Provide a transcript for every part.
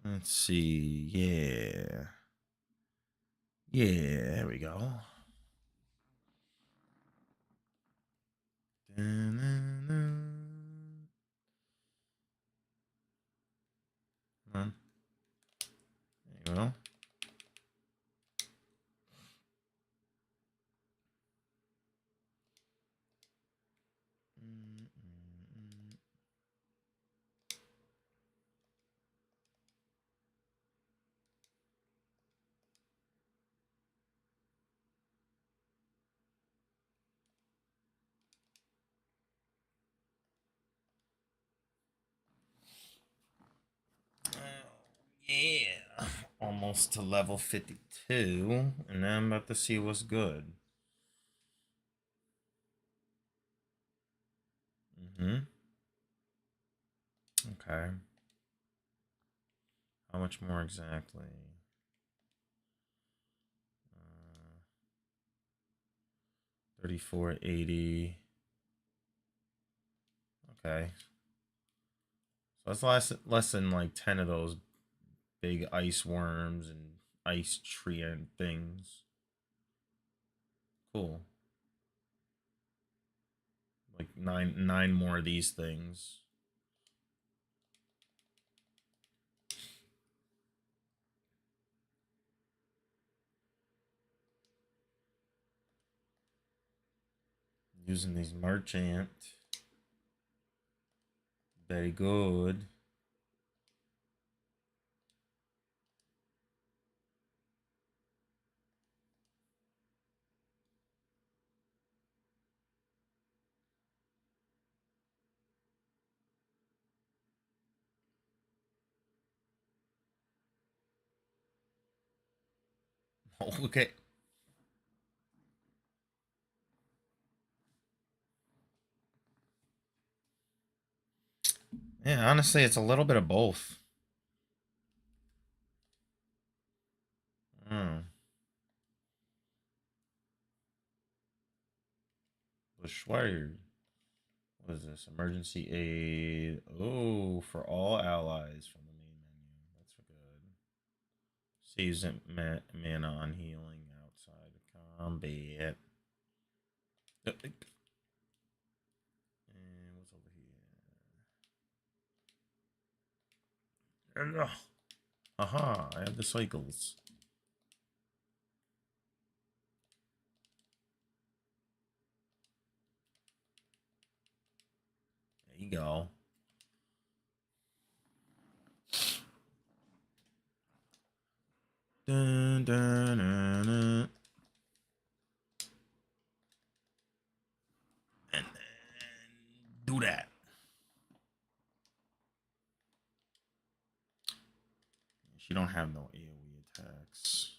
Let's see. Yeah. Yeah, there we go. Come on. There you go. Yeah. Almost to level 52. And now I'm about to see what's good. Mm-hmm. Okay. How much more exactly? 3480. Okay. So that's less than like 10 of those big ice worms and ice tree and things. Cool. Like nine more of these things. Using these merchant. Very good. Okay. Yeah, honestly, it's a little bit of both. Hmm. Bushwired. What is this? Emergency aid. Oh, for all allies from the main menu. That's good. Saves mana on healing outside of combat. And what's over here? And, aha, I have the cycles. There you go. Dun, dun, dun, dun. And then do that. She don't have no AoE attacks.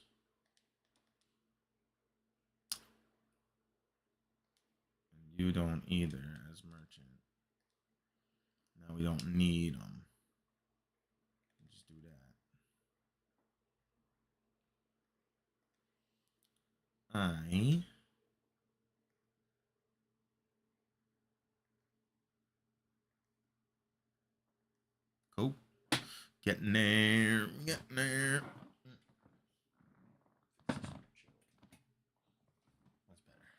And you don't either as merchant. No, we don't need them. Just do that. Cool. Getting there. Getting there. That's better.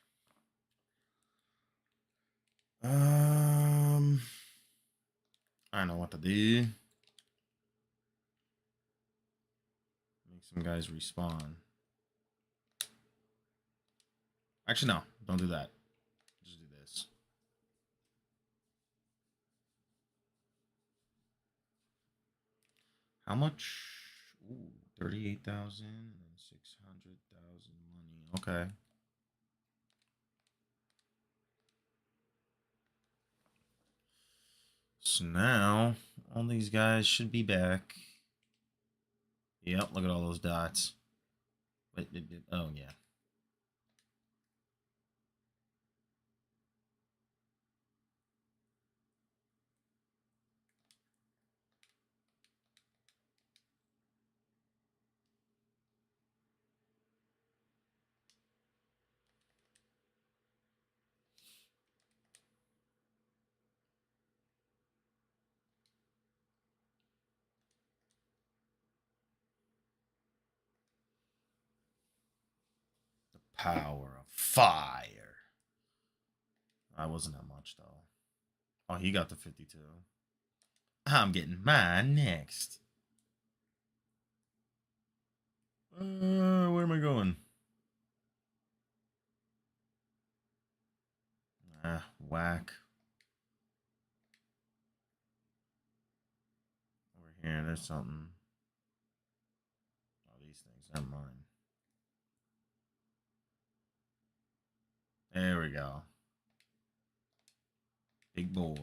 I know what to do. Make some guys respawn. Actually, no. Don't do that. Just do this. How much? Ooh, 38,000 and 600,000 money. Okay. So now all these guys should be back. Yep, look at all those dots. Wait, oh yeah. power of fire. I wasn't that much though. Oh, he got the 52. I'm getting mine next. Where am I going? Whack. Over here, there's something. Oh, these things, never mind. There we go. Big boy.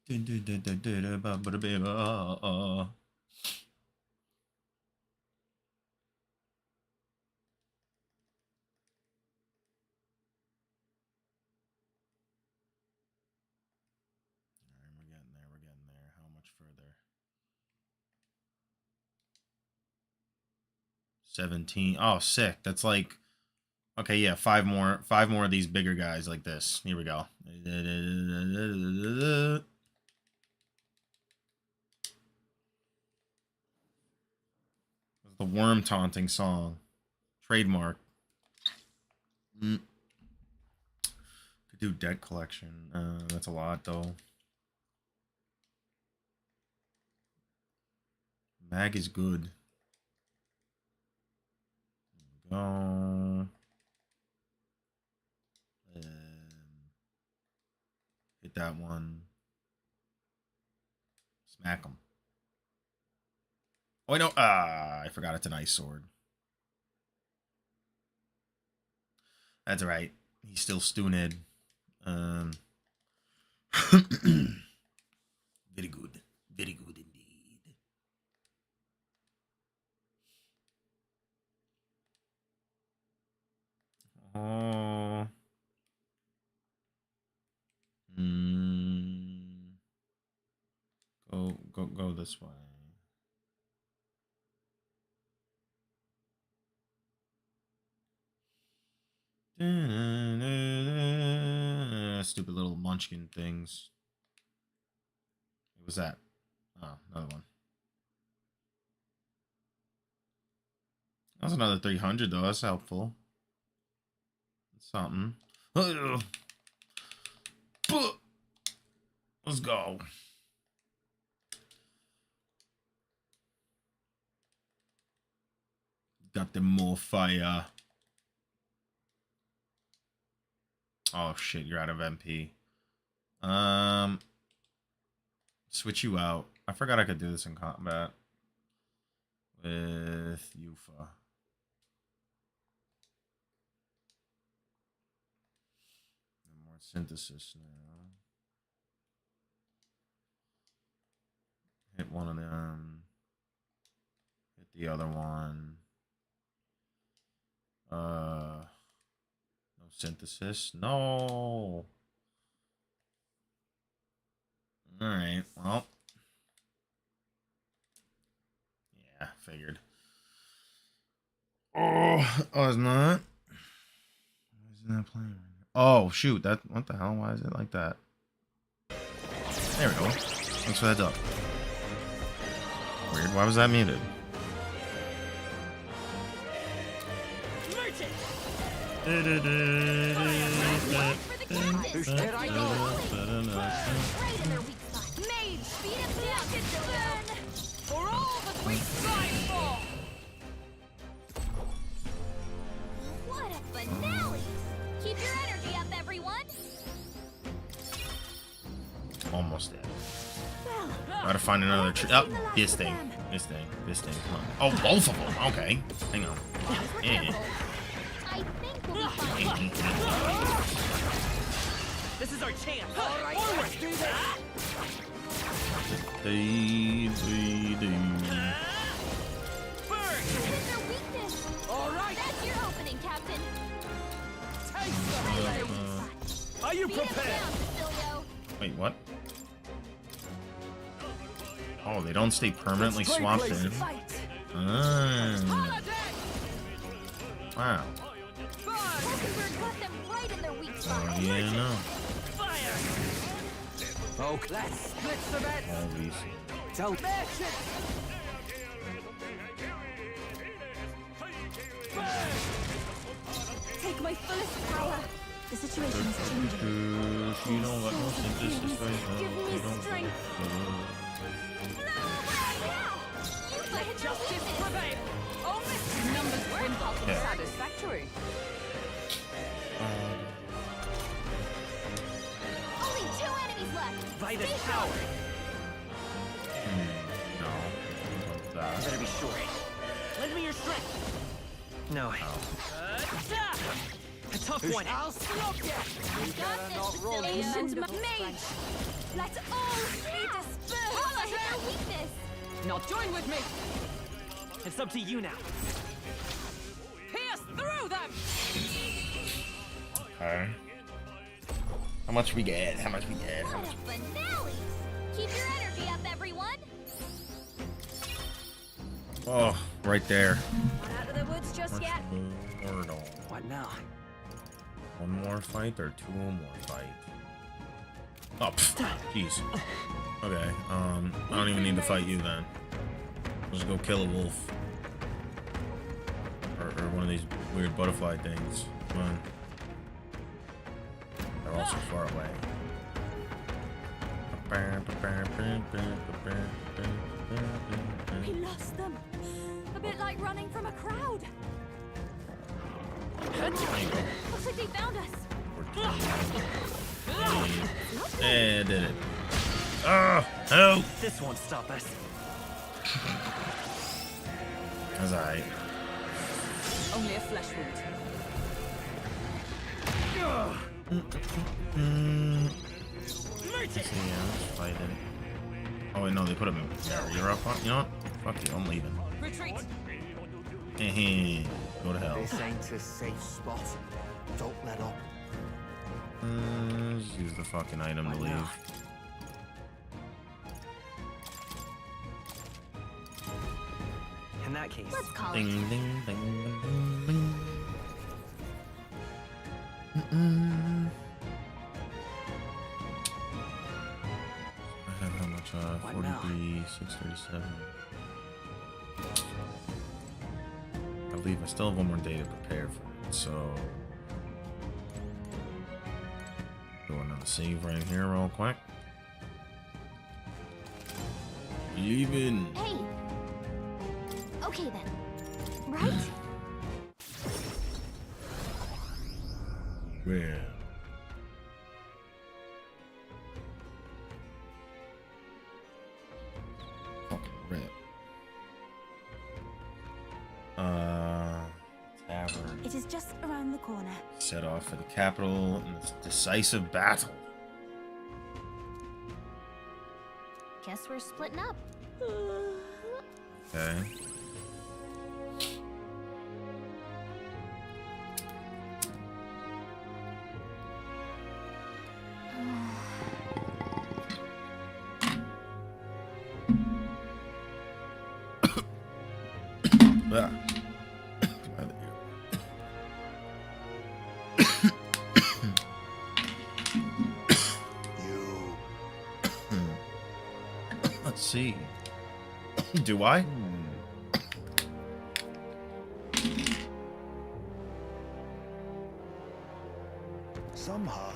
We're getting there. How much further? 17. Oh, sick. That's like, okay, yeah, five more of these bigger guys like this. Here we go. The worm taunting song. Trademark. Could do deck collection. That's a lot though. Mag is good. Go. Hit that one. Smack him. Oh, I know. I forgot it's an ice sword. That's right. He's still stuned. Very good. Very good indeed. Oh. Go this way. Stupid little munchkin things. What was that? Oh, another one. That was another 300 though. That's helpful. That's something. Let's go. Got them more fire. Oh shit, you're out of MP. Switch you out. I forgot I could do this in combat with Yufa. More synthesis now. Hit one of them. Hit the other one. No synthesis. No. Alright, well. Yeah, figured. Oh, it's not. Why isn't that playing? Oh, shoot. That, what the hell? Why is it like that? There we go. Thanks for that up. Weird. Why was that muted? What a finale! Keep your energy up, everyone. Almost dead. Gotta find another tree. Oh, this thing. This thing. Come on. Oh, both of them. Okay. Hang on. Yeah. I think we'll be fine. This is our chance. All right, let's do this. This is their weakness. All right. That's your opening, Captain. Are you Beat him prepared? down, Cecilio. Wait, what? Oh, they don't stay permanently swapped in. Ah. Wow. Rosenberg got them right in their weak spot. Oh, yeah, no. Fire! Oh, let's split the bed. Obviously. Don't match it. Take my fullest power. The situation is changing. She don't let no synthesis right now. Give me She don't strength. You fight Justice prevail. Oh, Mr. Numbers were impossible Yeah. satisfactory. Only 2 enemies left. By the Stay power. No. Don't Better that. be sure. Lend me your strength. No. A tough one. I'll slop ya. Got this, Facilio. And my mage. Let's all be dispersed. Holla, hit their weakness. Not join with me. It's up to you now. Pierce through them. Okay. How much we get? How much we get? How What much? a finale. Keep your energy up, everyone. Oh, right there. Not out of the woods just yet. What now? One more fight or 2 more fight? Oh, jeez. Okay. I don't even need to fight you then. Let's go kill a wolf. Or one of these weird butterfly things. Come on. They're also far away. We lost them. A bit like running from a crowd. Looks like they found us. Yeah, did it. Oh, help! This won't stop us. That's alright. Only a flesh wound. Yeah, let's fight it. Oh wait, no, they put a barrier up on. You know what? Fuck you, I'm leaving. Retreat. Go to hell. This ain't a safe spot. Don't let up. Just use the fucking item to leave. In that case, Let's call Ding, it. ding, ding, ding, ding, ding. I have how much? What now? 43, 637. I believe I still have one more day to prepare for it, so. Do another save right here, real quick. Even. Hey. Okay then. Right? Well. Fucking rip. Tavern. It is just around the corner. Set off for the capital in this decisive battle. Guess we're splitting up. Okay. Ah. You. Let's see. Do I? Somehow.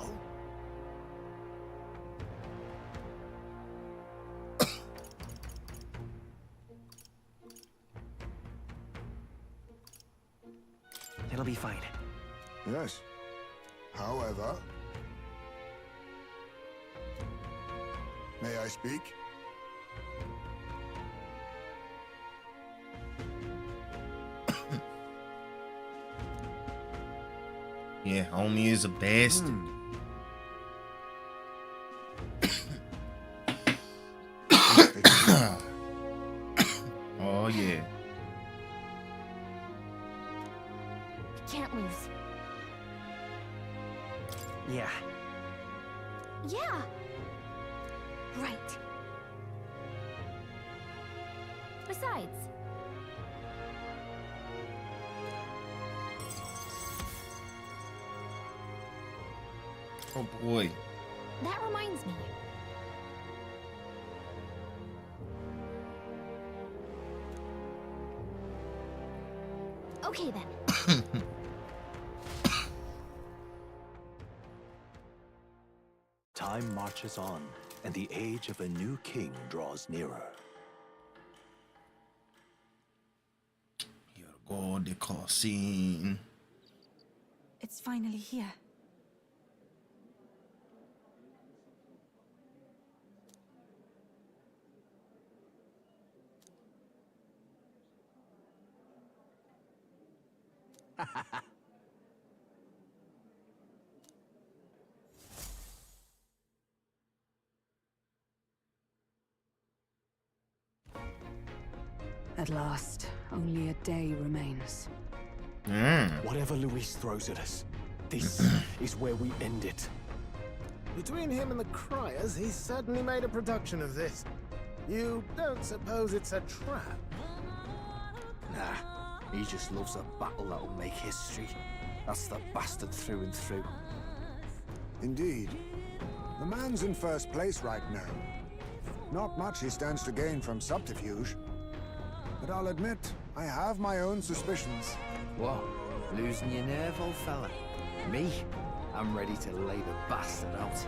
it'll be fine. Yes. However. May I speak? Yeah, homie is a bastard. Oh yeah. Can't lose. Yeah. Yeah. Right. Besides, Oh boy. that reminds me. Okay then. Time marches on, and the age of a new king draws nearer. Here go the cutscene. It's finally here. At last, only a day remains. Whatever Luis throws at us, this is where we end it. Between him and the Criers, he's certainly made a production of this. You don't suppose it's a trap? Nah, he just loves a battle that'll make history. That's the bastard through and through. Indeed. The man's in first place right now. Not much he stands to gain from subterfuge. But I'll admit, I have my own suspicions. What? Losing your nerve, old fella? Me? I'm ready to lay the bastard out.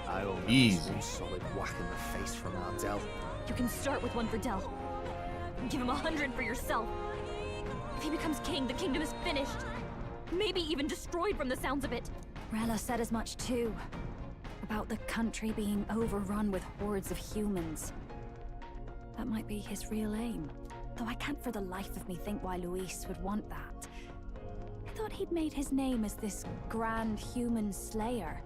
I owe him Easy. one solid whack in the face from Ardell. You can start with one for Del. Give him 100 for yourself. If he becomes king, the kingdom is finished. Maybe even destroyed from the sounds of it. Rella said as much too. About the country being overrun with hordes of humans. That might be his real aim. Though I can't for the life of me think why Luis would want that. I thought he'd made his name as this grand human slayer.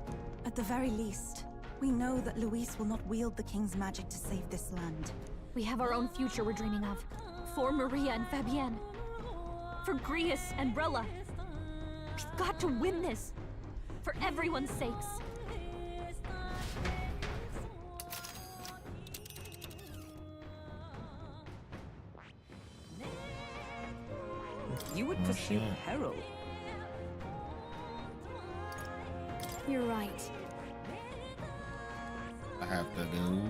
At the very least, we know that Luis will not wield the king's magic to save this land. We have our own future we're dreaming of. For Maria and Fabienne. For Grius and Rella. We've got to win this. For everyone's sakes. You would pursue peril. You're right. I have to go.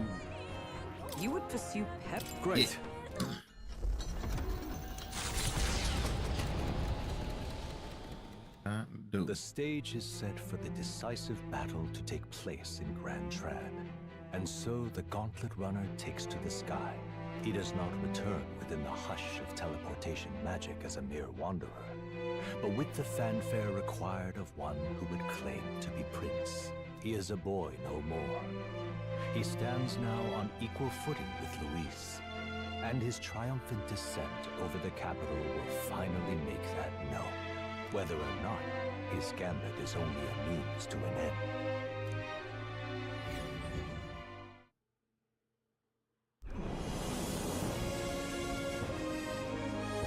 You would pursue peril. Great. The stage is set for the decisive battle to take place in Grand Trad. And so the Gauntlet Runner takes to the sky. He does not return within the hush of teleportation magic as a mere wanderer, but with the fanfare required of one who would claim to be prince. He is a boy no more. He stands now on equal footing with Luis, and his triumphant descent over the capital will finally make that known, whether or not his gambit is only a means to an end.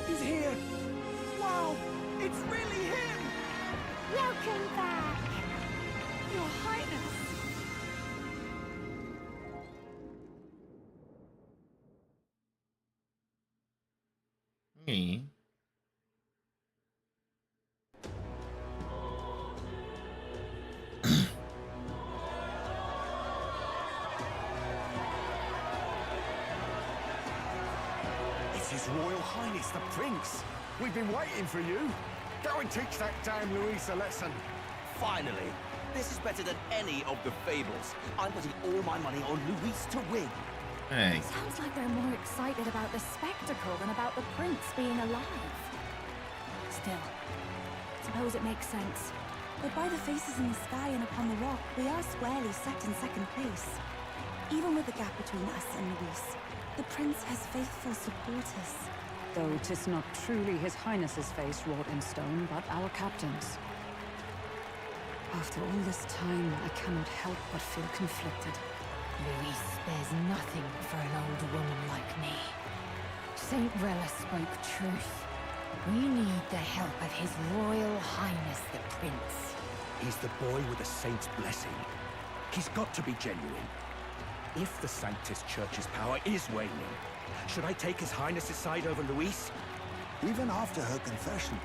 He's here! Wow! It's really him! Welcome back! Your Highness! Me. It's His Royal Highness the Prince. We've been waiting for you. Go and teach that damn Luis a lesson. Finally! This is better than any of the fables. I'm putting all my money on Luis to win. Hey. Sounds like they're more excited about the spectacle than about the prince being alive. Still, suppose it makes sense. But by the faces in the sky and upon the rock, we are squarely set in second place. Even with the gap between us and Luis, the prince has faithful supporters. Though 'tis not truly His Highness's face wrought in stone, but our captain's. After all this time, I cannot help but feel conflicted. Luis spares nothing for an old woman like me. Saint Rella spoke truth. We need the help of His Royal Highness the Prince. He's the boy with the saint's blessing. He's got to be genuine. If the Sanctus Church's power is waning, Should I take His Highness's side over Luis? Even after her confession,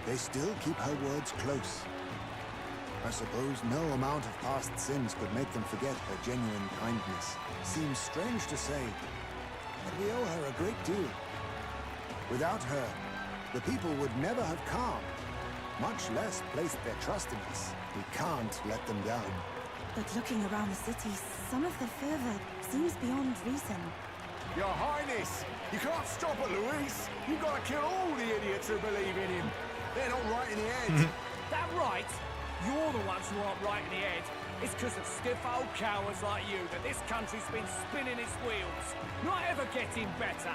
they still keep her words close. I suppose no amount of past sins could make them forget her genuine kindness. Seems strange to say, but we owe her a great deal. Without her, the people would never have come, much less placed their trust in us. We can't let them down. But looking around the city, some of the fervor seems beyond reason. Your Highness, you can't stop at Luis. You've got to kill all the idiots who believe in him. They're not right in the head. That right? You're the ones who aren't right in the head. It's because of stiff old cowards like you that this country's been spinning its wheels. Not ever getting better.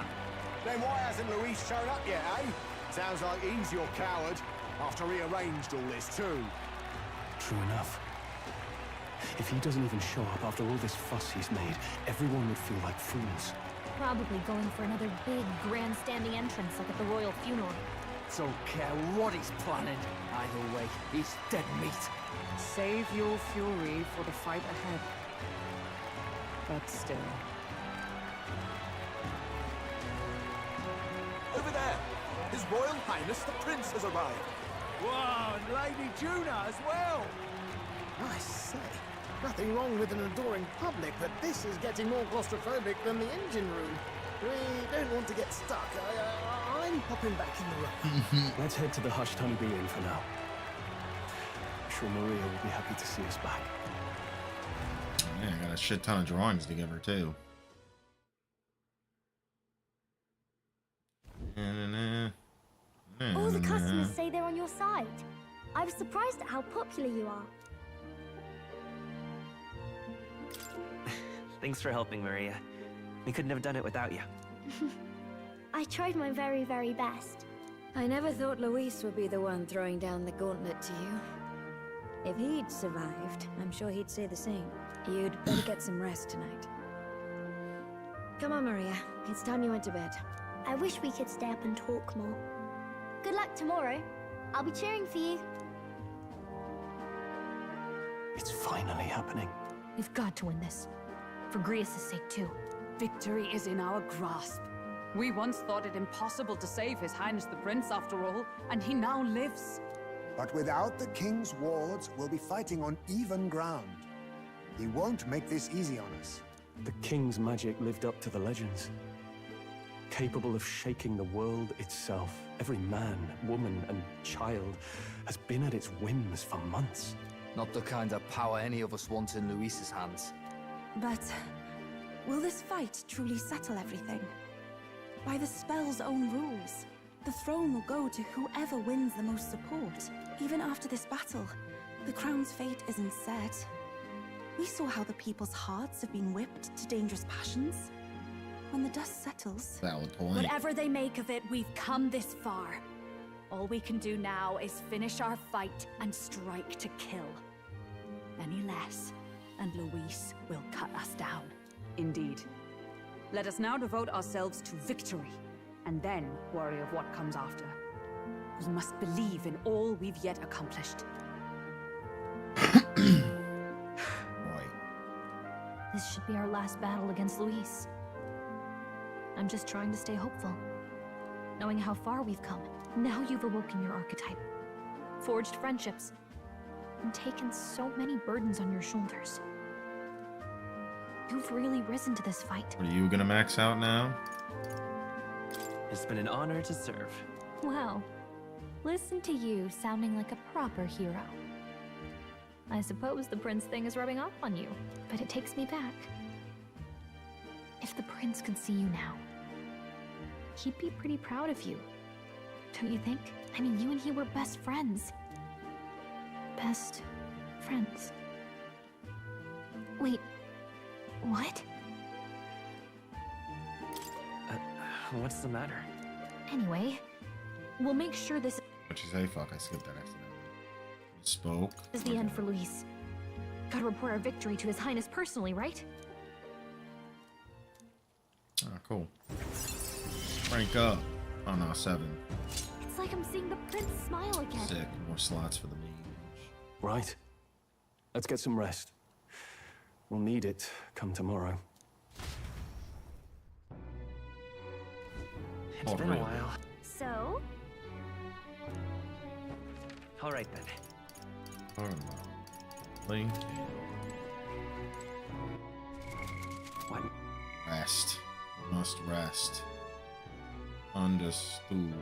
Then why hasn't Luis shown up yet, eh? Sounds like he's your coward, after he arranged all this too. True enough. If he doesn't even show up after all this fuss he's made, everyone would feel like fools. Probably going for another big, grandstanding entrance like at the royal funeral. Don't care what he's planning. Either way, he's dead meat. Save your fury for the fight ahead. But still. Over there! His Royal Highness the Prince has arrived. Whoa, and Lady Juna as well. I say, nothing wrong with an adoring public, but this is getting more claustrophobic than the engine room. We don't want to get stuck. I'm popping back in the room. Let's head to the hushed honeybee inn for now. I'm sure Maria will be happy to see us back. Yeah, I got a shit ton of drawings to give her too. All the customers say they're on your side. I was surprised at how popular you are. Thanks for helping, Maria. We couldn't have done it without you. I tried my very, very best. I never thought Luis would be the one throwing down the gauntlet to you. If he'd survived, I'm sure he'd say the same. You'd better get some rest tonight. Come on, Maria. It's time you went to bed. I wish we could stay up and talk more. Good luck tomorrow. I'll be cheering for you. It's finally happening. We've got to win this. For Grius' sake, too. Victory is in our grasp. We once thought it impossible to save His Highness the Prince, after all, and he now lives. But without the king's wards, we'll be fighting on even ground. He won't make this easy on us. The king's magic lived up to the legends. Capable of shaking the world itself. Every man, woman, and child has been at its whims for months. Not the kind of power any of us want in Luis's hands. But will this fight truly settle everything? By the spell's own rules, the throne will go to whoever wins the most support. Even after this battle, the crown's fate isn't set. We saw how the people's hearts have been whipped to dangerous passions. When the dust settles... Valid point. Whatever they make of it, we've come this far. All we can do now is finish our fight and strike to kill. Any less, and Luis will cut us down. Indeed. Let us now devote ourselves to victory, and then worry of what comes after. We must believe in all we've yet accomplished. Right. This should be our last battle against Luis. I'm just trying to stay hopeful. Knowing how far we've come. Now you've awoken your archetype. Forged friendships. And taken so many burdens on your shoulders. You've really risen to this fight. Are you gonna max out now? It's been an honor to serve. Wow. Listen to you sounding like a proper hero. I suppose the prince thing is rubbing off on you, but it takes me back. If the prince could see you now, he'd be pretty proud of you. Don't you think? I mean, you and he were best friends. Best friends. Wait, what? What's the matter? Anyway, we'll make sure this What'd you say? Fuck, I skipped that accidentally. You spoke. is the end for Luis. Gotta report our victory to His Highness personally, right? Ah, cool. Rank up. Oh no, 7. It's like I'm seeing the prince smile again. Sick. More slots for the mage. Right. Let's get some rest. We'll need it come tomorrow. It's been a while. So? All right then. What? Rest. Must rest. Understood.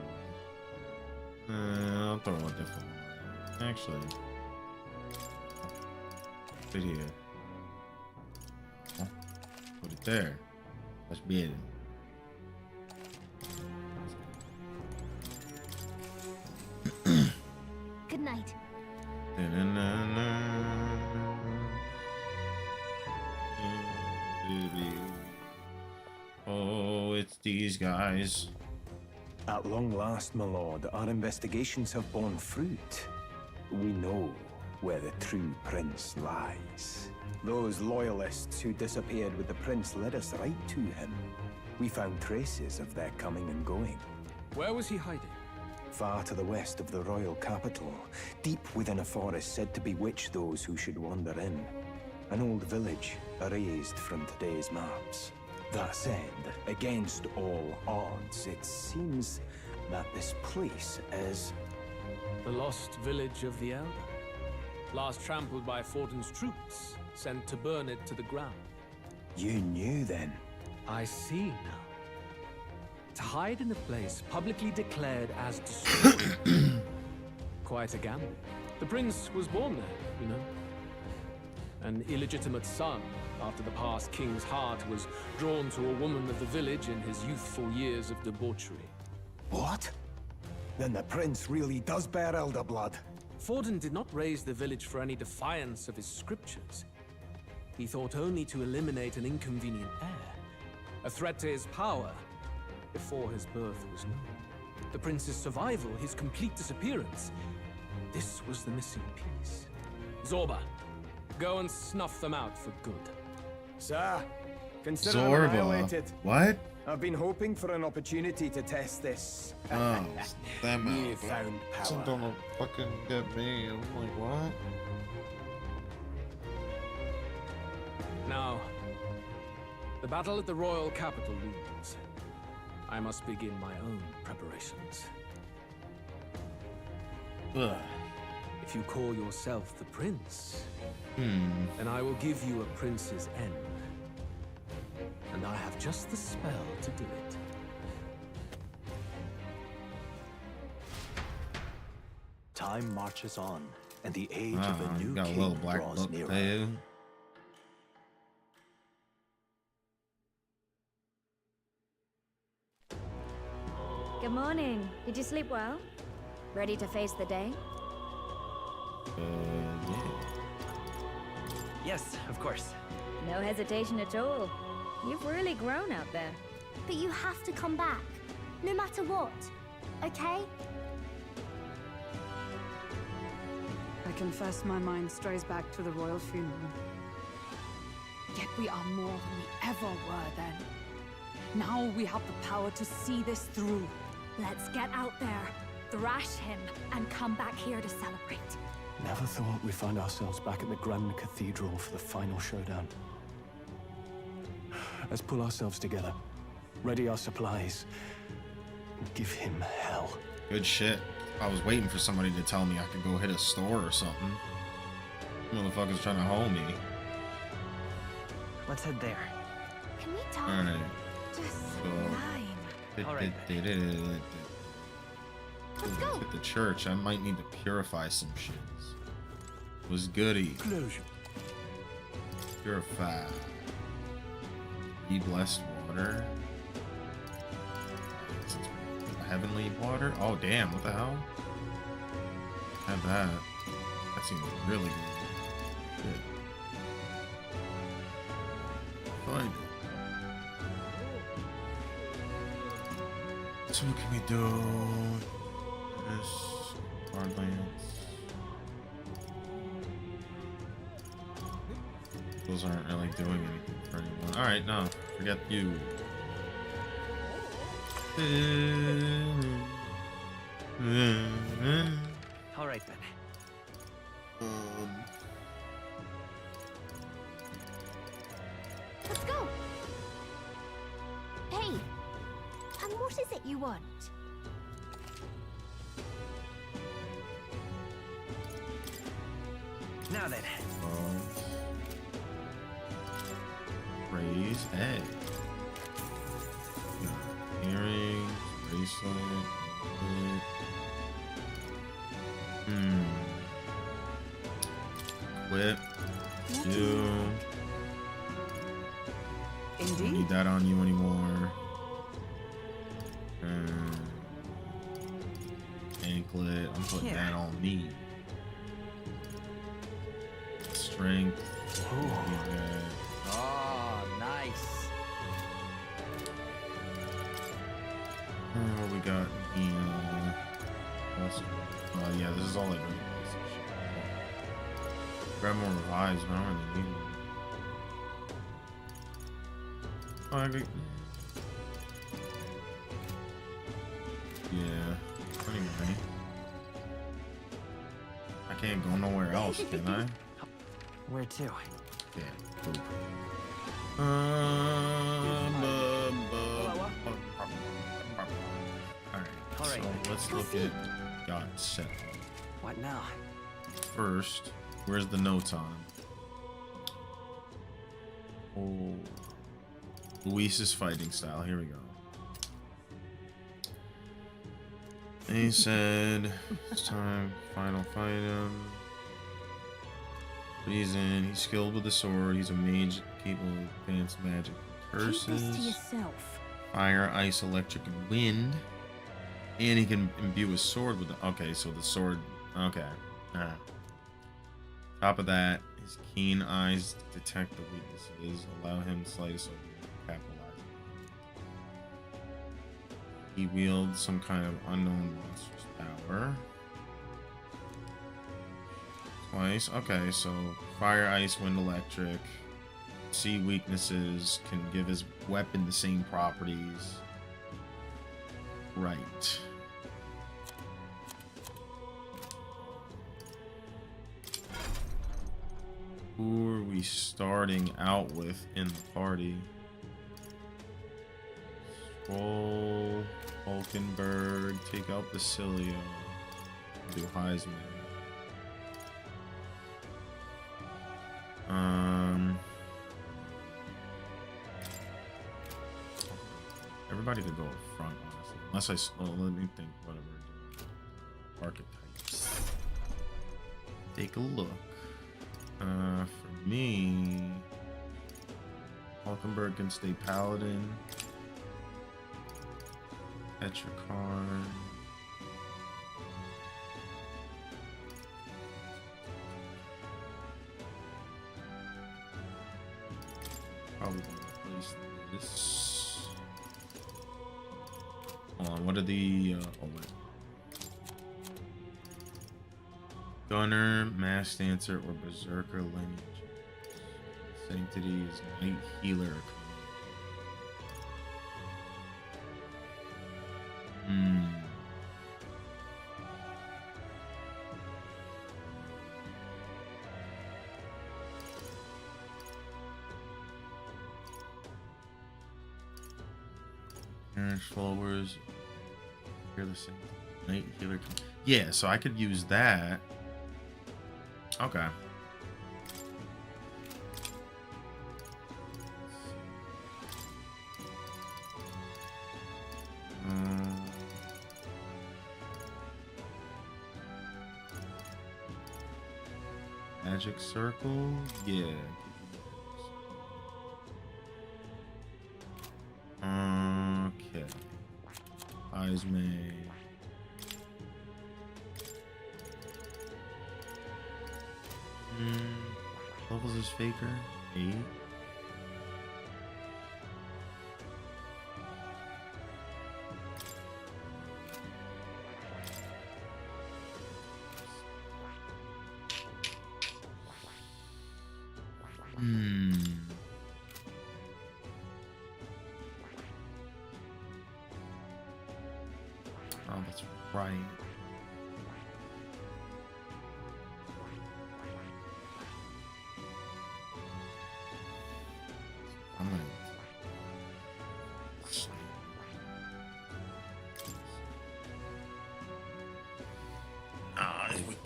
I'll throw a different one. Actually. Put it here. Put it there. That's better. Good night. Oh, it's these guys. At long last, my lord, our investigations have borne fruit. We know where the true prince lies. Those loyalists who disappeared with the prince led us right to him. We found traces of their coming and going. Where was he hiding? Far to the west of the royal capital, deep within a forest said to bewitch those who should wander in. An old village, erased from today's maps. That said, against all odds, it seems that this place is... The lost village of the Elder. Last trampled by Fortin's troops, sent to burn it to the ground. You knew then? I see now. To hide in a place publicly declared as destroyed. Quite a gamble. The prince was born there, you know. An illegitimate son, after the past king's heart was drawn to a woman of the village in his youthful years of debauchery. What? Then the prince really does bear elder blood. Fortin did not raise the village for any defiance of his scriptures. He thought only to eliminate an inconvenient heir, a threat to his power, before his birth was known. The prince's survival, his complete disappearance, this was the missing piece. Zorba, go and snuff them out for good. Sir, consider Zorba. annihilated. What? I've been hoping for an opportunity to test this. Oh, them newfound power. Don't fucking get me. I'm like, what? Now, the battle at the royal capital looms. I must begin my own preparations. Ugh. If you call yourself the prince, then I will give you a prince's end. And I have just the spell to do it. Time marches on, and the age of a new got a king little black draws book nearer. there. Good morning. Did you sleep well? Ready to face the day? Yeah. Yes, of course. No hesitation at all. You've really grown out there. But you have to come back, no matter what. Okay? I confess my mind strays back to the royal funeral. Yet we are more than we ever were then. Now we have the power to see this through. Let's get out there, thrash him, and come back here to celebrate. Never thought we'd find ourselves back at the Grand Cathedral for the final showdown. Let's pull ourselves together, ready our supplies, and give him hell. Good shit. I was waiting for somebody to tell me I could go hit a store or something. Motherfuckers trying to hold me. Let's head there. Can we talk? Alright. Just Go. Alright. Let's go. Hit the church. I might need to purify some shits. Was goody. Closure. Purify. Be blessed water. Heavenly water? Oh damn, what the hell? Have that. That seems really good. Shit. Find it. So what can we do? This hard lance. Those aren't really doing anything for anyone. Alright, no, forget you. All right then. Let's go. Hey, and what is it you want. Now then. Raise egg. Earrings, bracelet. Whip. You. Indeed. Don't need that on you anymore. Anklet. I'm putting that on me. Strength. Oh, nice. What we got? Yeah, this is all like really basic shit. Grab more revives, but I don't really need them. Oh, yeah. Anyway. I can't go nowhere else, can I? Where to? Yeah. Cool. Alright, so let's look at got set. What now? First, where's the notes on him? Oh, Luis's fighting style. Here we go. And he said, it's time, final fight him. But he's skilled with the sword. He's a mage capable of advanced magic and curses. Keep this to yourself. Fire, ice, electric, and wind. And he can imbue his sword with the... Okay, so the sword... Okay. Top of that, his keen eyes detect the weaknesses. Allow him to slice over and capitalize. He wields some kind of unknown monstrous power. Twice. Okay, so fire, ice, wind, electric. See weaknesses. Can give his weapon the same properties. Right. Who are we starting out with in the party? Scroll, Hulkenberg, take out Basilio, do Heisman. Everybody could go up front, honestly. Unless let me think. Whatever. Archetypes. Take a look. For me, Hulkenberg can stay Paladin. Petricorn. Probably gonna replace this. Hold on, what are the oh wait. Gunner, Mass Dancer, or Berserker lineage. Sanctity is Knight Healer. Parents, followers. Hear the same. Knight Healer. Yeah, so I could use that. Okay. Magic Circle? Yeah. Okay. Eyes may. Levels is Faker? 8. Oh, that's right.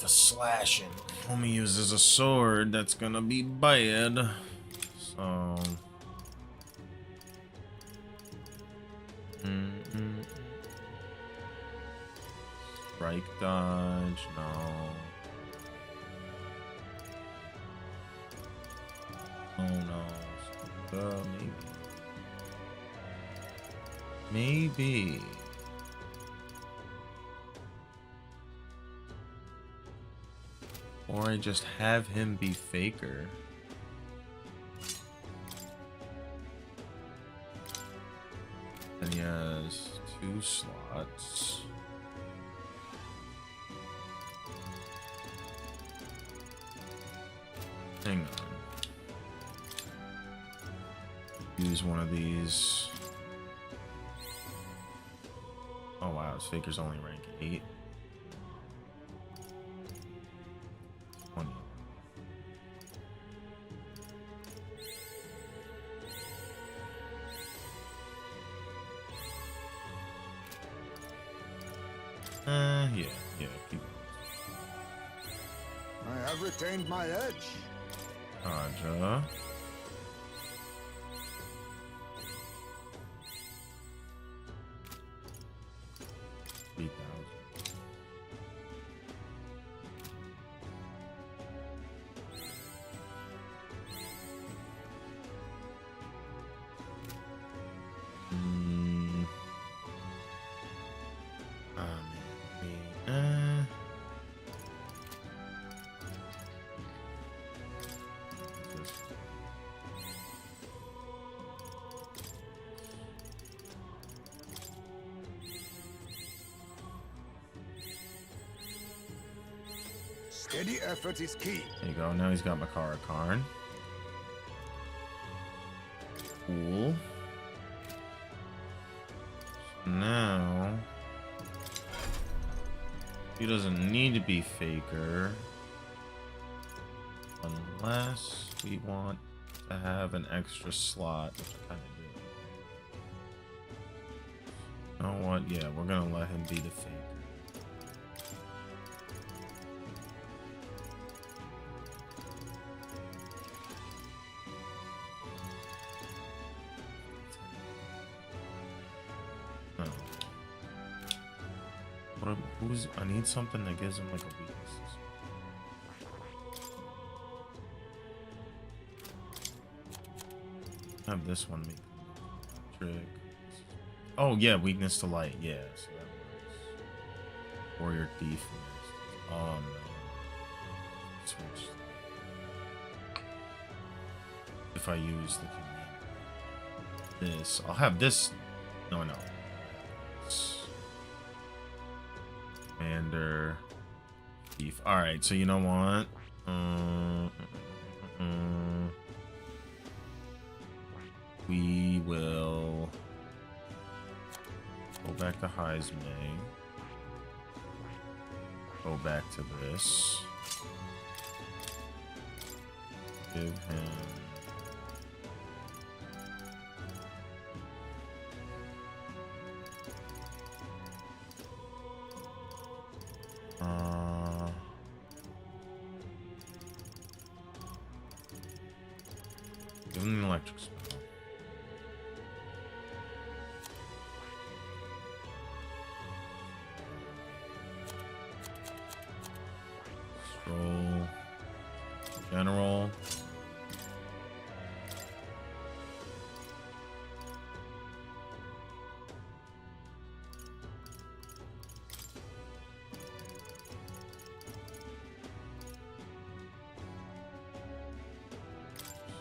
the slashing. Homie uses a sword, that's gonna be bad. So strike dodge, no. Oh no. Maybe. Or I just have him be Faker. And he has 2 slots. Hang on. Use one of these. Oh wow, his Faker's only rank 8. 20. Yeah, keep going. I have retained my edge. Aja. Steady effort is key. There you go. Now he's got Makara Karn. Cool. So now he doesn't need to be Faker unless we want to have an extra slot, which I kind of do. You know what? Yeah, we're gonna let him be the Faker. I need something that gives him like a weakness. Have this one make trick. Oh yeah, weakness to light. Yeah, so that works. Warrior thief. Oh no. Switch. If I use the command, this, I'll have this. No. Commander thief. All right, so you know what? We will go back to Heisme. Go back to this. Give him. Give him an electric spell. Scroll. General.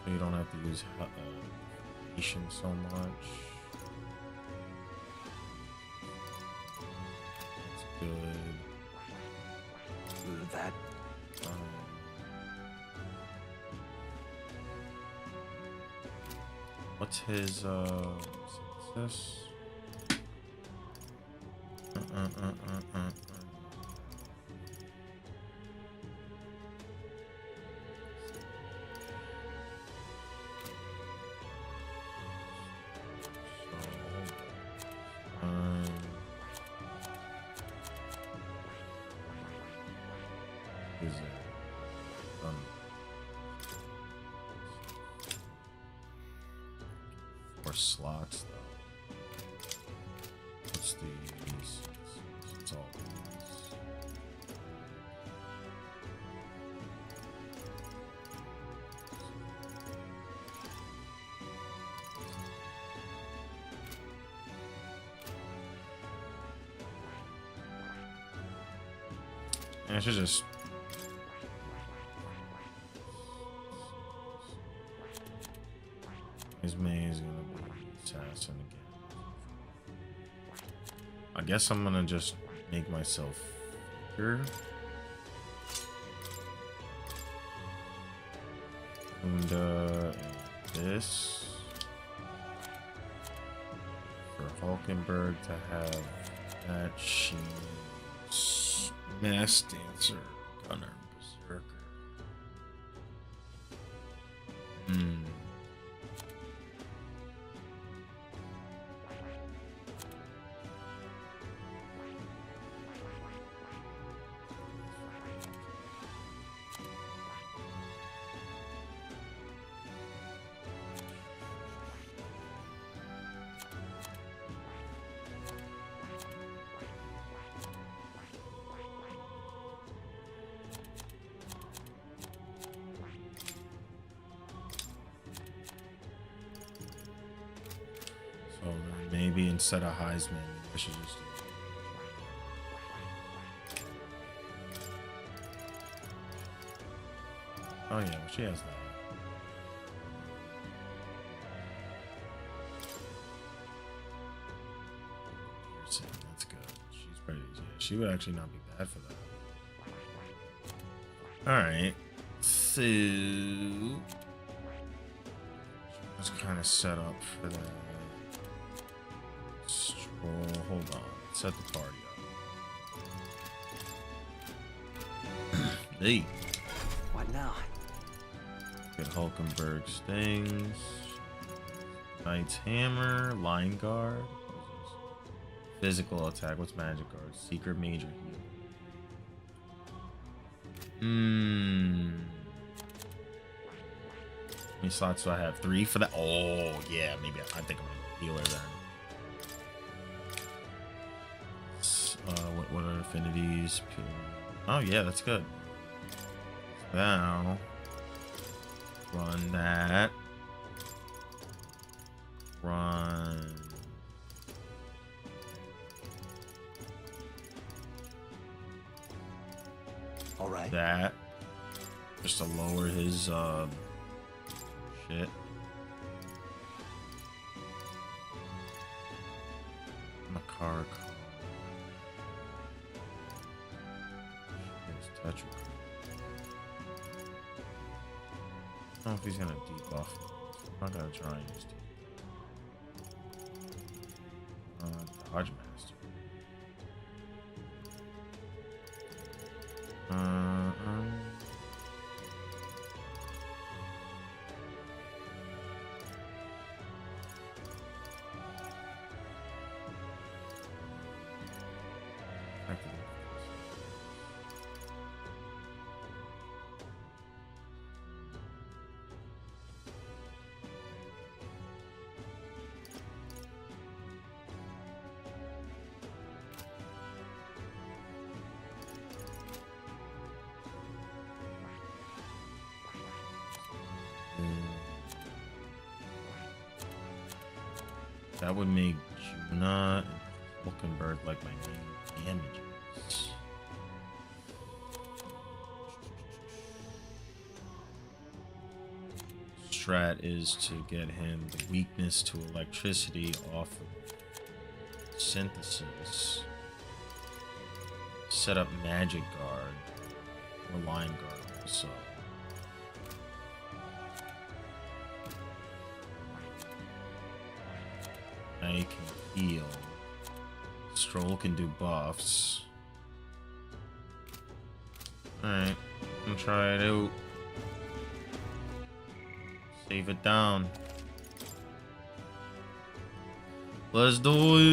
So you don't have to use patience so much. That's good. That. What's his success? Is there? Four slots though. What's these? It's all these. I should just. His maze gonna be assassin again. I guess I'm gonna just make myself bigger. And this for Hulkenberg to have that she's mass dancer, gunner, berserker. So maybe instead of Heisman, I should just do. Oh yeah, well, she has that. That's good. She's pretty. Yeah, she would actually not be bad for that. All right, so let's kind of set up for that. Stroll. Hold on. Set the party up. Hey. What now? Get Hulkenberg stings. Knight's hammer. Line guard. Physical attack. What's magic guard? Secret major heal. How many slots do I have? 3 for that? Oh yeah, maybe I think I'm gonna heal her then. What are affinities? Oh yeah, that's good. Now run that. Run. All right. That just to lower his shit. Makar. Touch. I don't know if he's gonna debuff. I'm not gonna try and use Dodge Master. That would make Juna and Hulkenberg like my main damages. Strat is to get him the weakness to electricity off of synthesis. Set up magic guard or line guard also. I can heal. Stroll can do buffs. Alright, I'm gonna try it out. Save it down. Let's do it.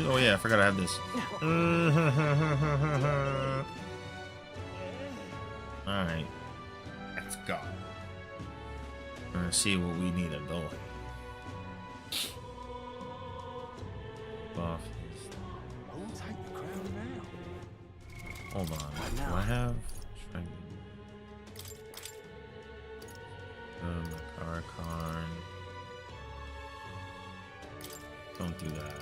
Oh yeah, I forgot I have this. Alright. Let's go. We're gonna see what we need to do. Buff. I'll take the crown now. Hold on. Right Do now. I have Makarakarn. Don't do that.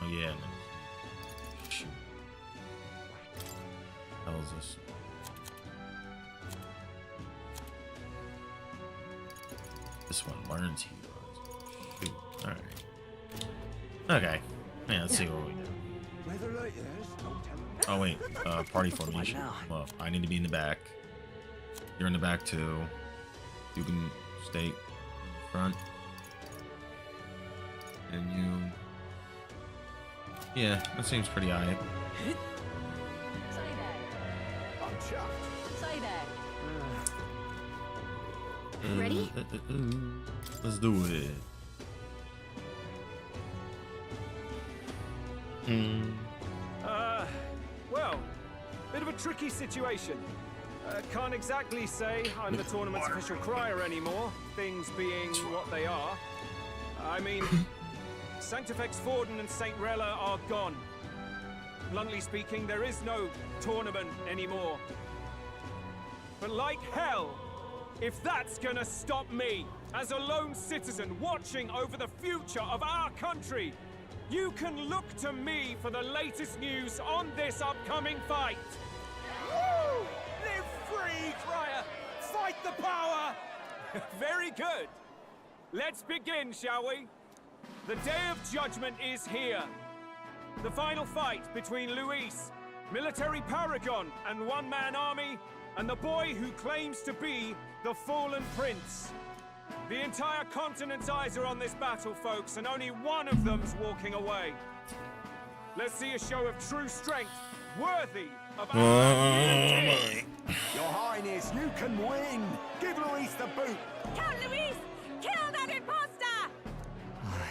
Oh yeah. No. Shoot. How is this? This one learns heroes. Shoot. All right. Okay. Yeah. Let's see what we do. Weather like this, don't tell them. Oh wait. Party formation. Well, I need to be in the back. You're in the back too. You can stay in front. And you... Yeah, that seems pretty alright. I'm chuffed. Say that. Ready? Let's do it. Well, bit of a tricky situation. Can't exactly say I'm the tournament's official crier anymore, things being what they are. I mean, Sanctifex Forden and St. Rella are gone. Bluntly speaking, there is no tournament anymore. But like hell, if that's gonna stop me, as a lone citizen watching over the future of our country, you can look to me for the latest news on this upcoming fight. Woo! Live free, crier! Fight the power! Very good. Let's begin, shall we? The Day of Judgment is here. The final fight between Luis, military paragon and one-man army, and the boy who claims to be the fallen prince. The entire continent's eyes are on this battle, folks, and only one of them's walking away. Let's see a show of true strength, worthy of our Your Highness, you can win! Give Luis the boot! Count Luis! Kill that imposter!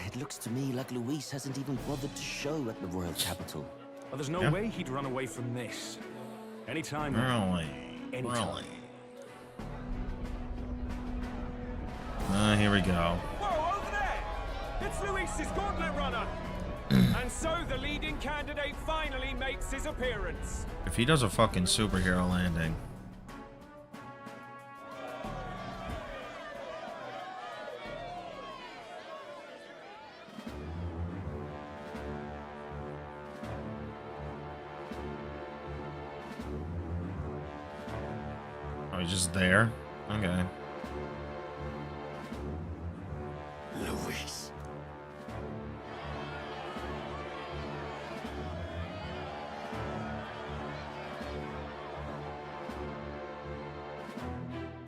It looks to me like Luis hasn't even bothered to show at the royal capital. Well, there's no way he'd run away from this. Anytime. Really? Anytime. Here we go. Whoa, over there! It's Luis's gauntlet runner! And so the leading candidate finally makes his appearance. If he does a fucking superhero landing. Oh, he's just there? Okay. Luis.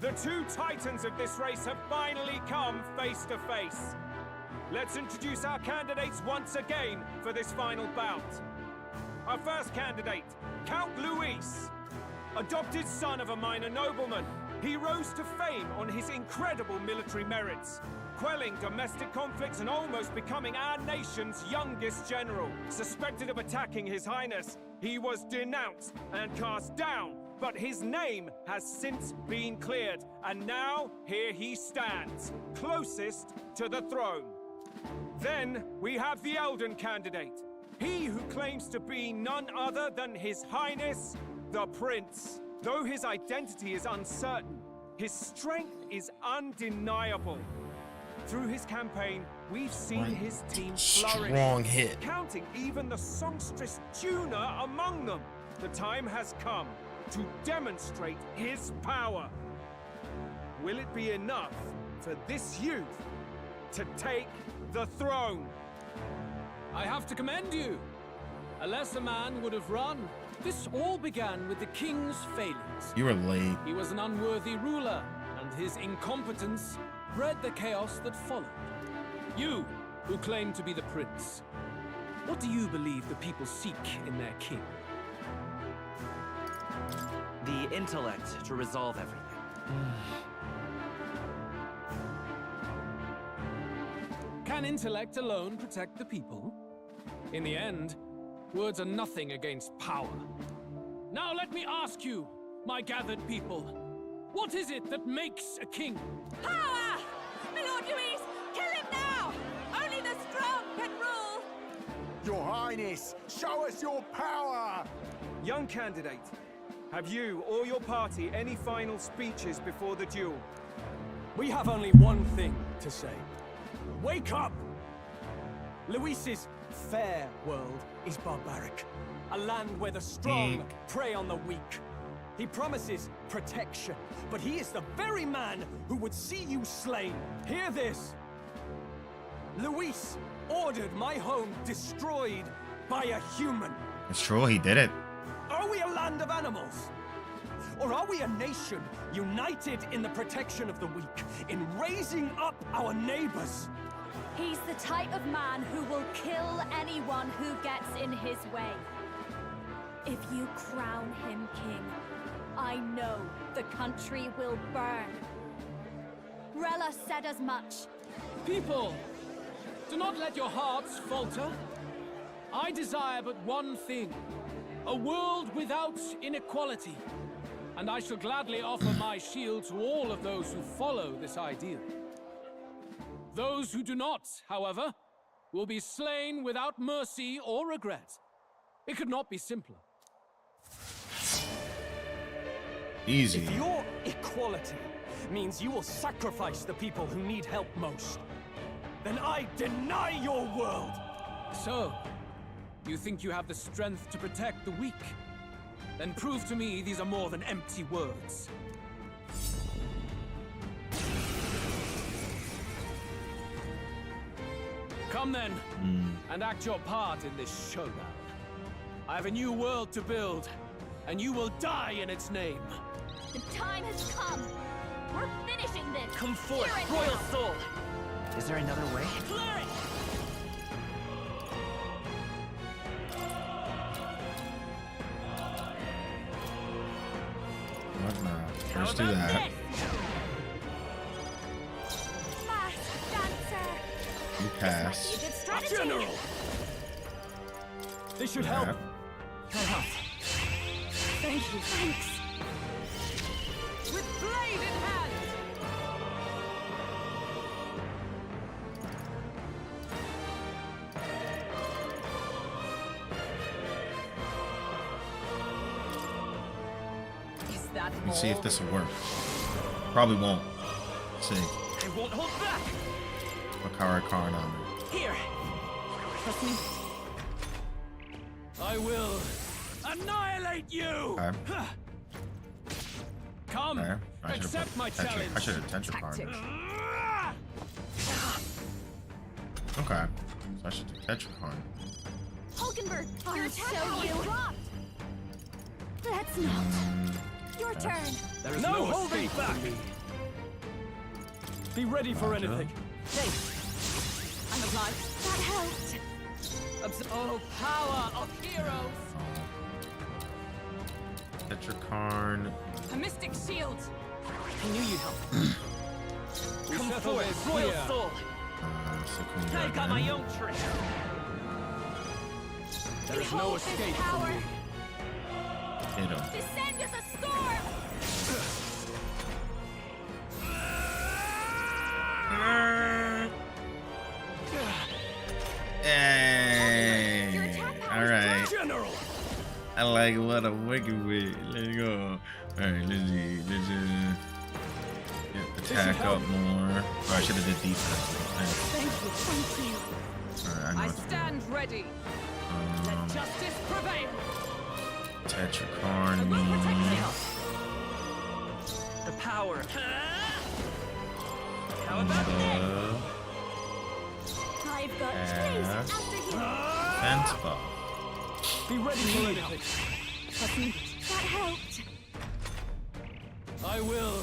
The two titans of this race have finally come face to face. Let's introduce our candidates once again for this final bout. Our first candidate, Count Luis. Adopted son of a minor nobleman, he rose to fame on his incredible military merits, quelling domestic conflicts and almost becoming our nation's youngest general. Suspected of attacking His Highness, he was denounced and cast down, but his name has since been cleared, and now here he stands, closest to the throne. Then we have the Elden candidate, he who claims to be none other than His Highness, the Prince. Though his identity is uncertain, his strength is undeniable. Through his campaign, we've seen his team flourish. Strong hit. Counting even the songstress Juna among them. The time has come to demonstrate his power. Will it be enough for this youth to take the throne? I have to commend you. A lesser man would have run. This all began with the king's failings. You were late. He was an unworthy ruler, and his incompetence bred the chaos that followed. You, who claim to be the prince, what do you believe the people seek in their king? The intellect to resolve everything. Can intellect alone protect the people? In the end, words are nothing against power. Now let me ask you, my gathered people, what is it that makes a king? Power! My Lord Louise, kill him now! Only the strong can rule! Your Highness, show us your power! Young candidate, have you or your party any final speeches before the duel? We have only one thing to say. Wake up! Luis's fair world is barbaric. A land where the strong prey on the weak. He promises protection, but he is the very man who would see you slain. Hear this! Luis ordered my home destroyed by a human. It's true, he did it. Are we a land of animals? Or are we a nation united in the protection of the weak, in raising up our neighbors? He's the type of man who will kill anyone who gets in his way. If you crown him king, I know the country will burn. Rella said as much. People, do not let your hearts falter. I desire but one thing, a world without inequality. And I shall gladly offer my shield to all of those who follow this ideal. Those who do not, however, will be slain without mercy or regret. It could not be simpler. Easy. If your equality means you will sacrifice the people who need help most, then I deny your world! So, you think you have the strength to protect the weak? Then prove to me these are more than empty words. Come then, and act your part in this showdown. I have a new world to build, and you will die in its name. The time has come. We're finishing this. Come forth, Here and royal now. soul! Is there another way? Flourish! What now? First do that. Masked dancer. You pass. This might be a good strategy. General! This should help. Thank you. Thanks. With blade in hand! Is that Let's see if this will work. Probably won't. Let's see. I won't hold back! Makara Karn on it. Here! Trust me. I will annihilate you! Okay. Come, Okay. accept my challenge. I should have attention card. Tactic. Okay. So I should do Tetracon. Hulkenberg, Oh, your attack power dropped. That's not. Your turn. There is no holding back! Be ready for Roger. anything. I'm obliged. That helped. Oh, power of heroes! Tetracarn. A mystic shield. I knew you'd help. We Come settle forth, this royal here. soul! Sakuna I got my again. own trick. There is no Behold this escape power. from me. Hit him. Descend as a storm. Hey. All right. General! I like what a wicked way. Let's go. All right, let's see. Let's get attack up more. Oh, I should have did defense. Thank you. Thank you. All right, I know I what to do. stand ready. Let justice prevail. Tetracarn I will protect me. chaos. The power. How about this? I've got trees after you. Defense buff. Be ready for anything. Trust me. That helped. I will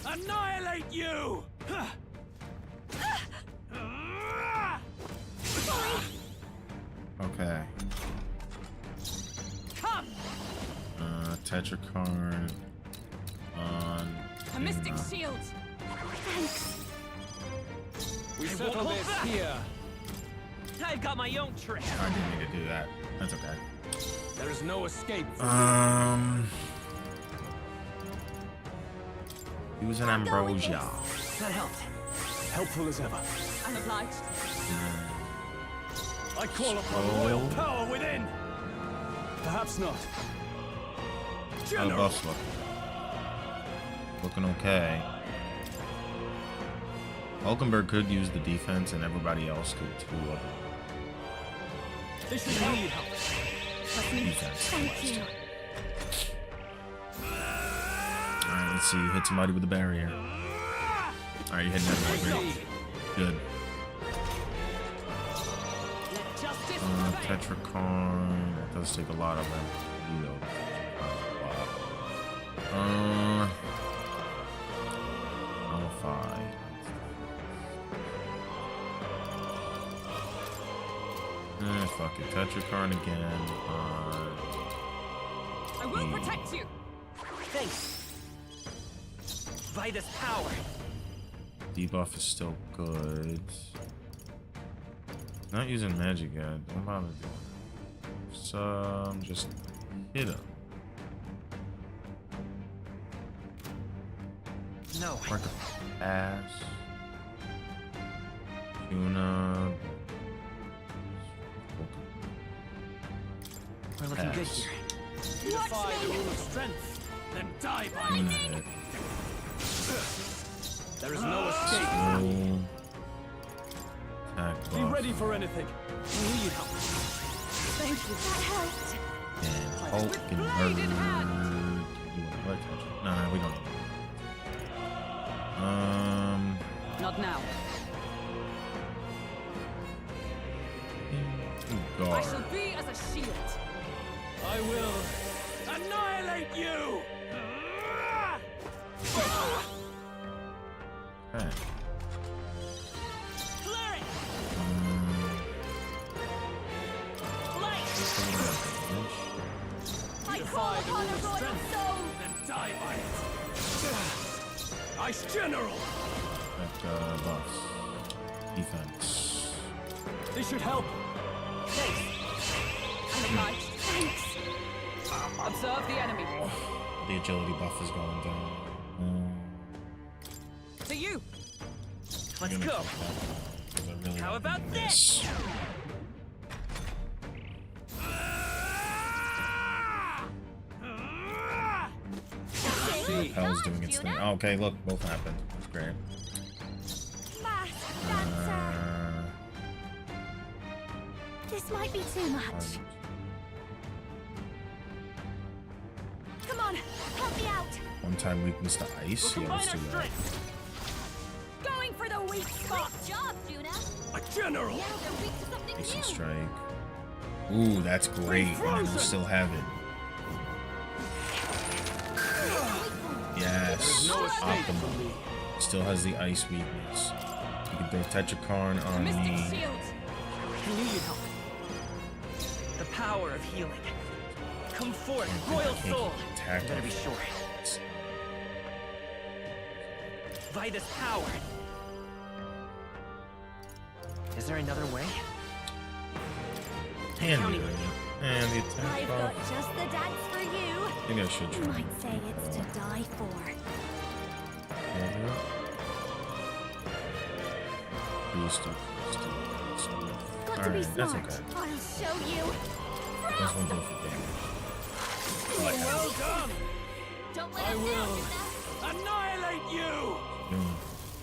annihilate you! Okay. Come! Tetrakarn on A mystic shield! Thanks. We settle this here. I've got my own trick. I didn't need to do that. That's okay. There is no escape from He was an Ambrosia. That helped. Helpful as ever. I'm obliged. I call upon royal power within. Perhaps not. How the General. buffs look? Looking okay. Hulkenberg could use the defense, and everybody else could too. This should really help. Defense. Thank you. Alright, let's see. You hit somebody with a barrier. Alright, you hit another. Good. Tetrakarn. That does take a lot of them. Nullify. Fuck it. Tetrakarn again. I will protect you. Thanks. By this power. Debuff is still good. Not using magic yet. Don't bother doing it. So just hit him. No. Mark a pass. Tuna. We're looking good here. Defy the rule of strength, then die by Tuna it. hit. There is no escape. Roll. Attack Be buff. ready for anything. We need help. Thank you. That helped. And Hulk and Bird. Nah, we don't need that. Not now. I Guard. shall be as a shield. I will annihilate you. Okay. Clear it. I defy the rule of strength, then die by it. Ice General. That buffs. Defense. This should help. I'm obliged. Thanks. Observe the enemy. The agility buff is going down. To you. Let's go. How about this? Hell's doing its thing. Oh, okay, look, both happened. That's great. This might be too much. Come on, help me out. One-time weakness to ice. Yeah, let's do that. Going for the weak spot. Great job, Juna. A general. Yeah, they're weak to something Decent new. strike. Ooh, that's great. And you still have it. Yes. Optimal. Still has the ice weakness. You can throw Tetrakarn on Mystic me. shield. I knew you'd help. The power of healing. Come forth, royal soul. Attack Better be sure. By this power. Is there another way? And the attack I've buff. got just the dance for you. I think I should You try. might say it's to die for. Got to be Alright, that's smart. okay. I'll show you. That's one thing for damage. Like Well done. Don't let I him will annihilate you.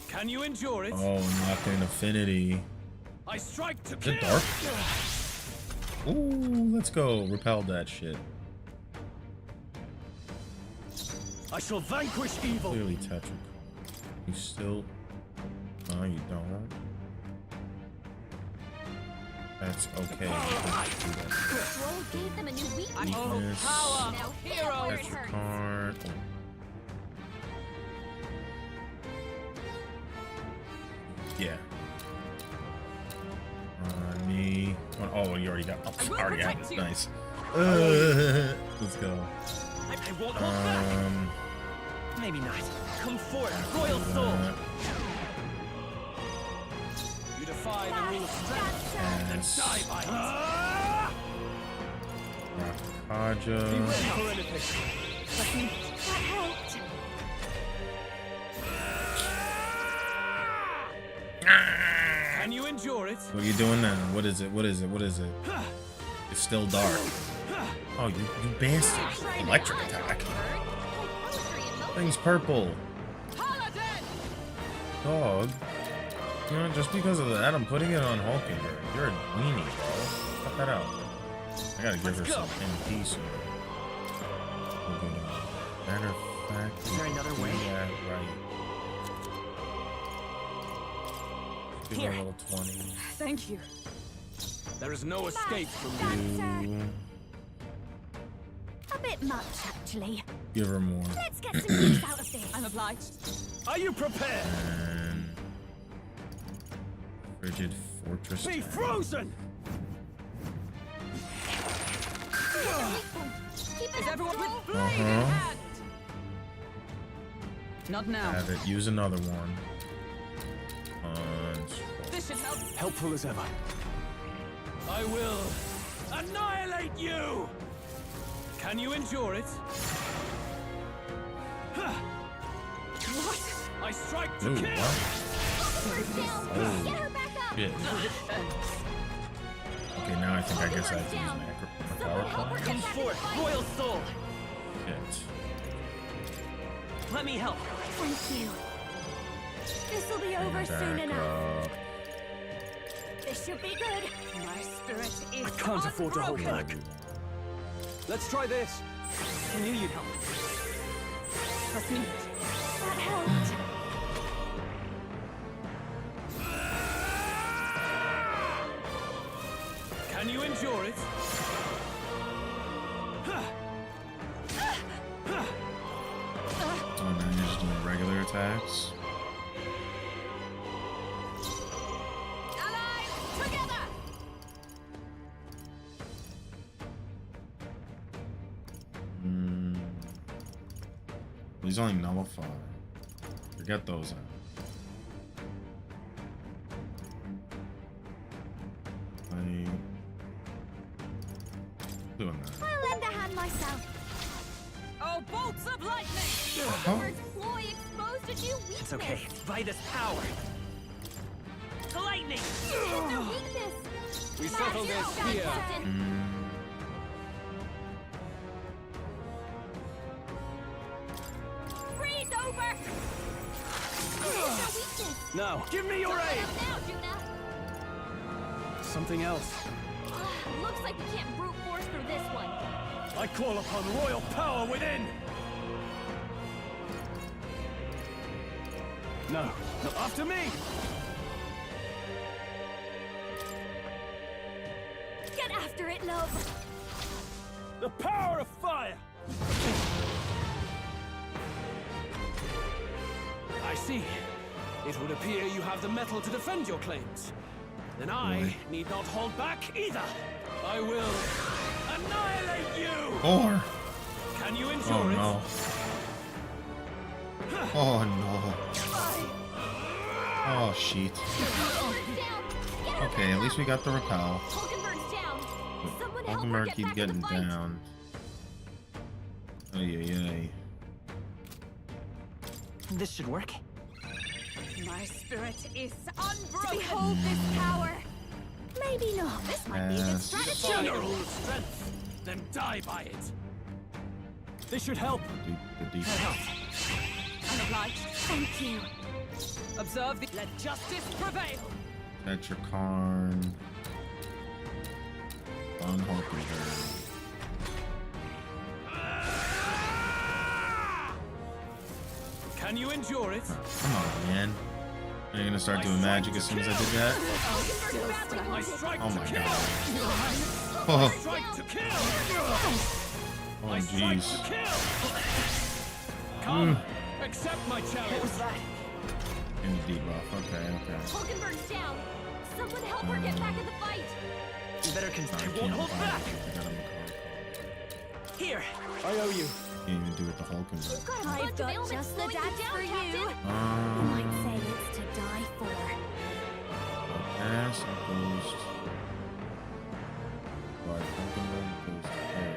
Can you endure it? Oh, knocking affinity. I strike to Is kill. it dark? Ooh, let's go. Repel that shit. I shall vanquish evil. Clearly Tetrakarn. You still... No, you don't. That's okay. Roll gave them a new weakness. Weakness. Power. Now hit it where it hurts. Tetrakarn. Yeah. I need 20. Oh, you already got. Oh, I already have it. Nice. Let's go. I won't hold back. Maybe not. Come forth, royal soul. You defy the rule of strength and die by it. Rakaja. Be ready for anything. That helped. Can you endure it? What are you doing now? What is it? What is it? What is it? It's still dark. Oh, you bastard. Electric attack. Thing's purple. Dog. You know, just because of that, I'm putting it on Hulkenberg. You're a weenie, bro. Cut that out. I gotta give her some MP soon. Matter of fact, is there another way? Yeah, right. Give her a little 20. Thank you. There is no escape from you. A bit much, actually. Give her more. Let's get some use out of this. I'm obliged. Are you prepared? And frigid fortress. Be frozen! Is everyone with Not now. Have it. Use another one. This should help. Helpful as ever. I will annihilate you! Can you endure it? What? I strike to kill! Oh, shit. Okay, now I think I guess I have to use my power point. Come forth, royal soul! Shit. Let me help. Thank you. This'll be over soon enough. This should be good. My spirit is I can't afford to hold back. Let's try this. I knew you'd help. Trust me. That helped. Can you endure it? Oh, now you're just doing regular attacks. He's only nullified. Forget those. Doing that. I'll lend a hand myself. Oh, bolts of lightning! Voldemort's ploy exposed a new weakness. It's okay. By this power. The lightning! It's their weakness. We settle this here. Freeze over. Now, give me your aid. Something else. Looks like we can't brute force through this one. I call upon royal power within. No, no, after me. Get after it, love. The power of fire. I see. It would appear you have the metal to defend your claims. Then I need not hold back either. I will annihilate you! Or. Can you endure it? Oh no. Oh shit. Okay, at least we got the repel. Hulkenberg keep getting down. Ay. This should work. My spirit is unbroken. Behold this power. Maybe not. This might be a good strategy. Defy the rule of strength, then die by it. This should help. I'm obliged. Thank you. Observe the. Let justice prevail. Tetrakarn. On Hulkenberg. Can you endure it? Come on, man. Are you gonna start doing magic as soon as I did that? Oh my god. Oh, oh jeez. Come, accept my challenge. In the debuff. Okay. Hulkenberg's down. Someone help her get back in the fight! You better I won't hold back! Here! I owe you. Can't even do it the Hulk and You've got a I've bunch of got ailments just the slowing you dance down, for you. Captain. You might say it's to die for. Ass and goes. Right, Hulkenberg goes ahead.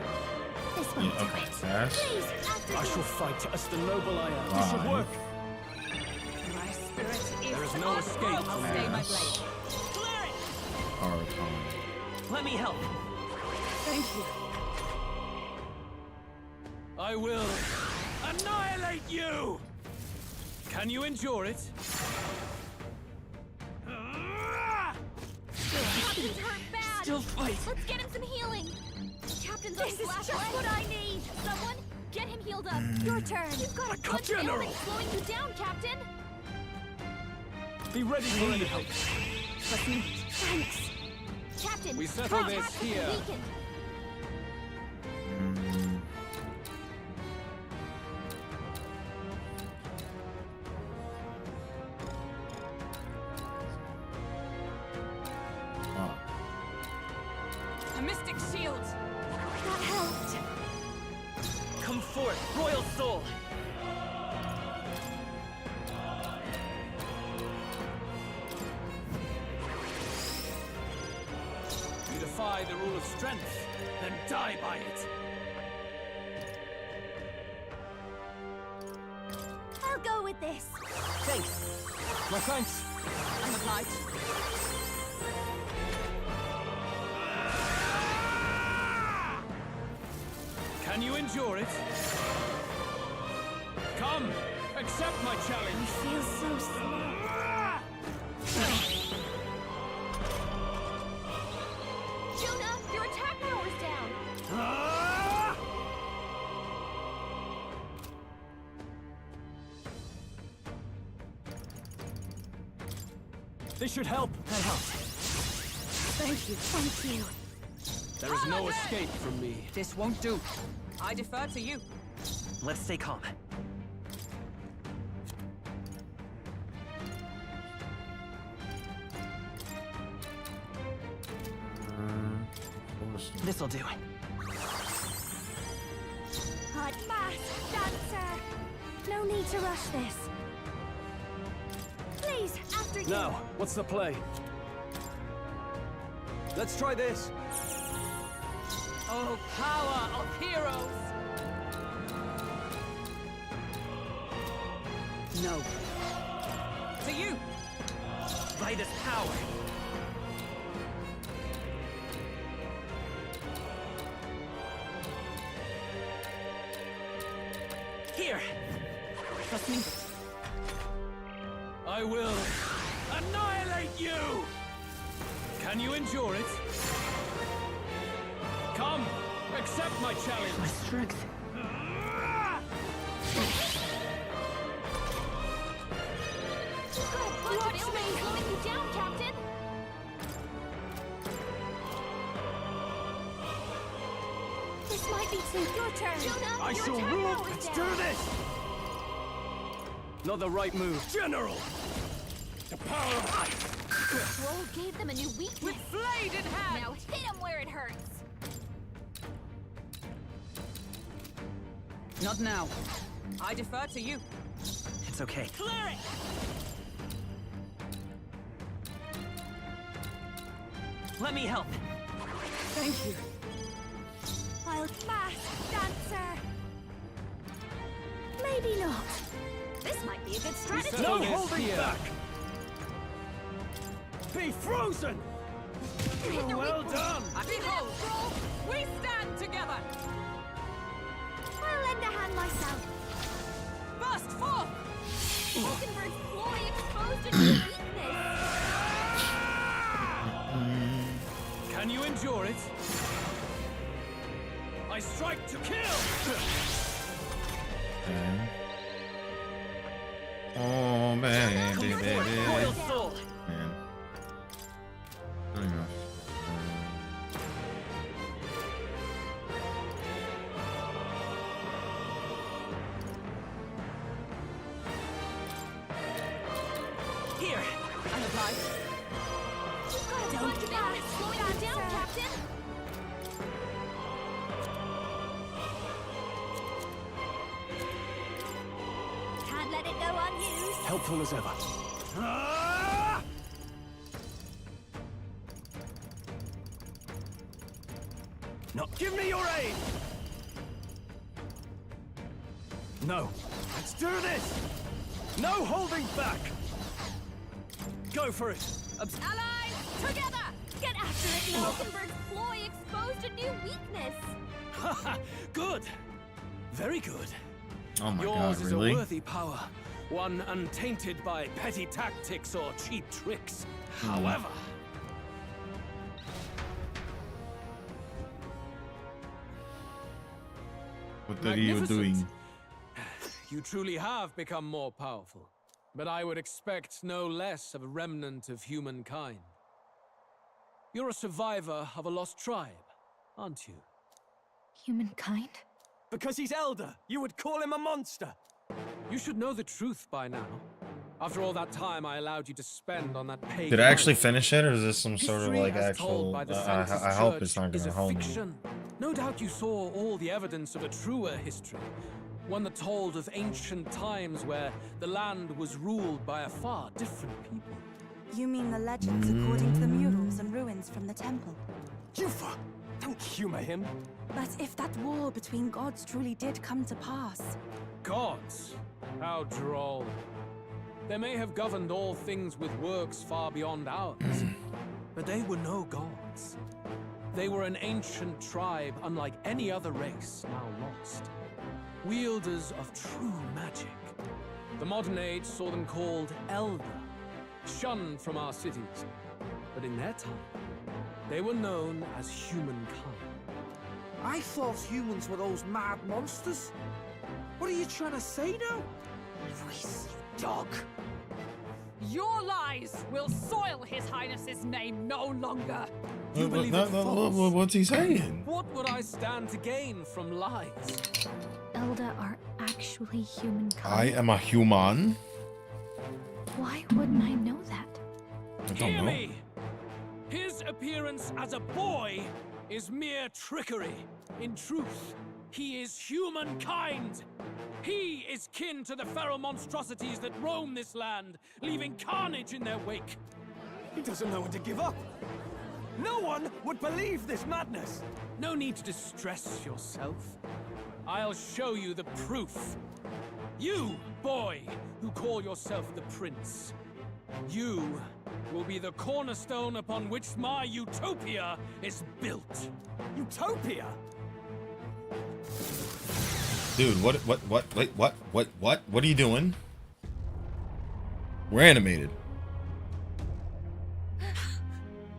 This Yeah, won't do okay. it. Ass. Please, after I you. shall fight as the noble I am. This should work. My spirit is There is no escape I'll from stay my Ass. blade. Clear it! Hard time. Let me help. Thank you. I will annihilate you! Can you endure it? Captain's hurt bad! Still fight. Let's get him some healing! Captain's on his last leg! What I need! Someone, get him healed up! Your turn! You've got a bunch of ailments slowing you down, Captain! Be ready for any help. Thanks! Captain! We settle this Captain here. weakened. A mystic shield. That helped! Come forth, royal soul! You defy the rule of strength, then die by it. I'll go with this! Thanks. My thanks. I'm obliged. Can you endure it? Come, accept my challenge. Feels so slow. Jonah, your attack power's down! This should help. That helps. Thank you. Thank you. There is no escape from me. This won't do. I defer to you. Let's stay calm. This'll do. Hot mask, dancer! No need to rush this. Please, after you. Now, what's the play? Let's try this. Oh, power of heroes! No. To you! By this power. Here! Trust me. I will annihilate you! Can you endure it? Come, accept my challenge. My strength. You've got a bunch of ailments slowing you down, Captain! This might be your turn. Jonah, I your shall attack rule. power's Let's down. do this. Not the right move. General! The power of ice! Roll gave them a new weakness. With blade in hand! Now hit him where it hurts. Not now. I defer to you. It's okay. Clear it! Let me help. Thank you. I'll mask dancer. Maybe not. This might be a good strategy. No This holding here. back! Be frozen! Well done! Behold! We stand together! I'll lend a hand myself. Burst forth! Hulkenberg's ploy exposed a new weakness. Can you endure it? I strike to kill! Okay. Oh man, baby. Royal soul! Man. I don't know. Here! I'm obliged. Slow that down, Captain! Can't let it go unused. Helpful as ever. No, give me your aid! No. Let's do this! No holding back! Go for it! Allies, together! Get after it! Miltenberg's ploy exposed a new weakness! Haha, good. Very good. Oh my Yours god, is really? a worthy power, one untainted by petty tactics or cheap tricks. However, what are you doing? You truly have become more powerful, but I would expect no less of a remnant of humankind. You're a survivor of a lost tribe, aren't you? Humankind? Because he's elder, you would call him a monster! You should know the truth by now. After all that time I allowed you to spend on that pagan... Did I actually finish it, or is this some sort of History like as told actual? by the I Santis hope Church it's not is gonna a hold me. fiction. No doubt you saw all the evidence of a truer history. One that told of ancient times where the land was ruled by a far different people. You mean the legends according to the murals and ruins from the temple? Jufa! Don't humor him! But if that war between gods truly did come to pass... Gods? How droll. They may have governed all things with works far beyond ours, but they were no gods. They were an ancient tribe unlike any other race now lost. Wielders of true magic. The modern age saw them called Elder, shunned from our cities. But in their time, they were known as humankind. I thought humans were those mad monsters. What are you trying to say now? Luis, you dog. Your lies will soil His Highness's name no longer. You believe it false? What's he saying? What would I stand to gain from lies? Elda are actually humankind. I am a human. Why wouldn't I know that? I don't Hear know. me! His appearance as a boy is mere trickery. In truth, he is humankind. He is kin to the feral monstrosities that roam this land, leaving carnage in their wake. He doesn't know when to give up! No one would believe this madness! No need to distress yourself. I'll show you the proof. You, boy, who call yourself the prince. You will be the cornerstone upon which my utopia is built. Utopia? Dude, wait, what are you doing? We're animated.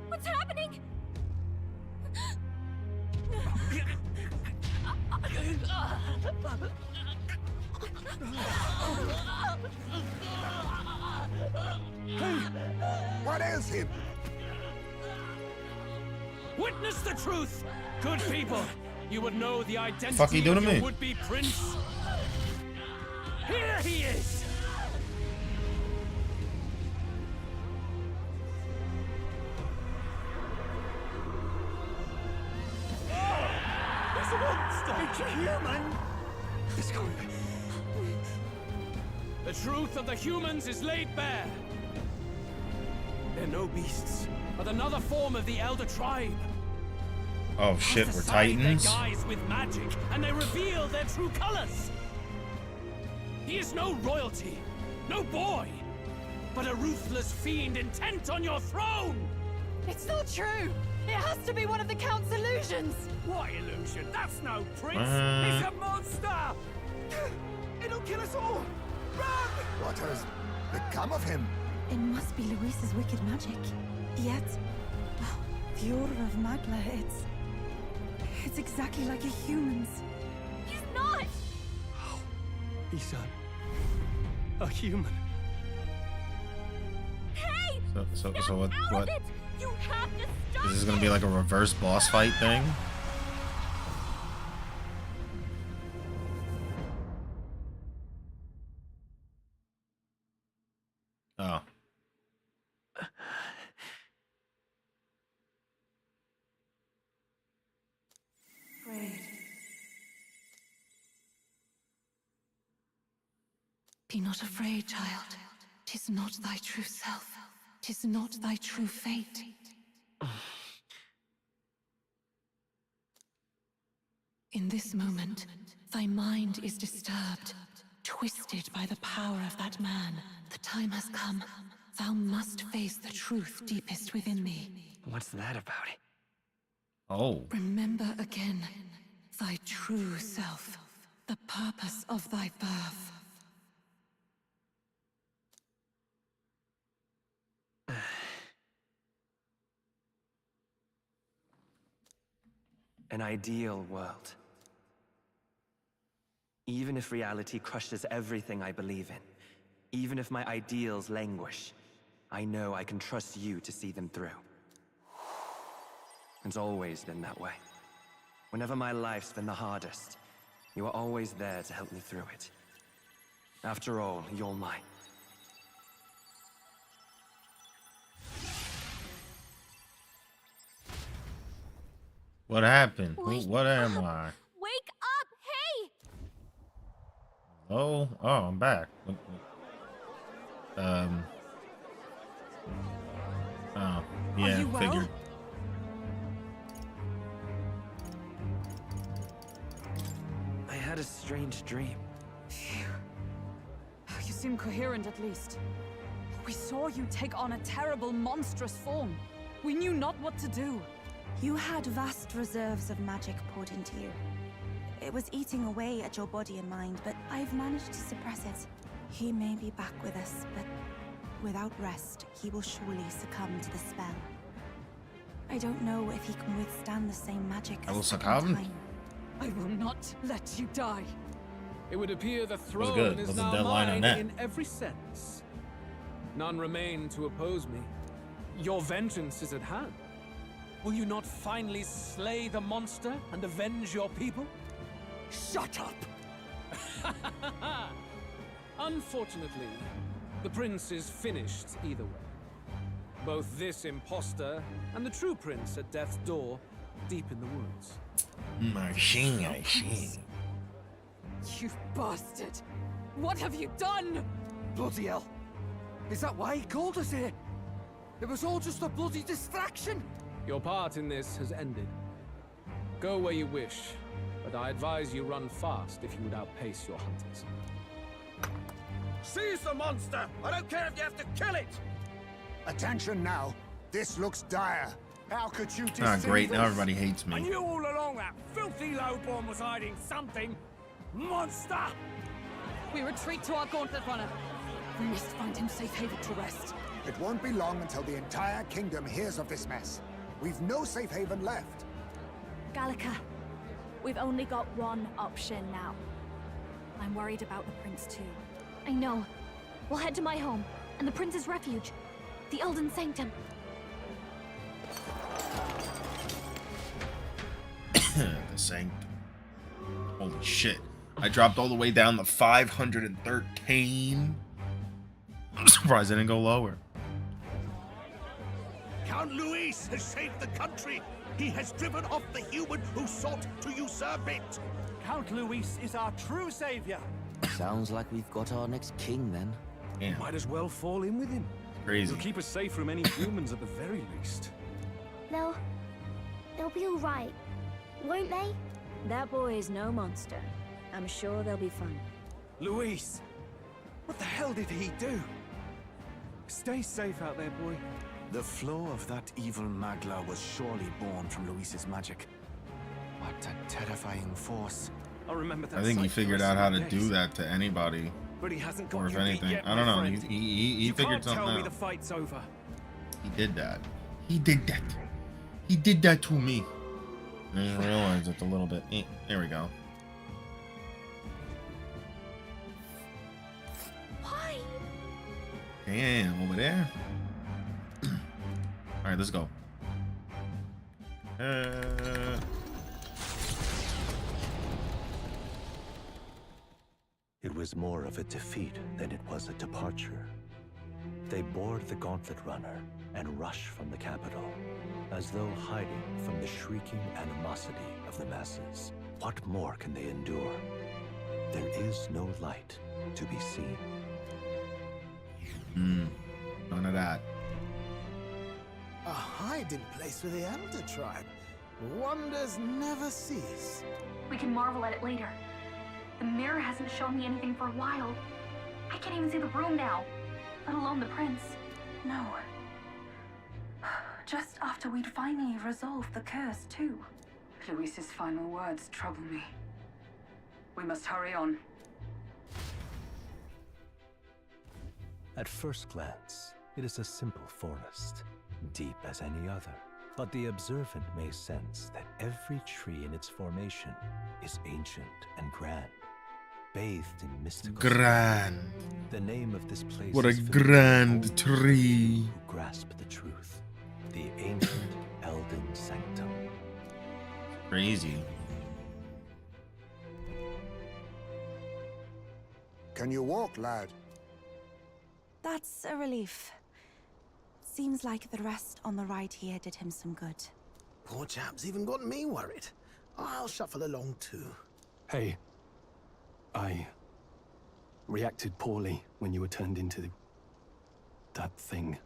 What's happening? Hey, what is him? Witness the truth, good people. You would know the identity Fuck you doing of to your me? would-be prince. Here he is. He's a monster! It's a human! It's going... The truth of the humans is laid bare. They're no beasts, but another form of the Elder Tribe. Oh shit, Cast we're aside Titans. Their guise with magic, and they reveal their true colors. He is no royalty, no boy, but a ruthless fiend intent on your throne. It's not true! It has to be one of the Count's illusions! What illusion? That's no prince! What? He's a monster! It'll kill us all! Run! What has become of him? It must be Luis's wicked magic. Yet, the aura of Magla, it's exactly like a human's. He's not! He's a human. Hey! So Snap what? out of it! You have to stop Is this gonna be like a reverse boss fight thing? Oh. Be not afraid, child. 'Tis not thy true self. 'Tis not thy true fate. In this moment, thy mind is disturbed, twisted by the power of that man. The time has come. Thou must face the truth deepest within thee. What's that about? Oh. Remember again thy true self, the purpose of thy birth. An ideal world. Even if reality crushes everything I believe in, even if my ideals languish, I know I can trust you to see them through. It's always been that way. Whenever my life's been the hardest, you are always there to help me through it. After all, you're mine. What happened? Wake What am up. I? Wake up! Hey! Oh, I'm back. Oh, yeah, you well? figured. I had a strange dream. You seem coherent at least. We saw you take on a terrible, monstrous form. We knew not what to do. You had vast reserves of magic poured into you. It was eating away at your body and mind, but I've managed to suppress it. He may be back with us, but without rest, he will surely succumb to the spell. I don't know if he can withstand the same magic a second time. I will not let you die. It would appear the throne good. is What's the now deadline on mine that? in every sense. None remain to oppose me. Your vengeance is at hand. Will you not finally slay the monster and avenge your people? Shut up! Unfortunately, the prince is finished either way. Both this imposter and the true prince at death's door, deep in the woods. I see. You bastard! What have you done? Bloody hell! Is that why he called us here? It was all just a bloody distraction! Your part in this has ended. Go where you wish, but I advise you run fast if you would outpace your hunters. Seize the monster! I don't care if you have to kill it! Attention now. This looks dire. How could you deceive Ah, great. Now us? everybody hates I me. knew all along that filthy lowborn was hiding something! Monster! We retreat to our gauntlet runner. We must find him safe haven to rest. It won't be long until the entire kingdom hears of this mess. We've no safe haven left. Gallica, we've only got one option now. I'm worried about the prince too. I know. We'll head to my home, and the prince's refuge. The Elden Sanctum. The Sanctum. Holy shit. I dropped all the way down to 513. I'm surprised I didn't go lower. Count Luis has saved the country! He has driven off the human who sought to usurp it! Count Luis is our true savior! Sounds like we've got our next king then. Damn. Might as well fall in with him. Crazy. He'll keep us safe from any humans at the very least. They'll be all right, won't they? That boy is no monster. I'm sure they'll be fine. Luis! What the hell did he do? Stay safe out there, boy. The flow of that evil Magla was surely born from Luis's magic. What a terrifying force. I'll remember that. I think he sight for the figured rest out of how my to days. do that to anybody. But he hasn't got Or if you beat anything. yet, I don't my know. friend. He You figured can't something tell me out. the fight's over. He did that. He did that. He did that to me. I didn't realize it a little bit. There we go. Why? Damn, over there. All right, let's go. It was more of a defeat than it was a departure. They board the Gauntlet Runner and rush from the capital, as though hiding from the shrieking animosity of the masses. What more can they endure? There is no light to be seen. None of that. A hiding place for the Elder Tribe. Wonders never cease. We can marvel at it later. The mirror hasn't shown me anything for a while. I can't even see the room now, let alone the prince. No. Just after we'd finally resolved the curse, too. Luis's final words trouble me. We must hurry on. At first glance, it is a simple forest, deep as any other. But the observant may sense that every tree in its formation is ancient and grand, bathed in mystical Grand. spirit. The name of this place What a is filled grand with tree. who grasp the truth. The ancient Elden Sanctum. Crazy. Can you walk, lad? That's a relief. Seems like the rest on the ride here did him some good. Poor chap's even got me worried. I'll shuffle along too. Hey, I reacted poorly when you were turned into that thing.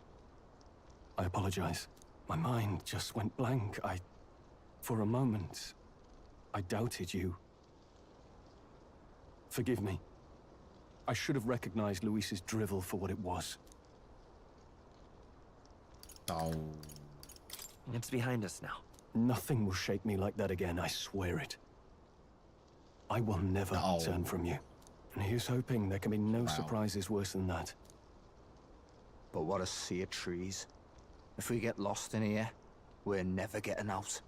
I apologize. My mind just went blank. For a moment, I doubted you. Forgive me. I should have recognized Luis's drivel for what it was. Oh. It's behind us now. Nothing will shake me like that again, I swear it. I will never turn from you. And here's hoping there can be no surprises worse than that. But what a sea of trees. If we get lost in here, we're never getting out.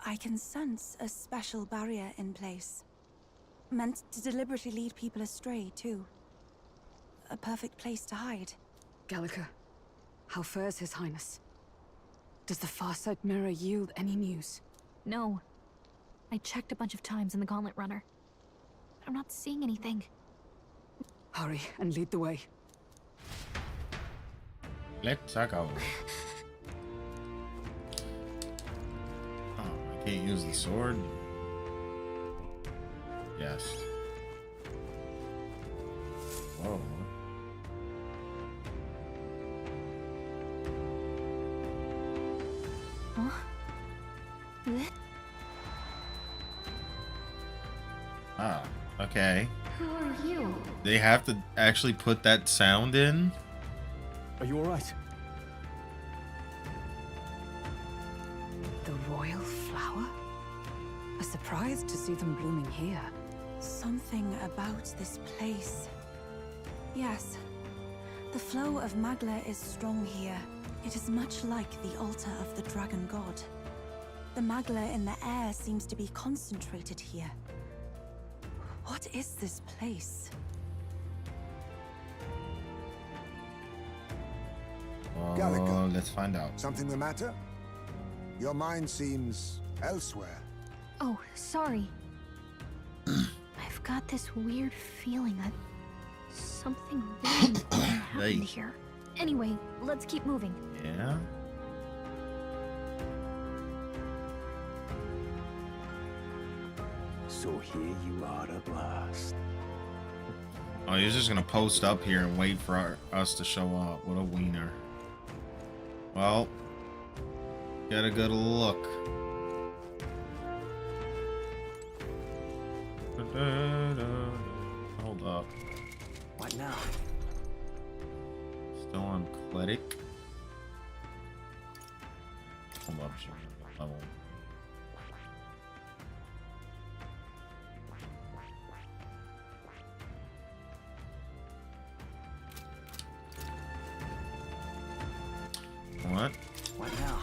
I can sense a special barrier in place. Meant to deliberately lead people astray, too. A perfect place to hide. Gallica, how fares His Highness? Does the Farsight Mirror yield any news? No. I checked a bunch of times in the Gauntlet Runner. I'm not seeing anything. Hurry and lead the way. Let's go. Oh, I can't use the sword. Yes. Whoa. Huh? Ah, okay. Who are you? They have to actually put that sound in? Are you alright? The royal flower? A surprise to see them blooming here. Something about this place. Yes. The flow of Magla is strong here. It is much like the altar of the dragon god. The Magla in the air seems to be concentrated here. What is this place? Gallica. Let's find out. Something the matter? Your mind seems elsewhere. Oh, sorry. I've got this weird feeling that something really important happened here. Anyway, let's keep moving. Yeah? So here you are at last. Oh, he's just gonna post up here and wait for us to show up. What a wiener. Well, get a good look. Hold up. What now? Still on Cleric. Hold up, level. What? What now?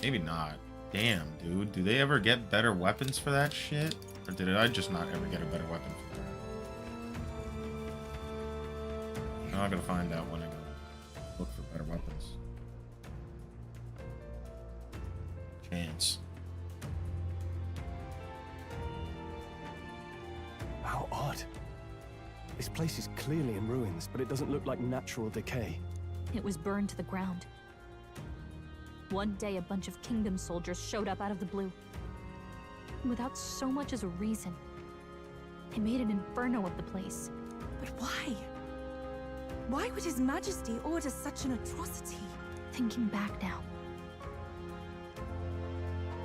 Maybe not. Damn, dude. Do they ever get better weapons for that shit? Or did I just not ever get a better weapon for that? I'm not gonna find out when I go look for better weapons. Chance. How odd. This place is clearly in ruins, but it doesn't look like natural decay. It was burned to the ground. One day, a bunch of kingdom soldiers showed up out of the blue. Without so much as a reason. They made an inferno of the place. But why? Why would His Majesty order such an atrocity? Thinking back now,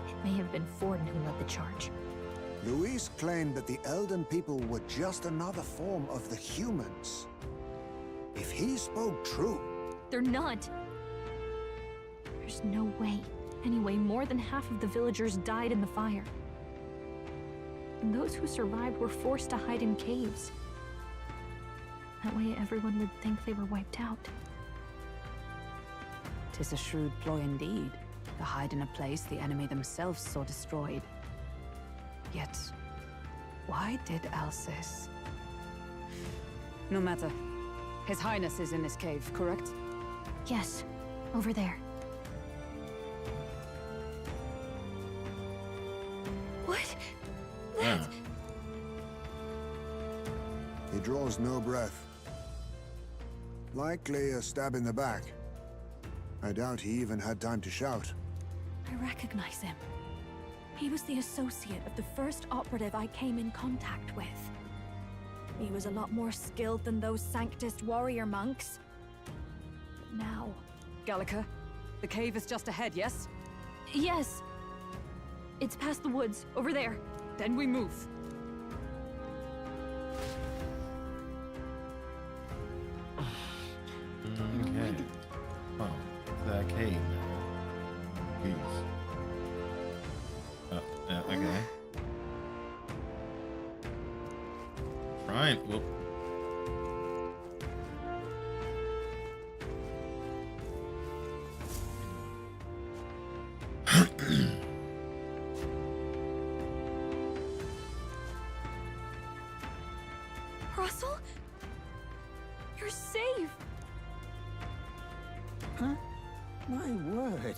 it may have been Forden who led the charge. Luis claimed that the Elden people were just another form of the humans. If he spoke true... They're not. There's no way. Anyway, more than half of the villagers died in the fire. And those who survived were forced to hide in caves. That way everyone would think they were wiped out. 'Tis a shrewd ploy indeed, to hide in a place the enemy themselves saw destroyed. Yet, why did Alcis? No matter. His Highness is in this cave, correct? Yes, over there. What? Yeah. He draws no breath. Likely a stab in the back. I doubt he even had time to shout. I recognize him. He was the associate of the first operative I came in contact with. He was a lot more skilled than those Sanctist warrior monks. But now... Gallica, the cave is just ahead, yes? Yes. It's past the woods, over there. Then we move. Okay. Oh, that cave now. Jeez. Okay. Right. Whoop. Russell? You're safe! Huh? My word.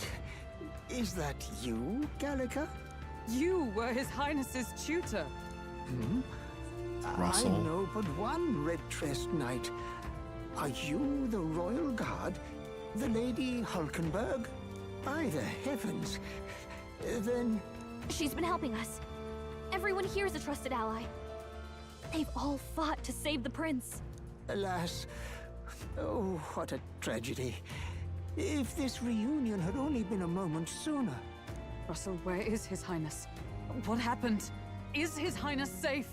Is that you, Gallica? You were His Highness's tutor. Hmm? Russell. I know but one red-dressed knight. Are you the royal guard? The Lady Hulkenberg? By the heavens. Then... She's been helping us. Everyone here is a trusted ally. They've all fought to save the prince. Alas. Oh, what a tragedy. If this reunion had only been a moment sooner. Russell, where is His Highness? What happened? Is His Highness safe?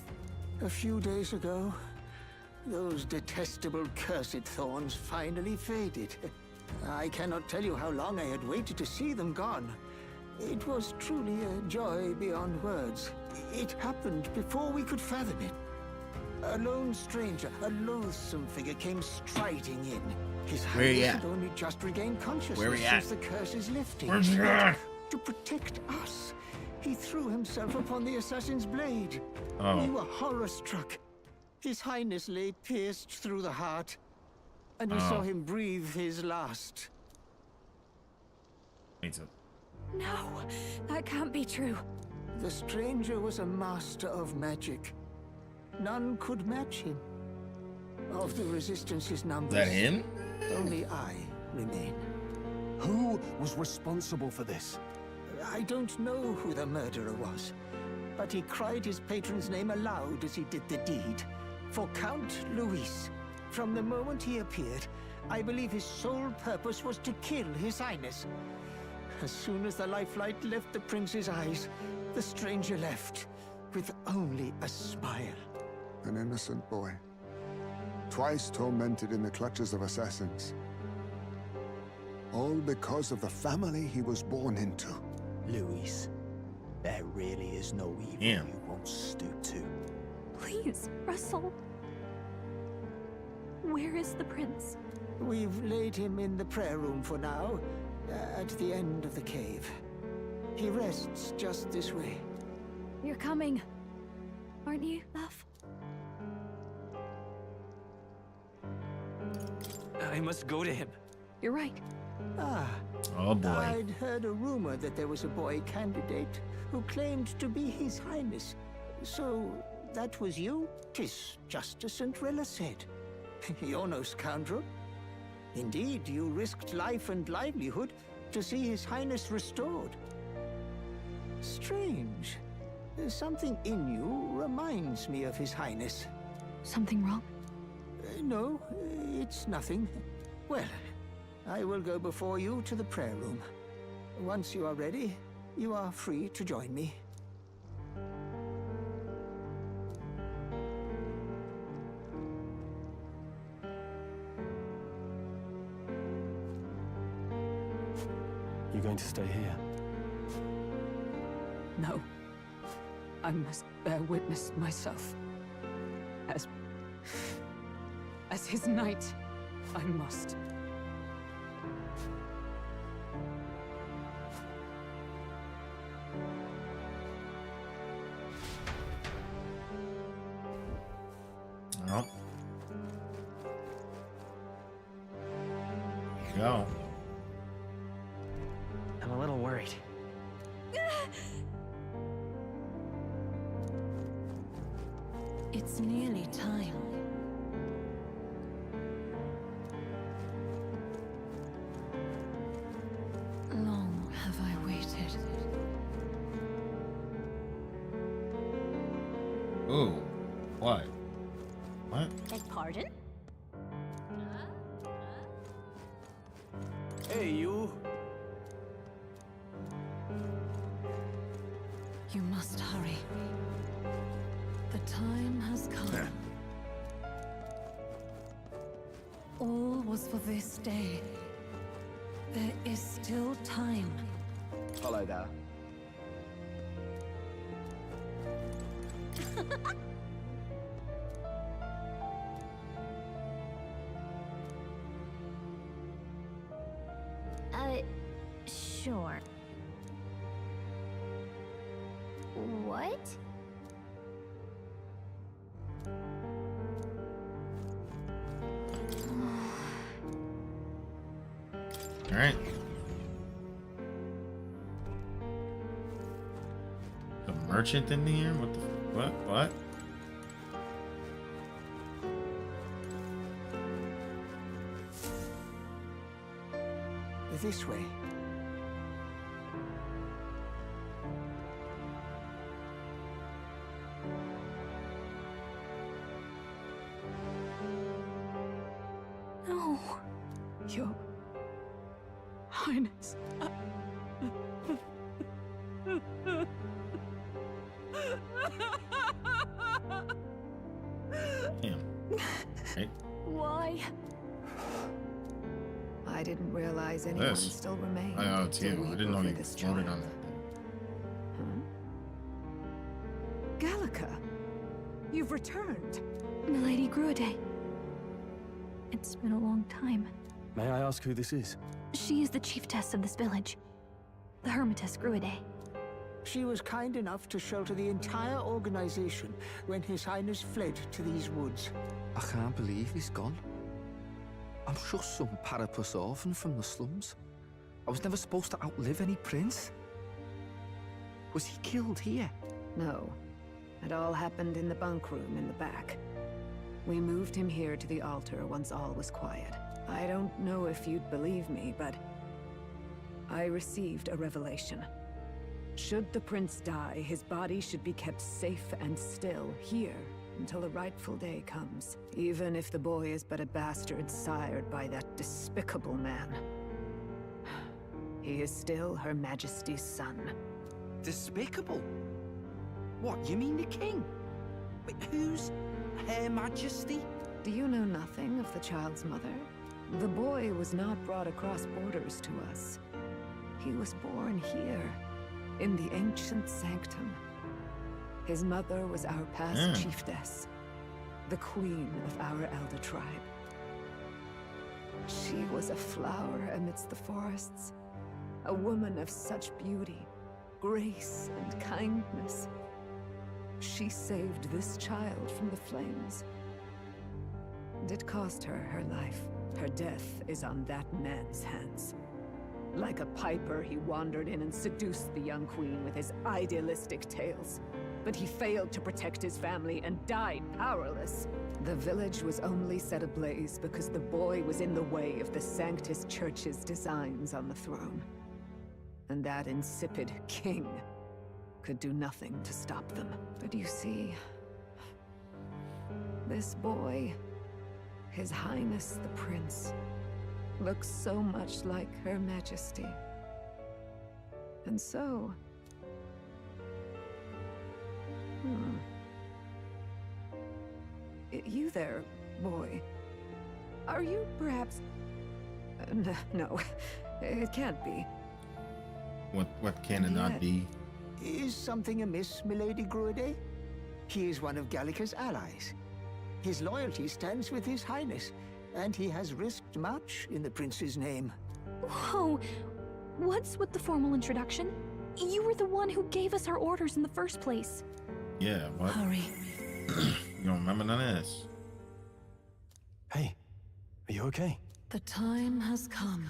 A few days ago, those detestable cursed thorns finally faded. I cannot tell you how long I had waited to see them gone. It was truly a joy beyond words. It happened before we could fathom it. A lone stranger, a loathsome figure came striding in. His Highness had only just regained consciousness since the curses lifted. Where's he at? To protect us, he threw himself upon the assassin's blade. Oh. We were horror-struck. His Highness lay pierced through the heart, and we saw him breathe his last. No, that can't be true. The stranger was a master of magic. None could match him. Of the Resistance's numbers, Is that him? only I remain. Who was responsible for this? I don't know who the murderer was, but he cried his patron's name aloud as he did the deed. For Count Luis, from the moment he appeared, I believe his sole purpose was to kill His Highness. As soon as the lifelight left the prince's eyes, the stranger left, with only a smile. An innocent boy. Twice tormented in the clutches of assassins. All because of the family he was born into. Luis, there really is no evil you won't stoop to. Please, Russell. Where is the prince? We've laid him in the prayer room for now, at the end of the cave. He rests just this way. You're coming, aren't you, love? I must go to him. You're right. Ah. Oh boy. I'd heard a rumor that there was a boy candidate who claimed to be His Highness. So, that was you? 'Tis just as St. Rilla said. You're no scoundrel. Indeed, you risked life and livelihood to see His Highness restored. Strange. Something in you reminds me of His Highness. Something wrong? No, it's nothing. Well, I will go before you to the prayer room. Once you are ready, you are free to join me. You going to stay here? No. I must bear witness myself. As his knight, I must. Well. Go. I'm a little worried. It's nearly time. Long have I waited. Ooh. What? What? Beg pardon? Hey, you. You must hurry. The time has come. All was for this day. There is still time. Hello there. Sure. What? All right. The merchant in here? What the? What? This way. No. Your Highness. Damn. Right. Why? I didn't realize anyone This. still remained. I know it's to you. I weep didn't know over you this floated child. on that thing. Gallica, you've returned. Milady Gruade. It's been a long time. May I ask who this is? She is the chiefess of this village. The Hermitess Gruade. She was kind enough to shelter the entire organization when His Highness fled to these woods. I can't believe he's gone. I'm just some parapus orphan from the slums. I was never supposed to outlive any prince. Was he killed here? No. It all happened in the bunk room in the back. We moved him here to the altar once all was quiet. I don't know if you'd believe me, but I received a revelation. Should the prince die, his body should be kept safe and still here until the rightful day comes, even if the boy is but a bastard sired by that despicable man. He is still Her Majesty's son. Despicable? What, you mean the king? Wait, who's Her Majesty? Do you know nothing of the child's mother? The boy was not brought across borders to us. He was born here, in the ancient sanctum. His mother was our past chiefess, the queen of our elder tribe. She was a flower amidst the forests, a woman of such beauty, grace, and kindness. She saved this child from the flames. And it cost her her life. Her death is on that man's hands. Like a piper, he wandered in and seduced the young queen with his idealistic tales. But he failed to protect his family and died powerless. The village was only set ablaze because the boy was in the way of the Sanctus Church's designs on the throne. And that insipid king could do nothing to stop them. But you see, this boy, His Highness the Prince looks so much like Her Majesty. And so... You there, boy. Are you perhaps... no, it can't be. What can it not be? Is something amiss, Milady Gruede? He is one of Gallica's allies. His loyalty stands with His Highness, and he has risked much in the Prince's name. Whoa! What's with the formal introduction? You were the one who gave us our orders in the first place. Yeah, what? Hurry. You don't remember none of this. Hey, are you okay? The time has come.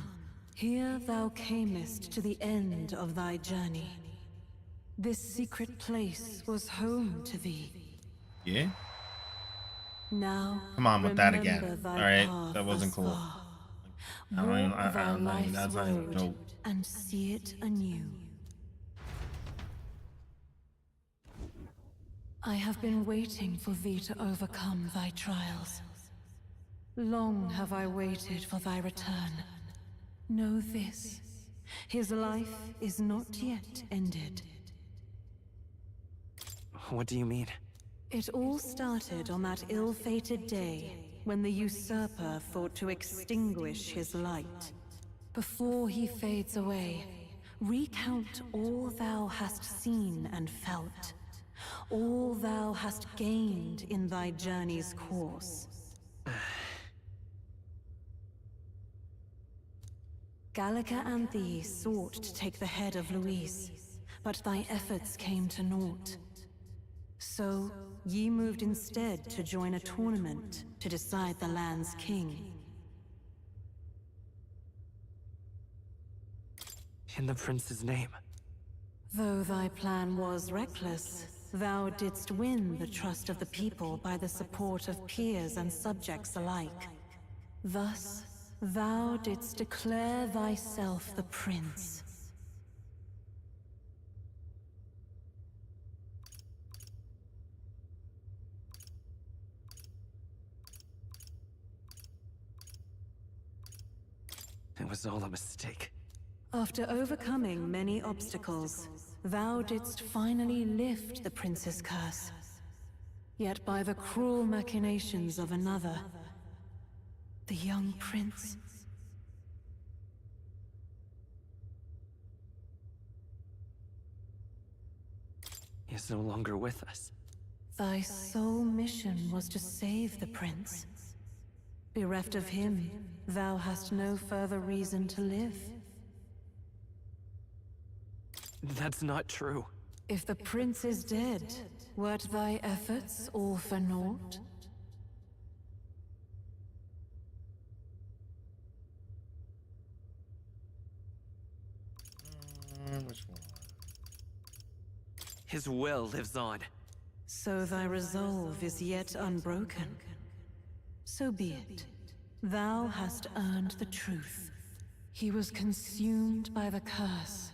Here thou camest to the end of thy journey. This secret place was home to thee. Yeah? Now, Come on with that again. remember thy Alright, path that wasn't thus cool. far. I don't even, Walk thy I'm not even, life's that's not even a road joke. and see it anew. I have been waiting for thee to overcome thy trials. Long have I waited for thy return. Know this, his life is not yet ended. What do you mean? It all started on that ill-fated day when the usurper thought to extinguish his light. Before he fades away, recount all thou hast seen and felt, all thou hast gained in thy journey's course. Gallica and thee sought to take the head of Luis, but thy efforts came to naught. So, ye moved instead to join a tournament to decide the land's king. In the prince's name. Though thy plan was reckless, thou didst win the trust of the people by the support of peers and subjects alike. Thus, thou didst declare thyself the prince. It was all a mistake. After overcoming many obstacles, thou didst finally lift the prince's curse. Yet by the cruel machinations of another, the young prince... He is no longer with us. Thy sole mission was to save the prince. Bereft of him, thou hast no further reason to live. That's not true. If the prince is dead, wert thy efforts all for naught? Which one? His will lives on. So thy resolve is yet unbroken. So be it. Thou hast earned the truth. He was consumed by the curse,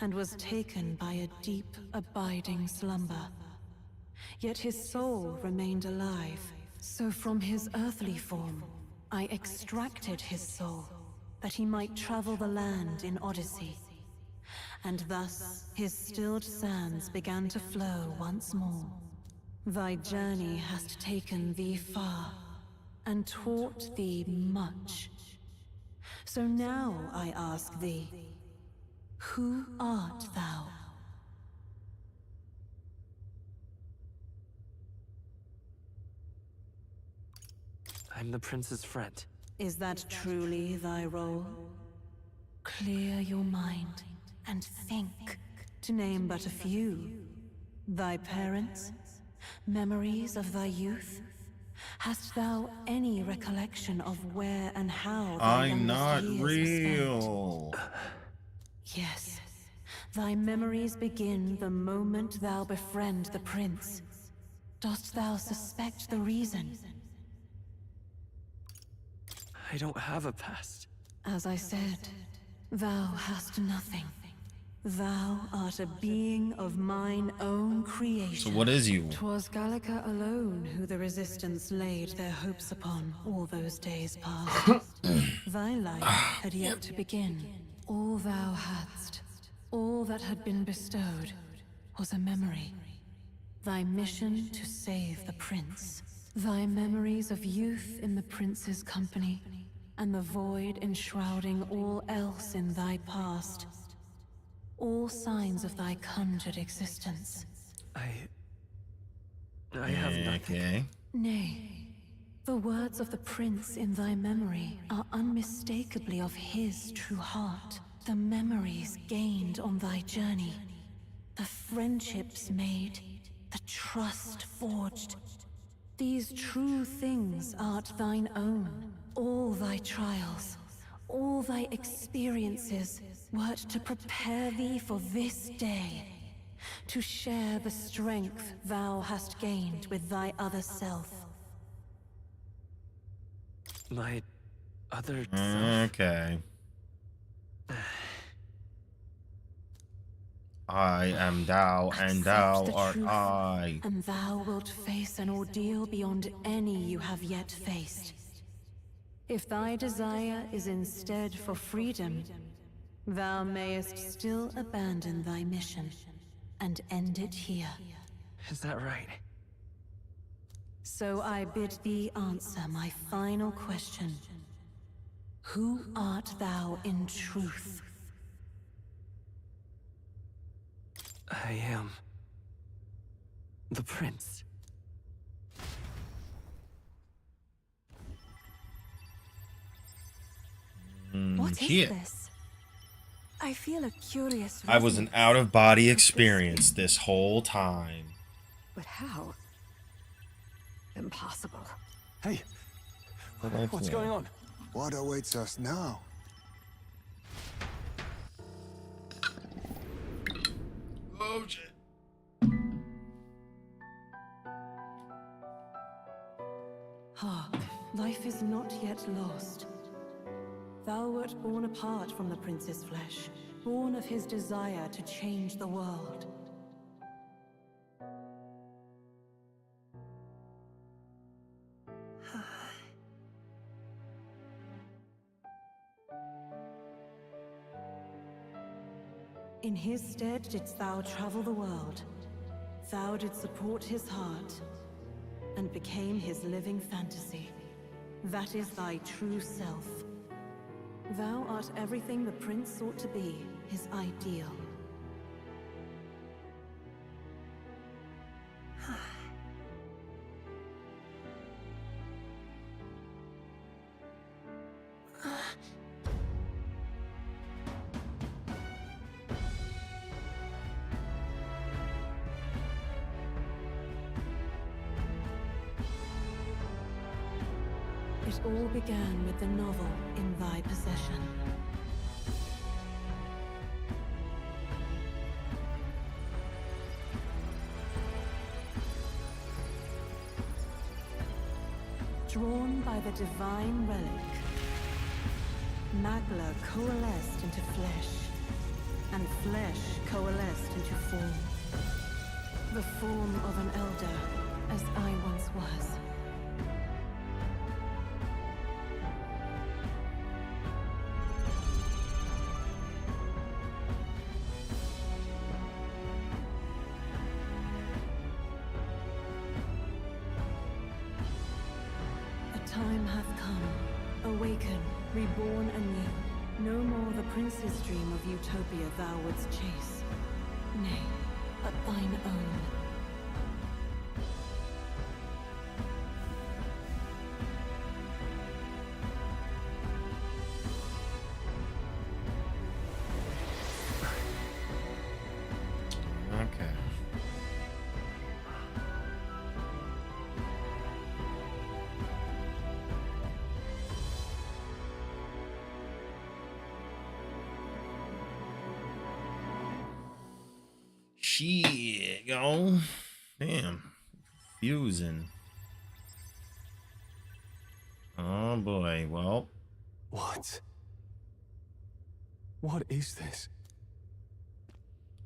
and was taken by a deep, abiding slumber. Yet his soul remained alive, so from his earthly form, I extracted his soul, that he might travel the land in Odyssey. And thus, his stilled sands began to flow once more. Thy journey hast taken thee far, and taught thee much. So now I ask thee, who art thou? I'm the prince's friend. Is that truly thy role? Clear your mind and think, to name but a few. Thy parents? Memories of thy youth? Hast thou any recollection of where and how thy I'm not youngest years were real. spent? Yes. Thy memories begin the moment thou befriend the prince. Dost thou suspect the reason? I don't have a past. As I said, thou hast nothing. Thou art a being of mine own creation. So what is you? 'Twas Gallica alone who the Resistance laid their hopes upon all those days past. Thy life had yet to begin. All thou hadst, all that had been bestowed, was a memory. Thy mission to save the prince. Thy memories of youth in the prince's company, and the void enshrouding all else in thy past. All signs of thy conjured existence. I have nothing. Okay. Nay, the words of the prince in thy memory are unmistakably of his true heart. The memories gained on thy journey, the friendships made, the trust forged. These true things art thine own. All thy trials, all thy experiences, wert to prepare thee for this day, to share the strength thou hast gained with thy other self. My other self? Okay. I am thou, and thou Accept the art truth, I. and thou wilt face an ordeal beyond any you have yet faced. If thy desire is instead for freedom, thou mayest still abandon thy mission and end it here. Is that right? So I bid thee answer my final question. Who art thou in truth? I am the prince. What is Shit. this? I feel a curious I was an resonance. out-of-body experience this whole time. But how? Impossible. Hey, what's going on? What awaits us now? Oh shit. Hark, life is not yet lost. Thou wert born apart from the prince's flesh, born of his desire to change the world. In his stead didst thou travel the world. Thou didst support his heart, and became his living fantasy. That is thy true self. Thou art everything the prince sought to be, his ideal. It all began with the novel in thy possession. Drawn by the divine relic, Magla coalesced into flesh, and flesh coalesced into form. The form of an elder, as I once was. Time hath come. Awaken, reborn anew. No more the prince's dream of utopia thou wouldst chase. Nay, but thine own. Okay. Shit, yo. Damn. Fusing. Oh boy, well. What? What is this?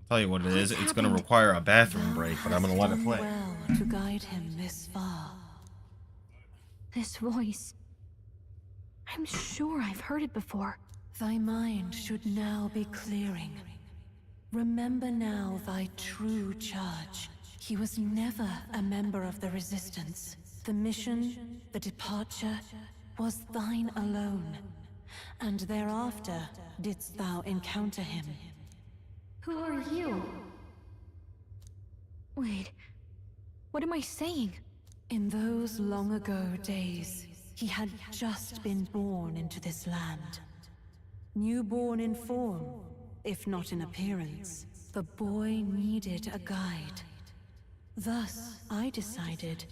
Tell you what it is. It's going to require a bathroom break, but I'm going to let it play. Well, to guide him this far. This voice. I'm sure I've heard it before. Thy mind should now be clearing. Remember now thy true charge. He was never a member of the Resistance. The mission, the departure, was thine alone. And thereafter didst thou encounter him. Who are you? Wait, what am I saying? In those long ago days, he had just been born into this land. Newborn in form, if not in appearance, the boy needed a guide. Thus, I decided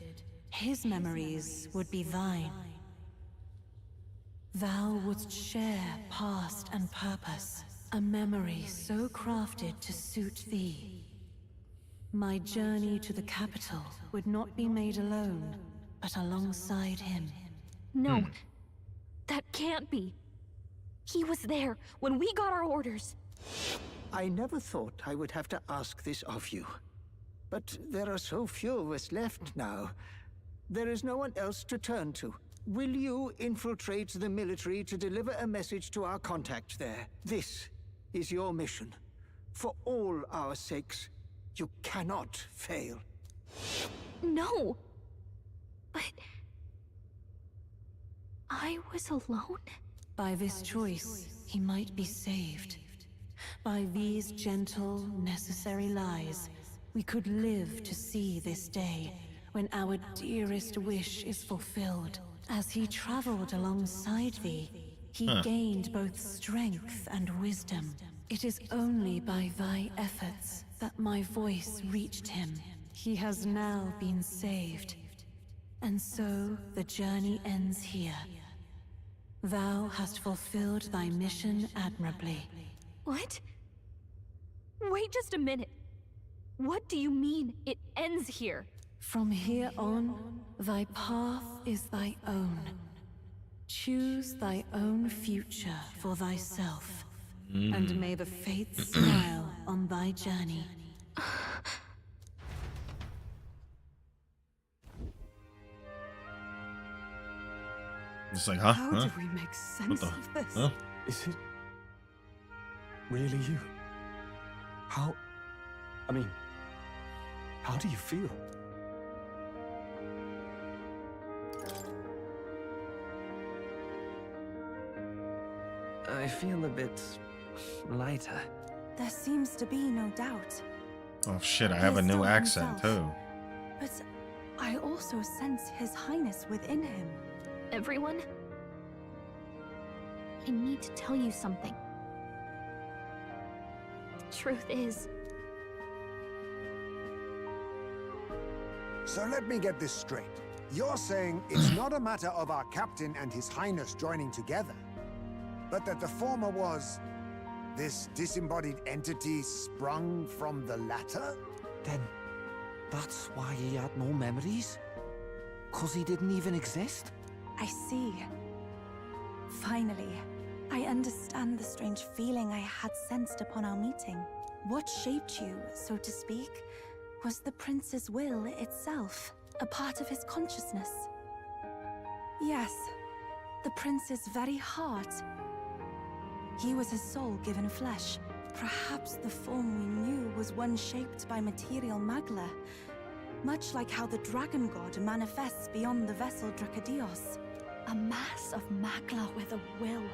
his memories would be thine. Thou wouldst share past and purpose, a memory so crafted to suit thee. My journey to the capital would not be made alone, but alongside him. No, that can't be. He was there when we got our orders. I never thought I would have to ask this of you. But there are so few of us left now. There is no one else to turn to. Will you infiltrate the military to deliver a message to our contact there? This is your mission. For all our sakes, you cannot fail. No! But... I was alone? By this choice, he might be saved. By these gentle, necessary lies, we could live to see this day, when our dearest wish is fulfilled. As he traveled alongside thee, he gained both strength and wisdom. It is only by thy efforts that my voice reached him. He has now been saved. And so, the journey ends here. Thou hast fulfilled thy mission admirably. What? Wait just a minute. What do you mean, it ends here? From here on, thy path is thy own. Choose thy own future for thyself. And may the fates smile on thy journey. It's like, huh? How do we make sense of this? Huh? Is it really you? How do you feel? I feel a bit lighter. There seems to be no doubt. Oh shit, I have a new accent too. But I also sense His Highness within him. Everyone? I need to tell you something. The truth is... So let me get this straight. You're saying it's not a matter of our captain and His Highness joining together, but that the former was this disembodied entity sprung from the latter? Then that's why he had no memories? 'Cause he didn't even exist? I see. Finally, I understand the strange feeling I had sensed upon our meeting. What shaped you, so to speak, was the prince's will itself, a part of his consciousness. Yes, the prince's very heart. He was his soul given flesh. Perhaps the form we knew was one shaped by material magla, much like how the dragon god manifests beyond the vessel Dracadios. A mass of magla with a will.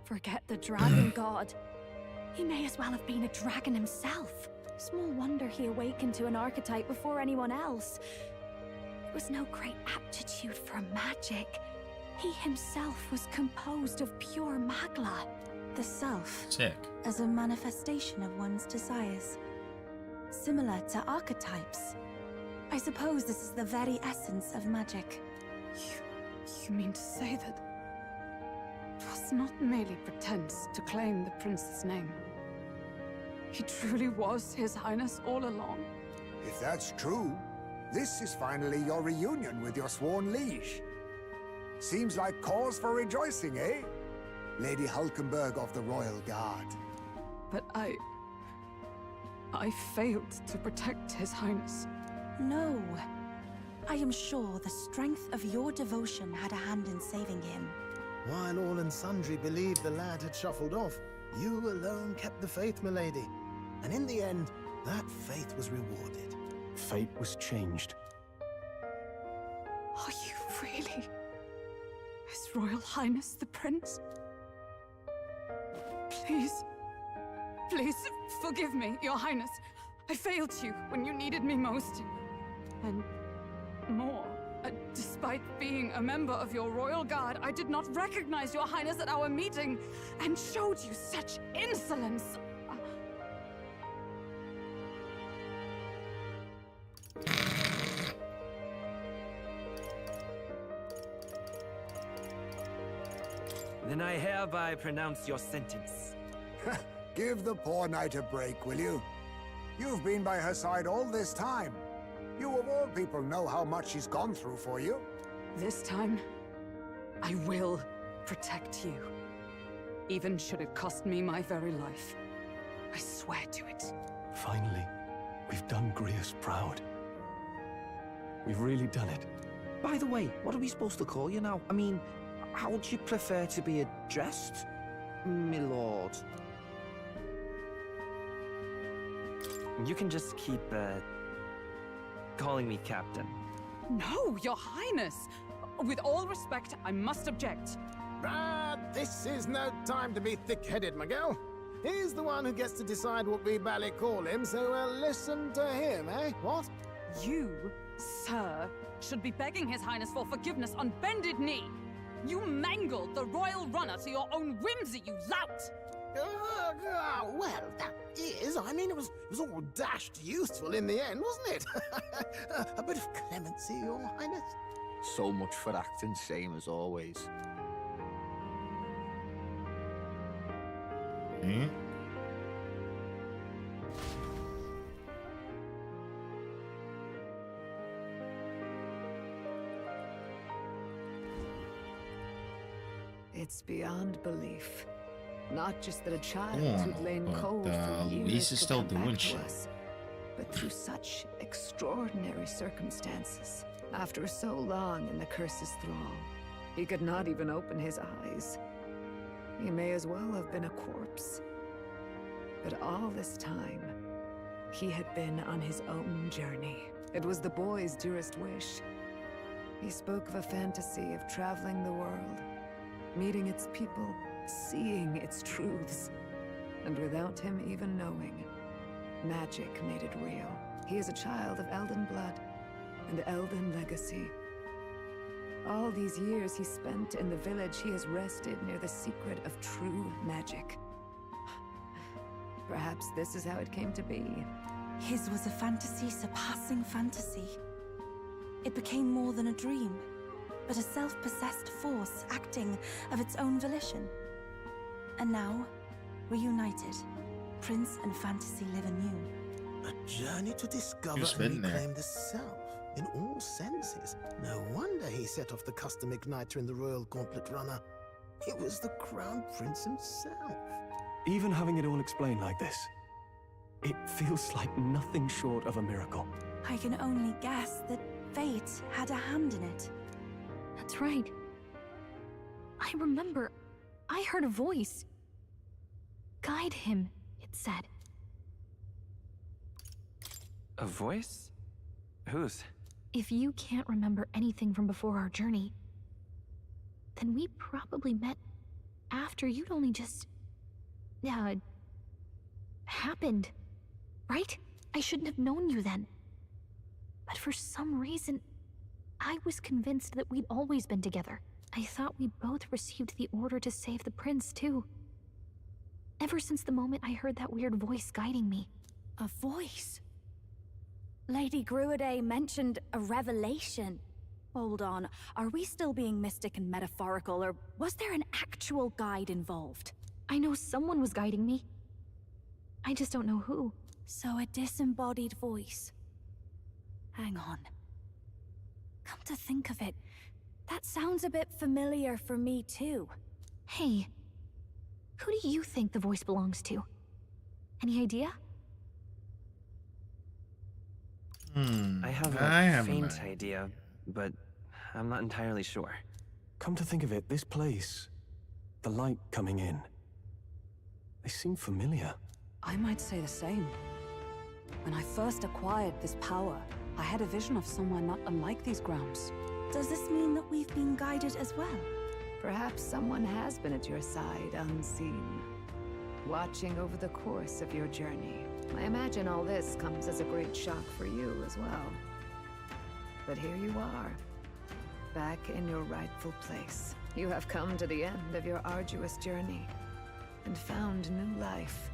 Forget the dragon god. He may as well have been a dragon himself. Small wonder he awakened to an archetype before anyone else. It was no great aptitude for magic. He himself was composed of pure magla. The self, Sick. as a manifestation of one's desires. Similar to archetypes. I suppose this is the very essence of magic. You mean to say that it was not merely pretense to claim the prince's name? He truly was His Highness all along? If that's true, this is finally your reunion with your sworn liege. Seems like cause for rejoicing, eh? Lady Hulkenberg of the Royal Guard. But I failed to protect His Highness. No. I am sure the strength of your devotion had a hand in saving him. While all and sundry believed the lad had shuffled off, you alone kept the faith, milady. And in the end, that faith was rewarded. Fate was changed. Are you really His Royal Highness the Prince? Please, please forgive me, Your Highness. I failed you when you needed me most. And more. Despite being a member of your royal guard, I did not recognize Your Highness at our meeting and showed you such insolence. Then I hereby pronounce your sentence. Give the poor knight a break, will you? You've been by her side all this time. You of all people know how much she's gone through for you. This time, I will protect you. Even should it cost me my very life. I swear to it. Finally, we've done Grius proud. We've really done it. By the way, what are we supposed to call you now? I mean, how would you prefer to be addressed, my lord? You can just keep, calling me Captain. No, Your Highness! With all respect, I must object. This is no time to be thick-headed, Miguel. He's the one who gets to decide what we bally call him, so listen to him, eh? What? You, sir, should be begging His Highness for forgiveness on bended knee. You mangled the royal runner to your own whimsy, you lout! Well, that is. I mean, it was all dashed useful in the end, wasn't it? A bit of clemency, Your Highness. So much for acting same as always. Hmm? It's beyond belief. Not just that a child Yeah, who'd lain but, cold for Luis years is could still come back doing to shit. us, but through such extraordinary circumstances. After so long in the curse's thrall, he could not even open his eyes. He may as well have been a corpse. But all this time, he had been on his own journey. It was the boy's dearest wish. He spoke of a fantasy of traveling the world, meeting its people, seeing its truths. And without him even knowing, magic made it real. He is a child of Elden blood and Elden legacy. All these years he spent in the village, he has rested near the secret of true magic. Perhaps this is how it came to be. His was a fantasy surpassing fantasy. It became more than a dream, but a self-possessed force acting of its own volition. And now, reunited, Prince and fantasy live anew. A journey to discover Who's and been there? reclaim the self, in all senses. No wonder he set off the custom igniter in the Royal Gauntlet Runner. It was the Crown Prince himself. Even having it all explained like this, it feels like nothing short of a miracle. I can only guess that fate had a hand in it. That's right. I remember. I heard a voice. Guide him, it said. A voice? Whose? If you can't remember anything from before our journey, then we probably met after you'd only just... happened. Right? I shouldn't have known you then. But for some reason, I was convinced that we'd always been together. I thought we both received the order to save the prince, too. Ever since the moment I heard that weird voice guiding me. A voice? Lady Gruiday mentioned a revelation. Hold on, are we still being mystic and metaphorical, or was there an actual guide involved? I know someone was guiding me. I just don't know who. So a disembodied voice. Hang on. Come to think of it, that sounds a bit familiar for me too. Hey, who do you think the voice belongs to? Any idea? I have a faint idea, but I'm not entirely sure. Come to think of it, this place, the light coming in, they seem familiar. I might say the same. When I first acquired this power, I had a vision of somewhere not unlike these grounds. Does this mean that we've been guided as well? Perhaps someone has been at your side unseen, watching over the course of your journey. I imagine all this comes as a great shock for you as well. But here you are, back in your rightful place. You have come to the end of your arduous journey and found new life.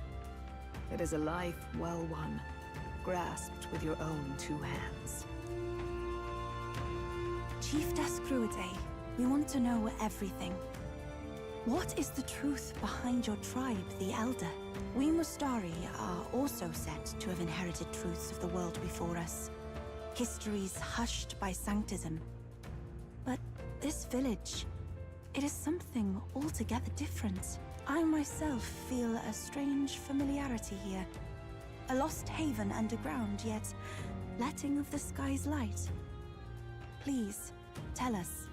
It is a life well won, grasped with your own two hands. Chief Descruidae, we want to know everything. What is the truth behind your tribe, the Elder? We Mustari are also said to have inherited truths of the world before us. Histories hushed by sanctism. But this village, it is something altogether different. I myself feel a strange familiarity here. A lost haven underground, yet letting of the sky's light. Please, tell us,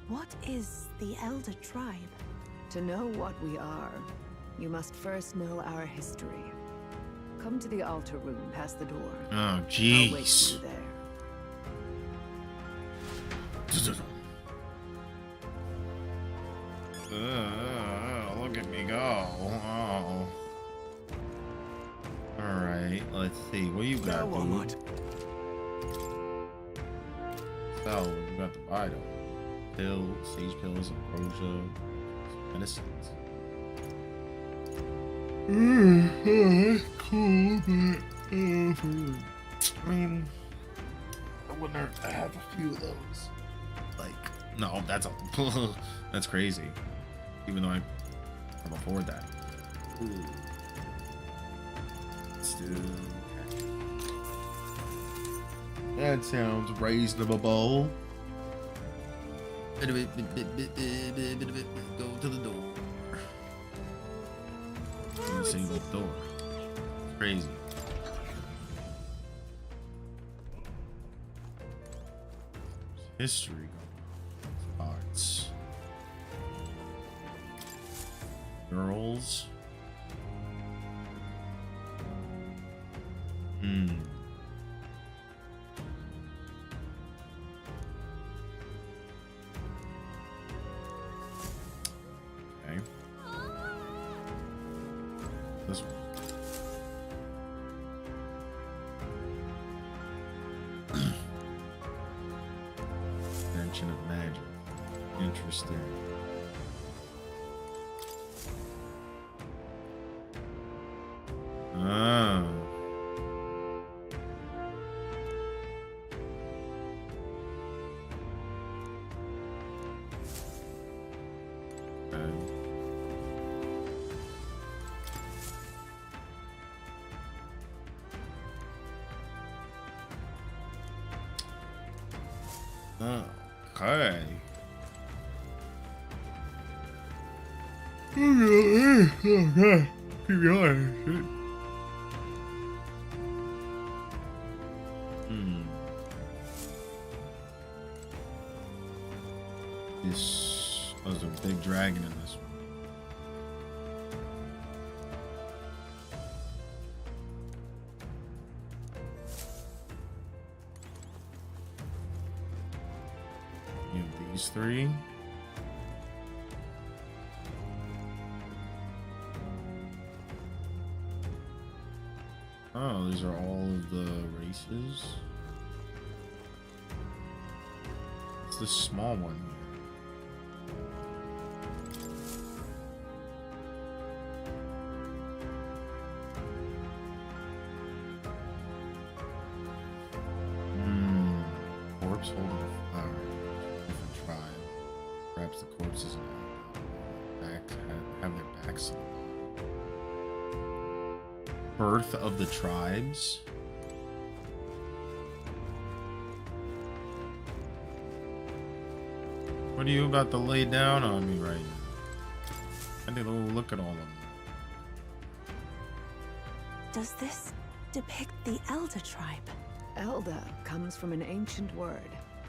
what is the Elder Tribe? To know what we are, you must first know our history. Come to the altar room past the door. Oh, I'll wait for jeez. you there. Look at me go. Oh. Alright, let's see. What you got, dude? So, you got the vital. Pills, sage pills, ambrosia, medicines. Cool, but I mean, I wouldn't hurt to have a few of those. Like, no, that's a that's crazy. Even though I can afford that. Ooh. Let's do. That sounds reasonable. Go to the door. See the door. It's crazy. History. Arts. Girls. Okay. This one. Invention of magic. Interesting. Ah. Okay. Okay. Okay. Keep going. This was a big dragon in this one. You have these three. Oh, these are all of the races. It's this small one here. Corpse holding a flower. Different tribe. Perhaps the corpses have their backs to the birth of the tribes. What are you about to lay down on me right now? I need a little look at all of them. Does this depict the Elder Tribe? Elda comes from an ancient word,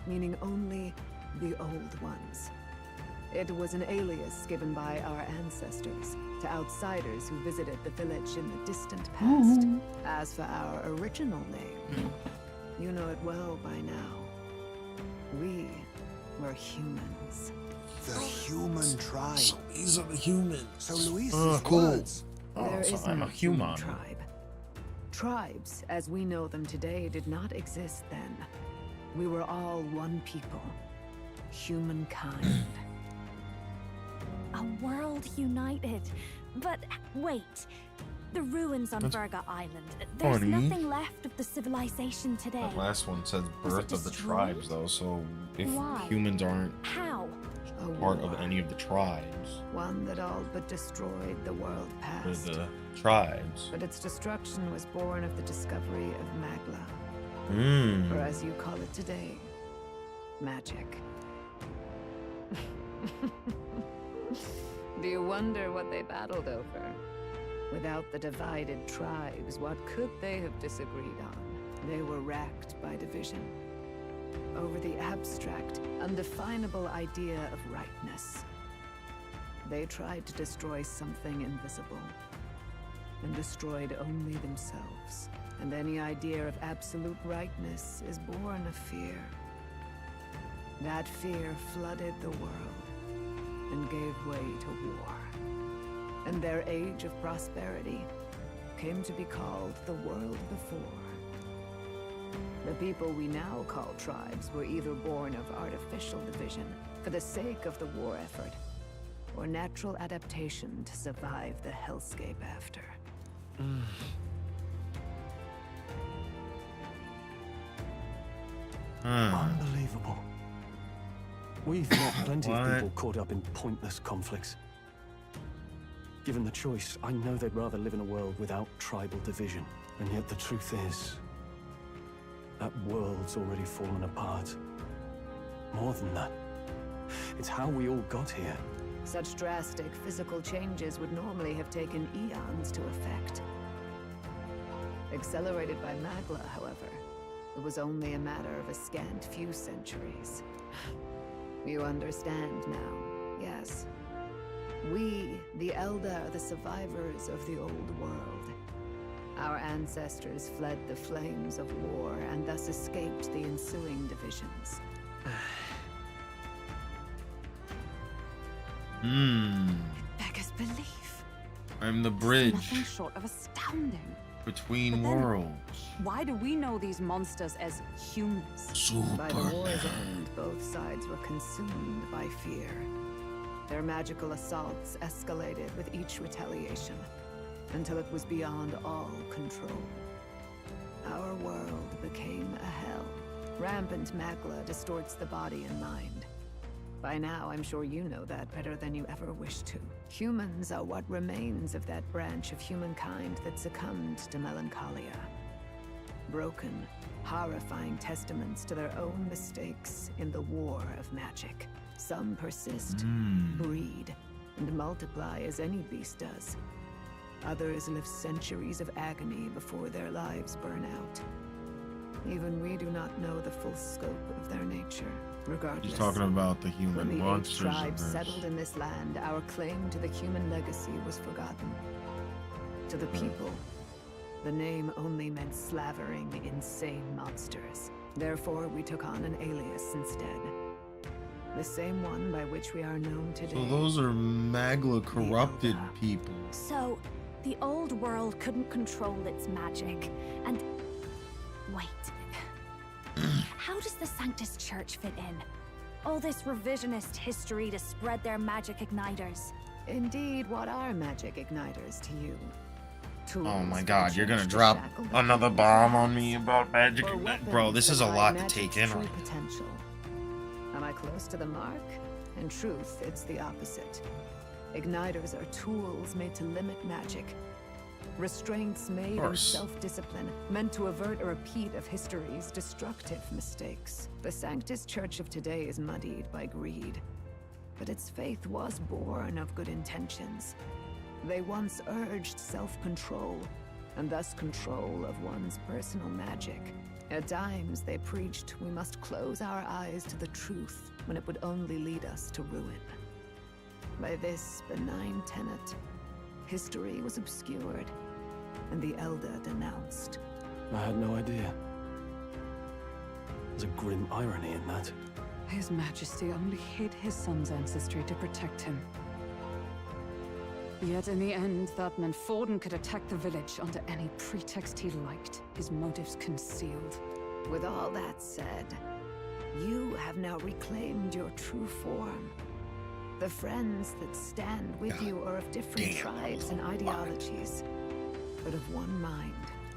meaning only the old ones. It was an alias given by our ancestors to outsiders who visited the village in the distant past. As for our original name, you know it well by now. We were humans. The human tribe. So these are the humans. So Luis's cool. words. There so is I'm no a human. tribe. Tribes, as we know them today, did not exist then. We were all one people. Humankind. A world united. But wait. The ruins on That's Virga Island. There's funny. nothing left of the civilization today. That last one says Was it birth of the destroyed? tribes, though. So if Why? humans aren't How? A part war. of any of the tribes, One that all but destroyed the world or past. the tribes. But its destruction was born of the discovery of Magla. Or Mm. as you call it today, magic. Do you wonder what they battled over? Without the divided tribes, what could they have disagreed on? They were racked by division. Over the abstract, undefinable idea of rightness. They tried to destroy something invisible, and destroyed only themselves. And any idea of absolute rightness is born of fear. That fear flooded the world, and gave way to war. And their age of prosperity came to be called the world before. The people we now call tribes were either born of artificial division for the sake of the war effort, or natural adaptation to survive the hellscape after. Unbelievable. We've met plenty of What? people caught up in pointless conflicts. Given the choice, I know they'd rather live in a world without tribal division. And yet the truth is, that world's already fallen apart. More than that, it's how we all got here. Such drastic physical changes would normally have taken eons to effect. Accelerated by Magla, however, it was only a matter of a scant few centuries. You understand now, yes. We, the Elder, are the survivors of the old world. Our ancestors fled the flames of war and thus escaped the ensuing divisions. Beggars belief. I'm the Nothing bridge short of astounding. between But then- worlds. Why do we know these monsters as humans? By the war's end, both sides were consumed by fear. Their magical assaults escalated with each retaliation, until it was beyond all control. Our world became a hell. Rampant Magla distorts the body and mind. By now, I'm sure you know that better than you ever wished to. Humans are what remains of that branch of humankind that succumbed to melancholia. Broken, horrifying testaments to their own mistakes in the war of magic. Some persist, breed, and multiply as any beast does. Others live centuries of agony before their lives burn out. Even we do not know the full scope of their nature. Regardless, He's talking about the when human the 8 monsters. in tribes this. settled in this land, our claim to the human legacy was forgotten. To the people, the name only meant slavering insane monsters. Therefore, we took on an alias instead. The same one by which we are known today. So those are Magla corrupted people. So, the old world couldn't control its magic, and... Wait. How does the Sanctus Church fit in? All this revisionist history to spread their magic igniters. Indeed, what are magic igniters to you? Oh my god, you're gonna drop another bomb on me about magic. Bro, this is a lot to take in right now. Potential. Am I close to the mark? In truth, it's the opposite. Igniters are tools made to limit magic. Restraints made in self-discipline, meant to avert a repeat of history's destructive mistakes. The Sanctus Church of today is muddied by greed. But its faith was born of good intentions. They once urged self-control, and thus control of one's personal magic. At times, they preached we must close our eyes to the truth when it would only lead us to ruin. By this benign tenet, history was obscured, and the Elder denounced. I had no idea. There's a grim irony in that. His Majesty only hid his son's ancestry to protect him. Yet in the end, that meant Forden could attack the village under any pretext he liked, his motives concealed. With all that said, you have now reclaimed your true form. The friends that stand with you are of different tribes and ideologies, but of one mind.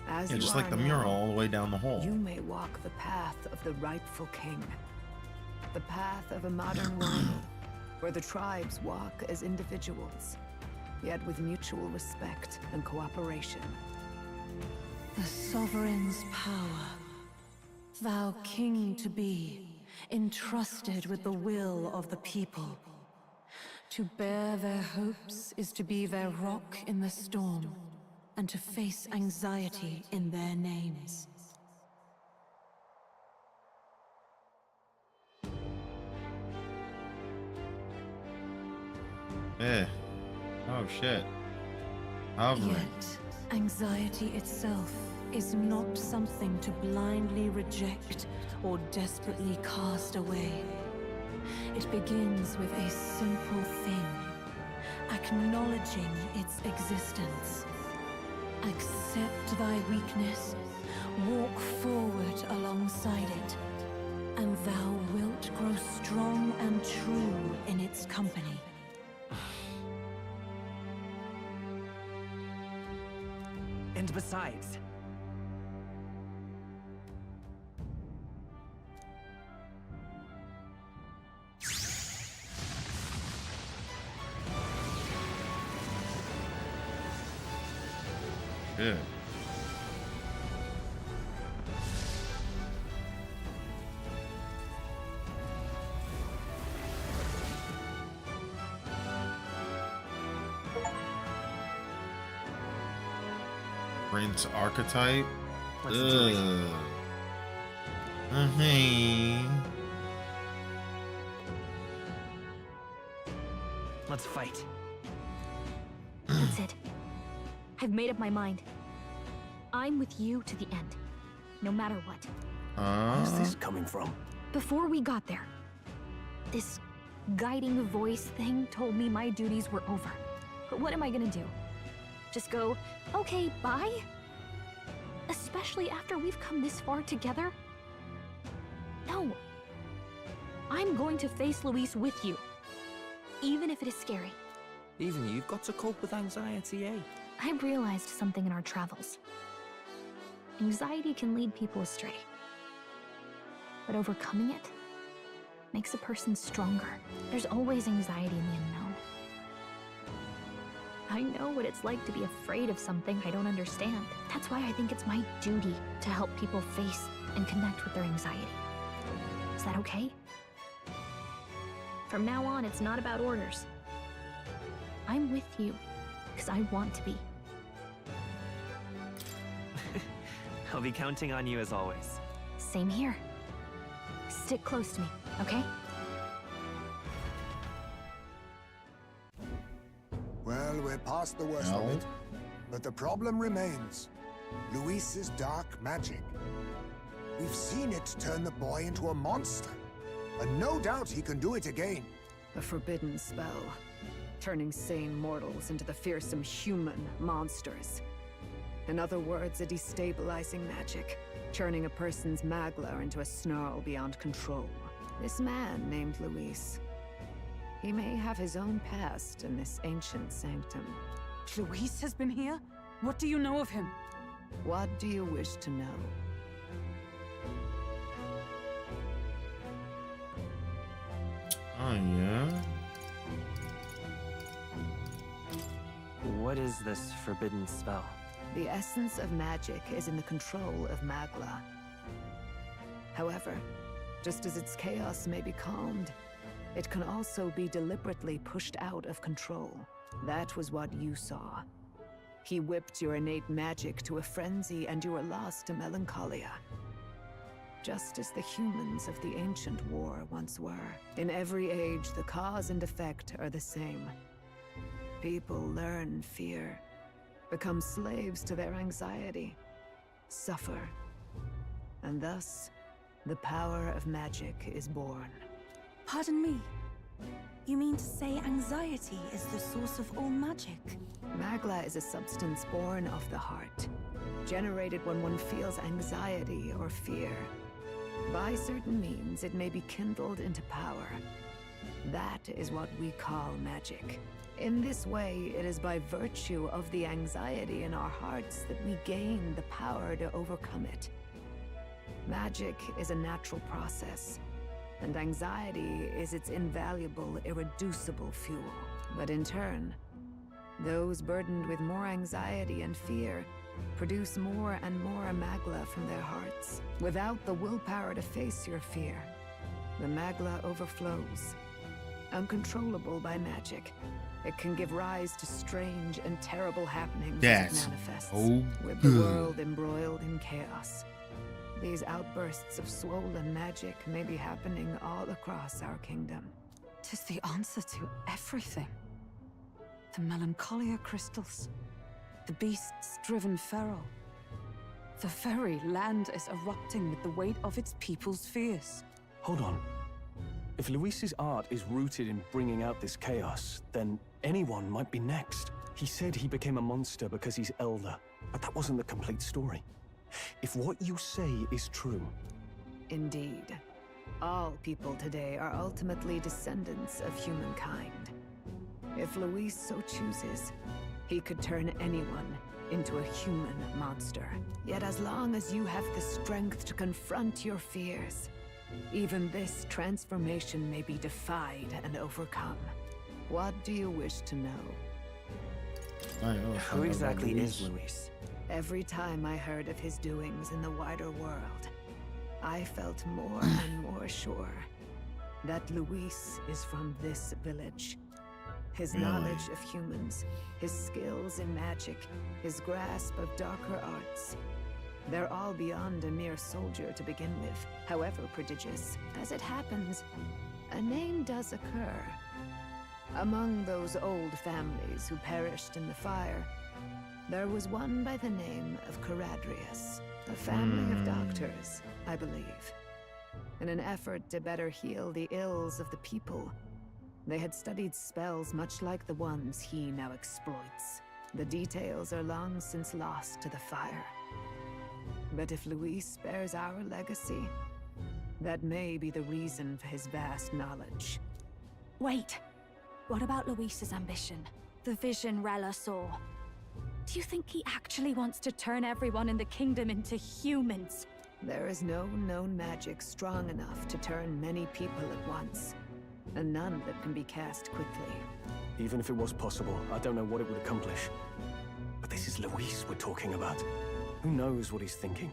As Yeah, you just like are the now, mural all the way down the hall. You may walk the path of the rightful king. The path of a modern world, where the tribes walk as individuals, yet with mutual respect and cooperation. The sovereign's power. Thou king to be, entrusted with the will of the people. To bear their hopes is to be their rock in the storm, and to face anxiety in their names. Yeah. Oh shit. Hovering. Yet, anxiety itself is not something to blindly reject or desperately cast away. It begins with a simple thing, acknowledging its existence. Accept thy weakness, walk forward alongside it, and thou wilt grow strong and true in its company. And besides, Yeah. Prince archetype. let's fight. That's it. I've made up my mind. I'm with you to the end, no matter what. Where's this coming from? Before we got there, this guiding voice thing told me my duties were over. But what am I gonna do? Just go, okay, bye? Especially after we've come this far together? No. I'm going to face Luis with you, even if it is scary. Even you've got to cope with anxiety, eh? I realized something in our travels. Anxiety can lead people astray. But overcoming it makes a person stronger. There's always anxiety in the unknown. I know what it's like to be afraid of something I don't understand. That's why I think it's my duty to help people face and connect with their anxiety. Is that okay? From now on, it's not about orders. I'm with you, because I want to be. I'll be counting on you as always. Same here. Stick close to me, okay? Well, we're past the worst of it. But the problem remains. Luis's dark magic. We've seen it turn the boy into a monster. And no doubt he can do it again. A forbidden spell, turning sane mortals into the fearsome human monsters. In other words, a destabilizing magic, turning a person's magla into a snarl beyond control. This man named Luis, he may have his own past in this ancient sanctum. Luis has been here? What do you know of him? What do you wish to know? Oh, yeah? What is this forbidden spell? The essence of magic is in the control of magla. However, just as its chaos may be calmed, it can also be deliberately pushed out of control. That was what you saw. He whipped your innate magic to a frenzy and you were lost to melancholia. just as the humans of the ancient war once were. In every age, the cause and effect are the same. People learn fear, become slaves to their anxiety, suffer, and thus, the power of magic is born. Pardon me. You mean to say anxiety is the source of all magic? Magla is a substance born of the heart, generated when one feels anxiety or fear. By certain means, it may be kindled into power. That is what we call magic. In this way, it is by virtue of the anxiety in our hearts that we gain the power to overcome it. Magic is a natural process, and anxiety is its invaluable, irreducible fuel. But in turn, those burdened with more anxiety and fear produce more and more Magla from their hearts. Without the willpower to face your fear, the Magla overflows. Uncontrollable by magic, it can give rise to strange and terrible happenings as it manifests, with the world embroiled in chaos. These outbursts of swollen magic may be happening all across our kingdom. 'Tis the answer to everything. The melancholia crystals, the beasts driven feral. The very land is erupting with the weight of its people's fears. Hold on. If Luis's art is rooted in bringing out this chaos, then anyone might be next. He said he became a monster because he's elder, but that wasn't the complete story. If what you say is true... Indeed. All people today are ultimately descendants of humankind. If Luis so chooses, he could turn anyone into a human monster. Yet as long as you have the strength to confront your fears, even this transformation may be defied and overcome. What do you wish to know? Who exactly is Luis? Every time I heard of his doings in the wider world, I felt more and more sure that Luis is from this village. His knowledge of humans, his skills in magic, his grasp of darker arts, they're all beyond a mere soldier to begin with, however prodigious. As it happens, a name does occur. Among those old families who perished in the fire, there was one by the name of Caradrius, a family of doctors, I believe. In an effort to better heal the ills of the people, they had studied spells much like the ones he now exploits. The details are long since lost to the fire. But if Luis bears our legacy, that may be the reason for his vast knowledge. Wait. What about Luis's ambition? The vision Rella saw? Do you think he actually wants to turn everyone in the kingdom into humans? There is no known magic strong enough to turn many people at once, and none that can be cast quickly. Even if it was possible, I don't know what it would accomplish. But this is Luis we're talking about. Who knows what he's thinking?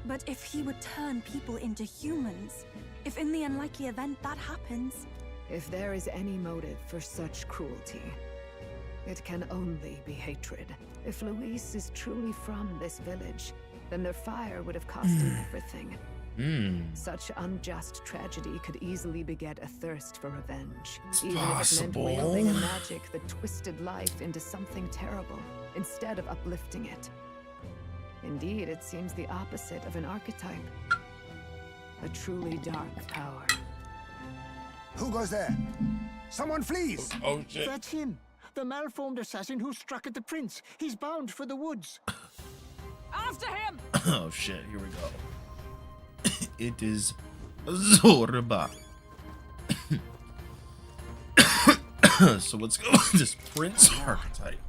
But if he would turn people into humans, if in the unlikely event that happens... If there is any motive for such cruelty, it can only be hatred. If Luis is truly from this village, then their fire would have cost him everything. Such unjust tragedy could easily beget a thirst for revenge. Even if it meant wielding a magic that twisted life into something terrible, instead of uplifting it. Indeed, it seems the opposite of an archetype. A truly dark power. Who goes there? Someone flees! Oh shit. That's him. The malformed assassin who struck at the prince. He's bound for the woods. After him! Oh shit, here we go. It is Zorba. So let's go with this prince archetype.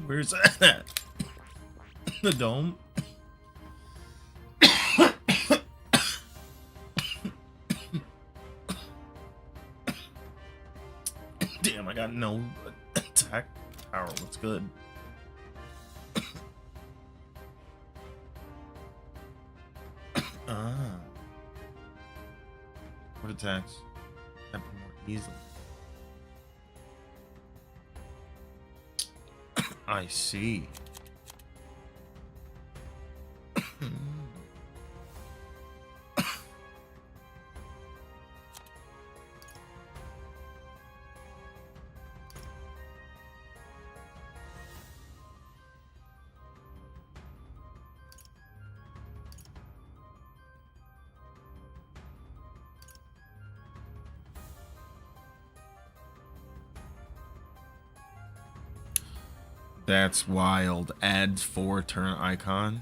Where's that at? The dome? Damn, I got no attack power. What's good? What attacks happen more easily? I see. That's wild. Add 4 turn icons.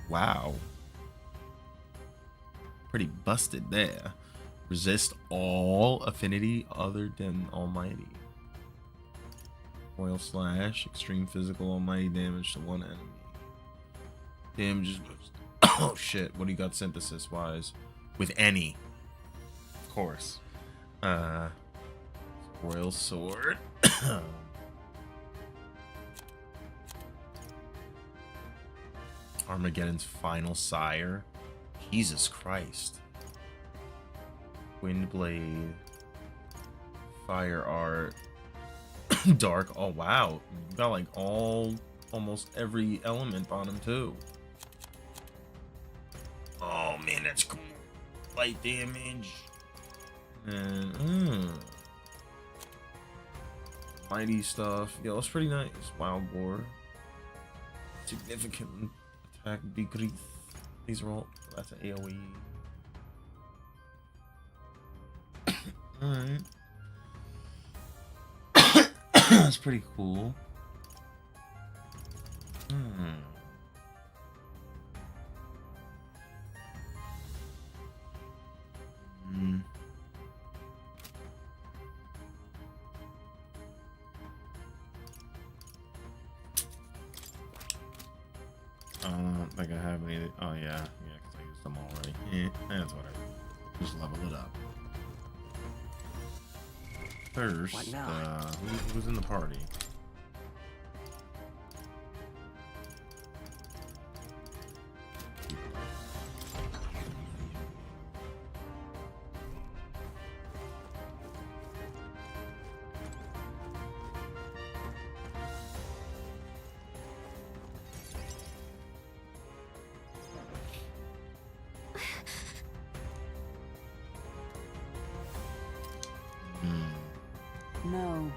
Wow. Pretty busted there. Resist all affinity other than Almighty. Foil slash. Extreme physical Almighty damage to one enemy. Damage. Oh shit. What do you got synthesis wise? With any. Of course. Royal Sword. Armageddon's final sire. Jesus Christ. Windblade. Fire art. Dark. Oh wow. You got like almost every element on him too. Oh man, that's cool. Light damage. And mighty stuff. Yo, it's pretty nice. Wild Boar. Significant attack decrease. These are all. That's an AoE. Alright. That's pretty cool. I don't think I have any. Oh yeah, because I used them already. Yeah, that's whatever. Just level it up. First, who's in the party? No.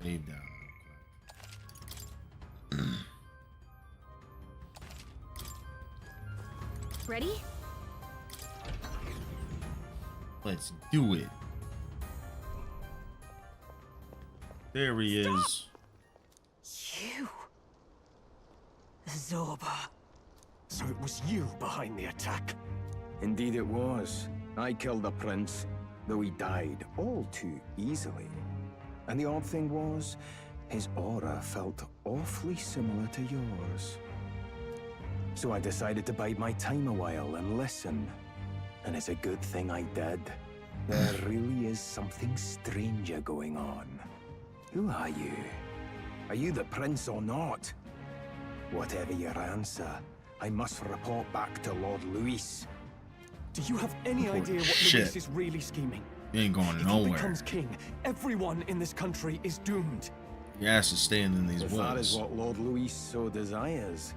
Save down. Ready? Let's do it. There he is. You. Zorba. So it was you behind the attack? Indeed it was. I killed the prince, though he died all too easily. And the odd thing was, his aura felt awfully similar to yours. So I decided to bide my time a while and listen. And it's a good thing I did. There really is something stranger going on. Who are you? Are you the prince or not? Whatever your answer, I must report back to Lord Luis. Do you have any idea what Luis is really scheming? He ain't going If nowhere. he becomes king, everyone in this country is doomed. He has to stay in these If that is woods. what Lord Luis so desires,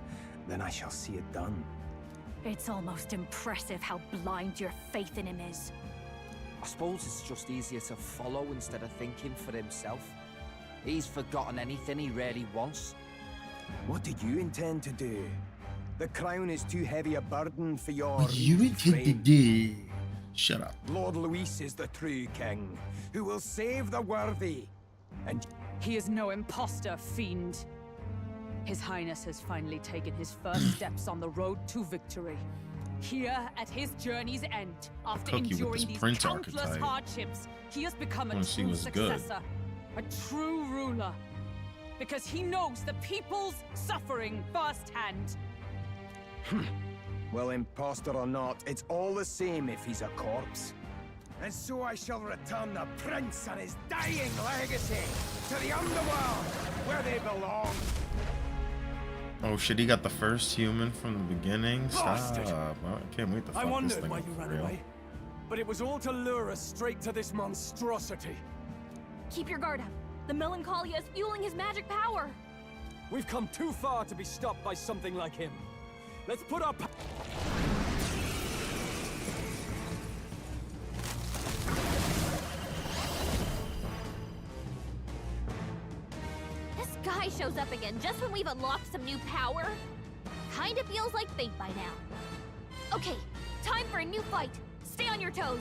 then I shall see it done. It's almost impressive how blind your faith in him is. I suppose it's just easier to follow instead of thinking for himself. He's forgotten anything he really wants. What do you intend to do? The crown is too heavy a burden for your What you reedy intend to frame. do? Shut up. Lord Luis is the true king, who will save the worthy. And He is no imposter, fiend. His Highness has finally taken his first steps on the road to victory. Here, at his journey's end, after Cook you with enduring this these prince countless archetype. hardships, he has become a Wanna see true what's good. successor, a true ruler. Because he knows the people's suffering firsthand. well, imposter or not, it's all the same if he's a corpse. And so I shall return the prince and his dying legacy to the underworld, where they belong. Oh shit, he got the first human from the beginning? Stop. Bastard. Well, I can't wait to I fuck this wondered thing why up you for ran real. away. But it was all to lure us straight to this monstrosity. Keep your guard up. The Melancholia is fueling his magic power. We've come too far to be stopped by something like him. Let's put our... This guy shows up again just when we've unlocked some new power. Kinda feels like fate by now. Okay, time for a new fight. Stay on your toes!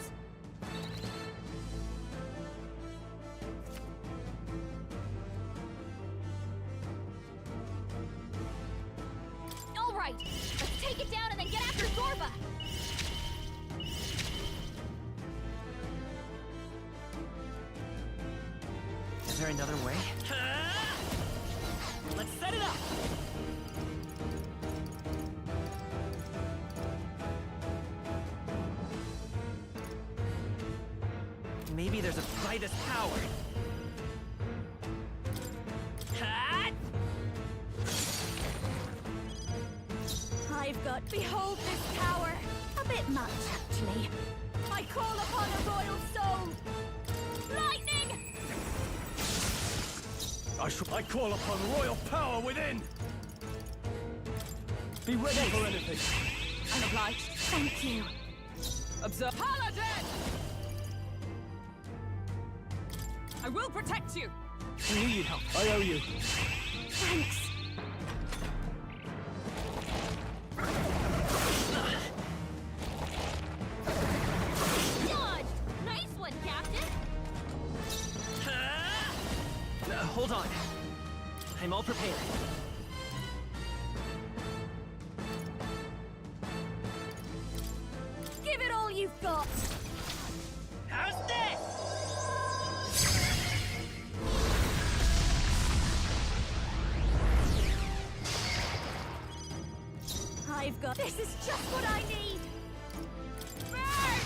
Alright, let's take it down and then get after Zorba! Is there another way? Let's set it up! Maybe there's a Vitus power. I've got behold this power. A bit much, actually. I call upon a royal soul. Lightning! I call upon royal power within! Be ready for anything! I'm obliged. Thank you. Observe. Paladin! I will protect you! I need help. I owe you. Thanks. Dodge! Nice one, Captain! Hold on. I'm all prepared. Give it all you've got! How's this? I've got... This is just what I need! Burn!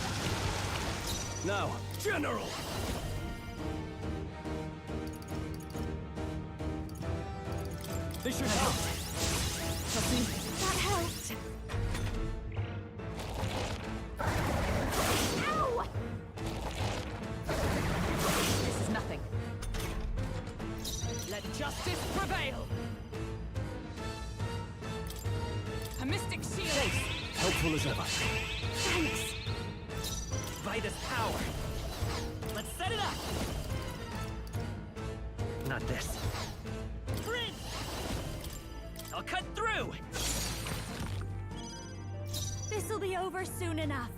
Now, General! This should help. That helped. Ow! This is nothing. Let justice prevail! A mystic shield! Helpful as ever. Thanks. Vitus power. Let's set it up. Not this. Prince! I'll cut through! This'll be over soon enough.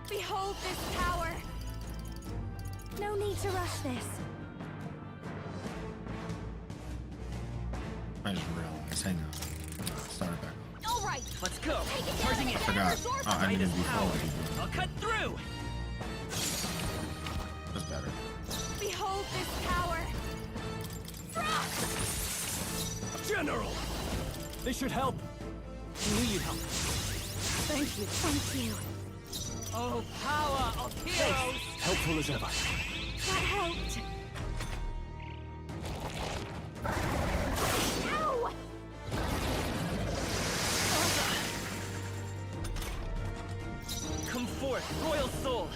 Behold this power. No need to rush this. I just realized. Hang on. Start it back. All right, let's go. Take it Charging in. Forgot. Oh, I needed to be forward. I'll cut through. That's better. Behold this power. Frost! General! This should help. I need help. Thank you. Thank you. Oh, power of heroes! Helpful as ever. That helped. Ow! Come forth, royal soul.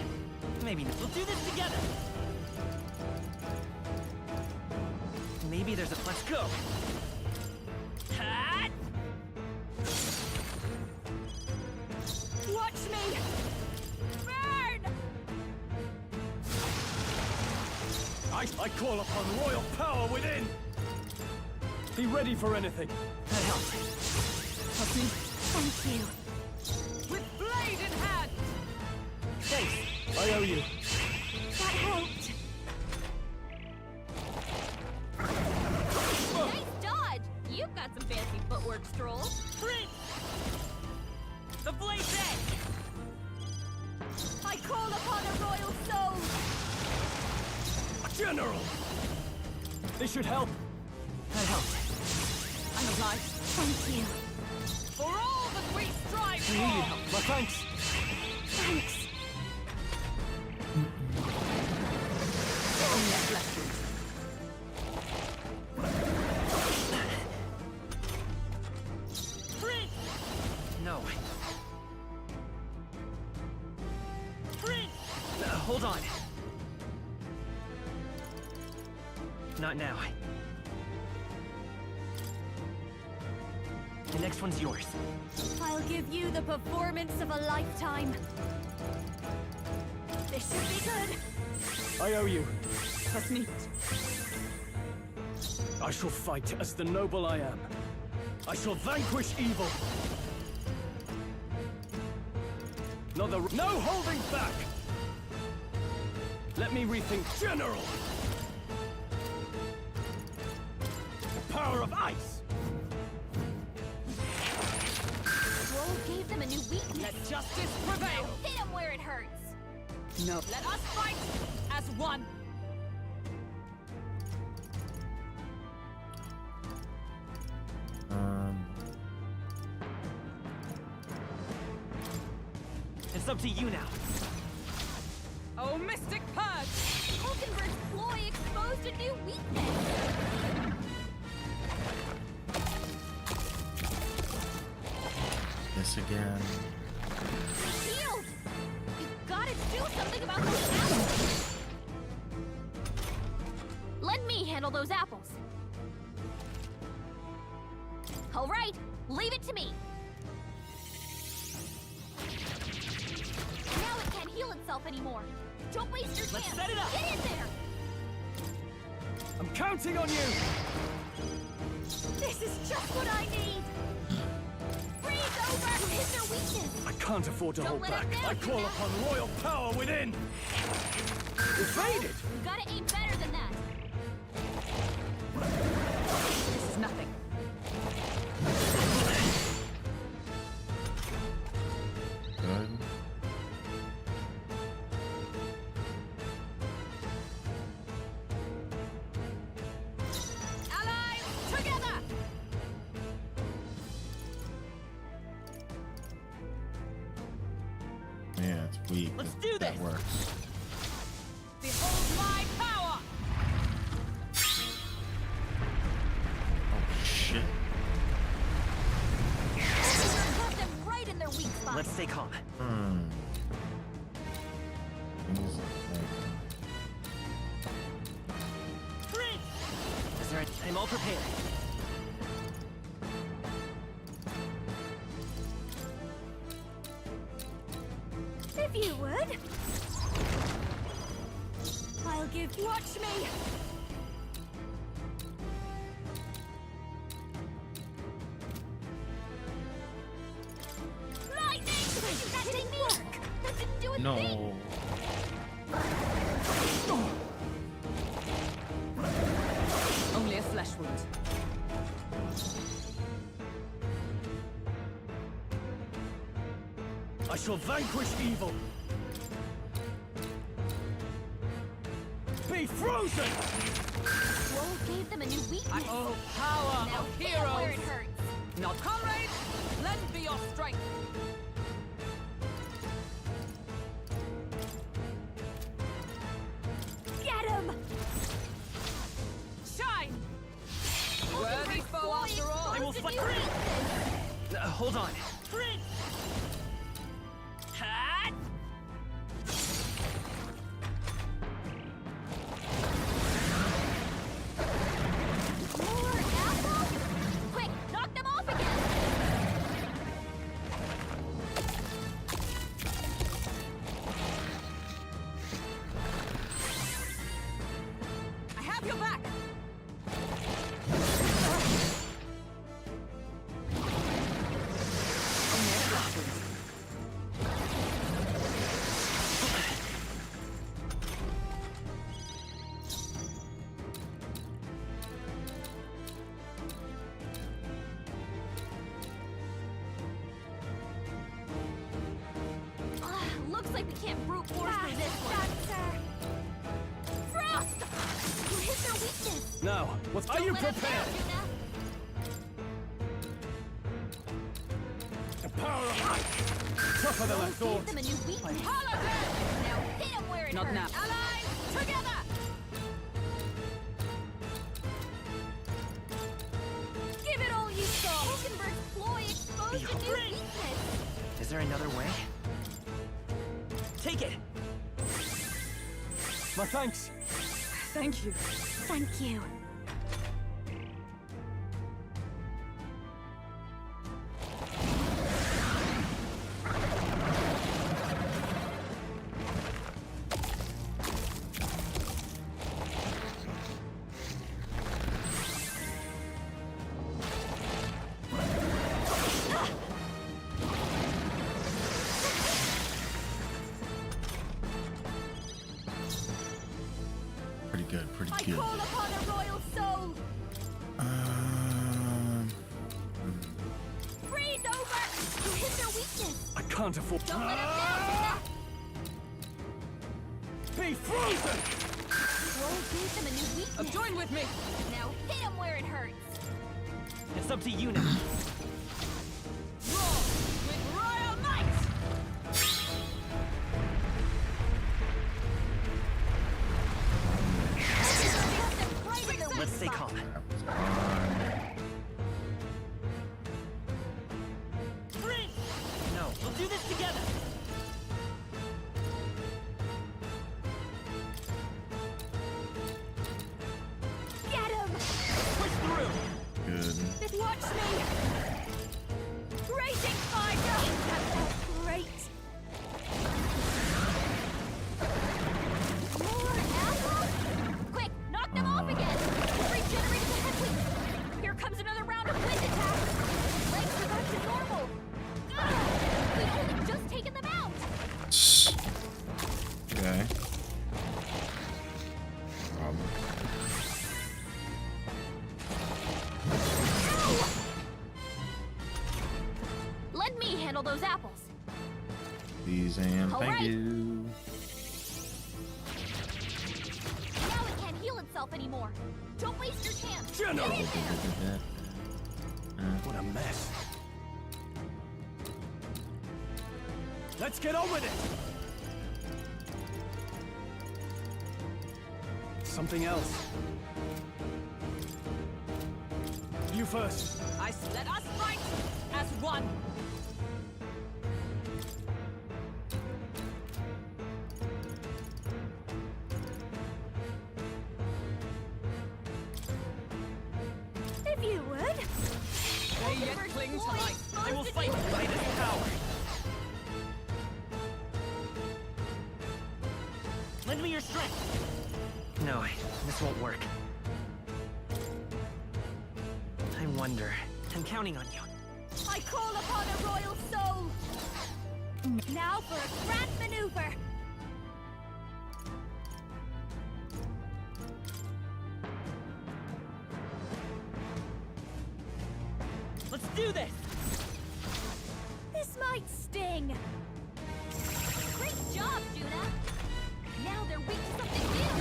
Maybe we'll do this together. Maybe there's a... Let's go. Hat! Watch me! Burn! I call upon royal power within! Be ready for anything. That helps. Help me. Thank you. With blade in hand! Thanks. I owe you. That helped. Nice dodge! You've got some fancy footwork, Stroll. Prince! The blade's edge! I call upon a royal soul! General! This should help. That helped. I'm obliged. Thank you. For all that we strive I need for! help. My thanks. Thanks. Prince! No. Prince! Hold on. Not now. The next one's yours. I'll give you the performance of a lifetime. This should be good. I owe you. That's neat. I shall fight as the noble I am. I shall vanquish evil. No holding back! Let me rethink, General! The power of ice! Roll gave them a new weakness. Let justice prevail! Now hit him where it hurts. No. Let us fight as one! It's up to you now. Oh, Mystic Purge! Hulkenberg's ploy exposed a new weakness. This again. Shield! You've got to do something about those apples. Let me handle those apples. All right, leave it to me. Now it can't heal itself anymore. Don't waste your Let's chance. set it up. Get in there. I'm counting on you! This is just what I need. Freeze over. Hit their weakness. I can't afford to Don't hold let back. it down, I call Juna. upon royal power within! Evaded! You gotta aim better than that. This is nothing. Good. Allies, together. Yeah, it's weak. Let's but do that this. works. Behold my power! Oh shit. Got them right in their weak spot. Let's stay calm. Is there I'm all prepared. If you would. I'll give. Watch me. Lightning! That didn't work. That didn't do a thing. No. Only a flesh wound. I shall vanquish evil! Be frozen! Roll gave them a new weakness. Oh, power Now of hit 'em where it heroes! hurts. Not comrades, lend me your strength! Get him! Shine! Worthy foe after all! I will Did fight. you read this? Hold on. Hat! More apples? Quick, knock them off again! I have your back! Looks like we can't brute force through this one. Frost! You hit their weakness. Now, are you prepared? The power of ice! Tougher than I Gave thought! them a new weakness. Paladin! Now hit them where it Not hurts. now. Allies, together! Give it all you got. Hulkenberg's ploy exposed a new weakness. Is there another way? Take it! My thanks! Thank you. Thank you. pretty good, pretty I good. call upon a royal soul. Freeze over! You hit their weakness. I can't afford. Don't let them down. Be frozen! Roll gave them a new weakness. Join with me. Now hit them where it hurts. It's up to you now. Roar with royal might. Let's stay calm. Prince! No, we'll do this together. Get him! Push through. Good. Watch me! Raging fire! That felt great! More apples? Quick, knock them off again! Regenerate the head weak! Here comes another round of wind attack! Legs are back to normal! Ugh! We'd only just taken them out! Okay. Problem. Let me handle those apples! Please and All thank right. you. Now it can't heal itself anymore! Don't waste your chance! Jenna! Get in there! What a mess. Let's get on with it! Something else. You first. Let us fight as one. If you would! They yet cling to life. I will fight with might and power. Lend me your strength. No, this won't work. I wonder. I'm counting on you. I call upon a royal soul! Now for a grand maneuver! Let's do this! This might sting! Great job, Judah! Now they're weak to something new!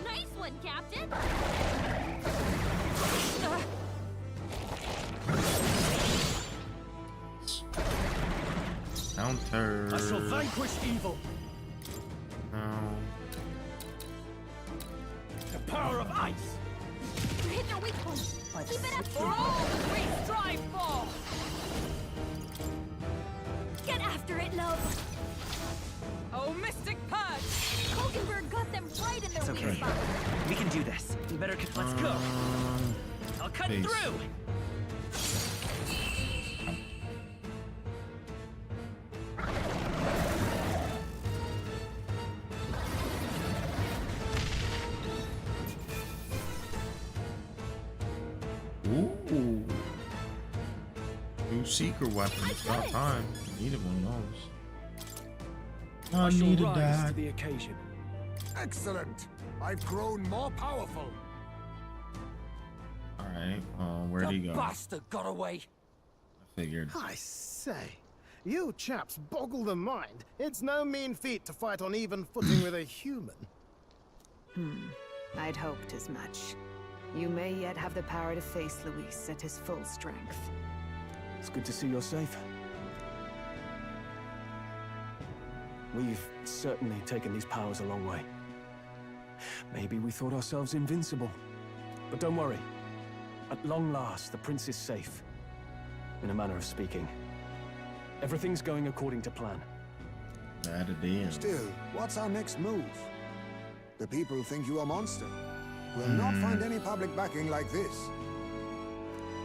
Nice one, Captain! Counter. I shall vanquish evil. No. The power of ice. You hit their weak point! Keep it up! For all that we strive for. Get after it, love! Oh, mystic purge! Hulkenberg got them right in their It's weak okay. spot! We can do this. We better. Let's go. I'll cut Peace. through. Ooh. New secret weapons. About time. Needed one of those. I shall needed rise that. to the occasion. Excellent! I've grown more powerful. Alright, where'd he go? Bastard got away. I figured. I say, you chaps boggle the mind. It's no mean feat to fight on even footing with a human. I'd hoped as much. You may yet have the power to face Luis at his full strength. It's good to see you're safe. We've certainly taken these powers a long way. Maybe we thought ourselves invincible. But don't worry. At long last, the prince is safe. In a manner of speaking. Everything's going according to plan. That it is. Still, what's our next move? The people think you a monster. We'll not find any public backing like this.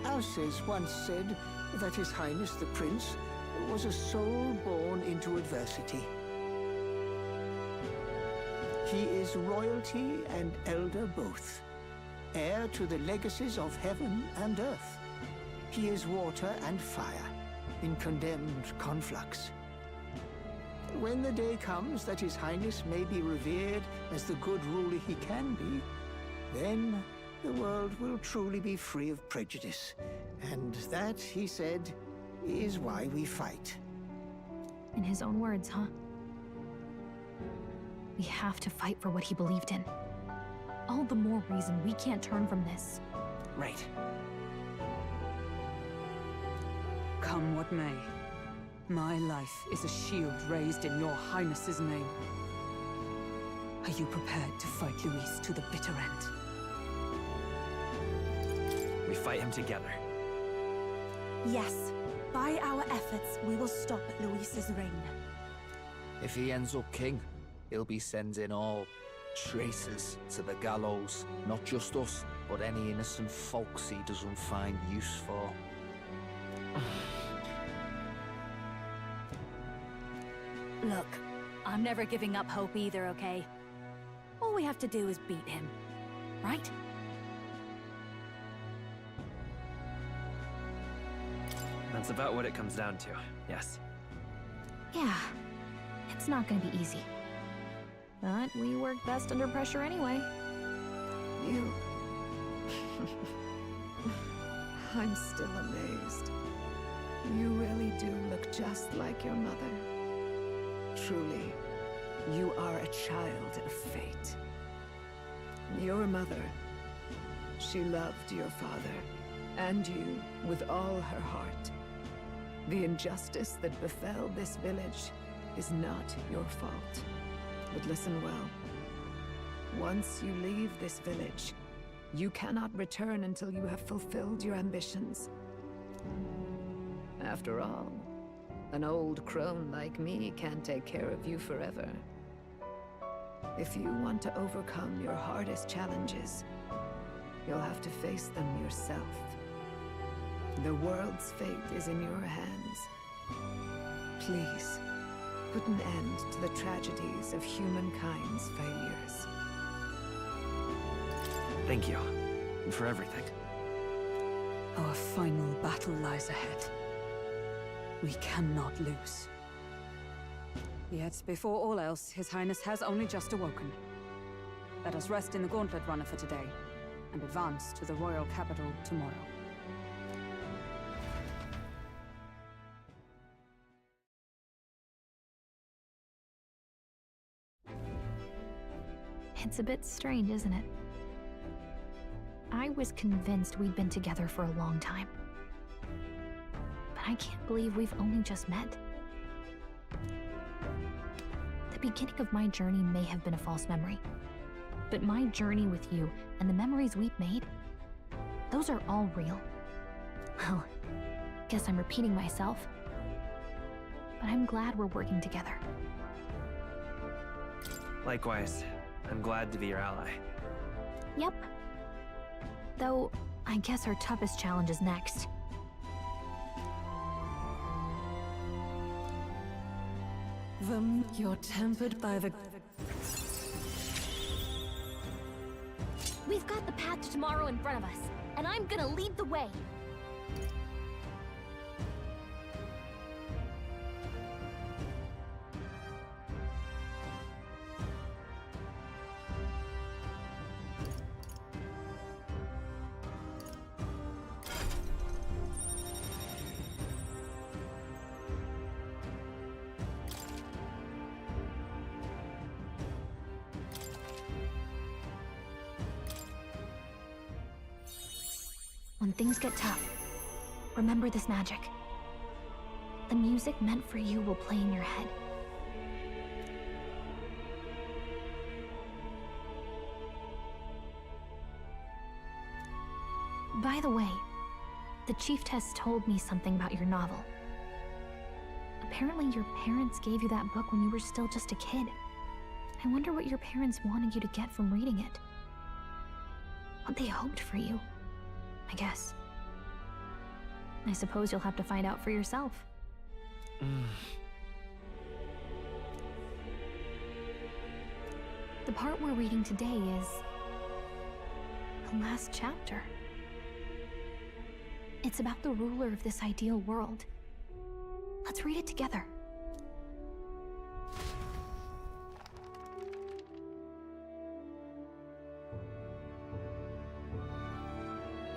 Alces once said that His Highness the Prince was a soul born into adversity. He is royalty and elder both, heir to the legacies of heaven and earth. He is water and fire, in condemned conflux. When the day comes that His Highness may be revered as the good ruler he can be, then the world will truly be free of prejudice. And that, he said, is why we fight. In his own words, huh? We have to fight for what he believed in. All the more reason we can't turn from this. Right. Come what may, my life is a shield raised in your Highness's name. Are you prepared to fight Luis to the bitter end? We fight him together. Yes. By our efforts, we will stop Luis's reign. If he ends up king, he'll be sending all traitors to the gallows. Not just us, but any innocent folks he doesn't find use for. Look, I'm never giving up hope either, okay? All we have to do is beat him, right? That's about what it comes down to, yes. Yeah, it's not gonna be easy. But we work best under pressure anyway. You... I'm still amazed. You really do look just like your mother. Truly, you are a child of fate. Your mother, she loved your father, and you with all her heart. The injustice that befell this village is not your fault. But listen well. Once you leave this village, you cannot return until you have fulfilled your ambitions. After all, an old crone like me can't take care of you forever. If you want to overcome your hardest challenges, you'll have to face them yourself. The world's fate is in your hands. Please, put an end to the tragedies of humankind's failures. Thank you. And for everything. Our final battle lies ahead. We cannot lose. Yet, before all else, His Highness has only just awoken. Let us rest in the Gauntlet Runner for today, and advance to the royal capital tomorrow. It's a bit strange, isn't it? I was convinced we'd been together for a long time. But I can't believe we've only just met. The beginning of my journey may have been a false memory. But my journey with you and the memories we've made, those are all real. Well, guess I'm repeating myself. But I'm glad we're working together. Likewise. I'm glad to be your ally. Yep. Though, I guess our toughest challenge is next. You're tempered by the... We've got the path to tomorrow in front of us, and I'm gonna lead the way. When things get tough, remember this magic. The music meant for you will play in your head. By the way, the Chiefess told me something about your novel. Apparently your parents gave you that book when you were still just a kid. I wonder what your parents wanted you to get from reading it. What they hoped for you, I guess. I suppose you'll have to find out for yourself. The part we're reading today is the last chapter. It's about the ruler of this ideal world, Let's read it together.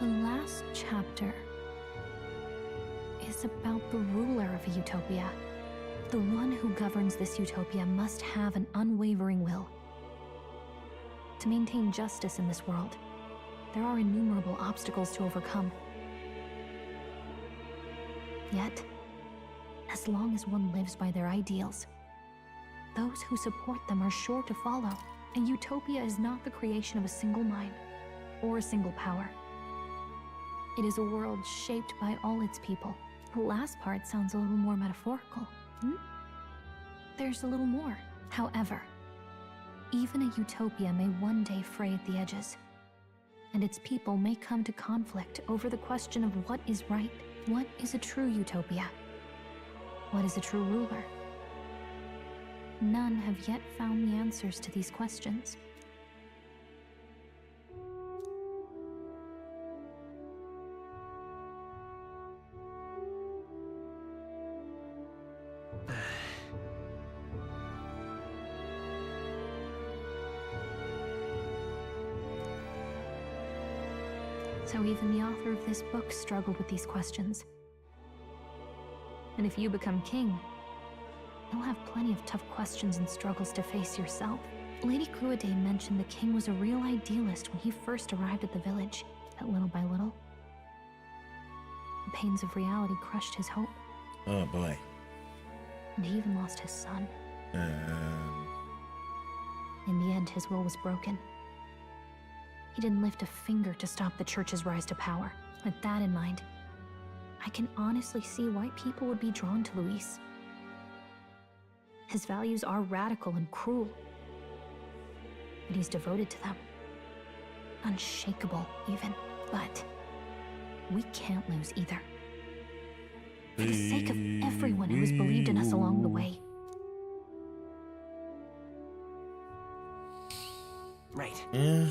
The last chapter is about the ruler of a utopia. The one who governs this utopia must have an unwavering will. To maintain justice in this world, there are innumerable obstacles to overcome. Yet, as long as one lives by their ideals, those who support them are sure to follow. A utopia is not the creation of a single mind or a single power. It is a world shaped by all its people. The last part sounds a little more metaphorical. There's a little more. However, even a utopia may one day fray at the edges, and its people may come to conflict over the question of what is right. What is a true utopia? What is a true ruler? None have yet found the answers to these questions. So even the author of this book struggled with these questions. And if you become king, you'll have plenty of tough questions and struggles to face yourself. Lady Cruaday mentioned the king was a real idealist when he first arrived at the village, but little by little, the pains of reality crushed his hope. Oh boy. And he even lost his son. In the end, his will was broken. He didn't lift a finger to stop the church's rise to power. With that in mind, I can honestly see why people would be drawn to Luis. His values are radical and cruel, but he's devoted to them. Unshakable, even. But we can't lose either. For the sake of everyone who has believed in us along the way. Right. Yeah.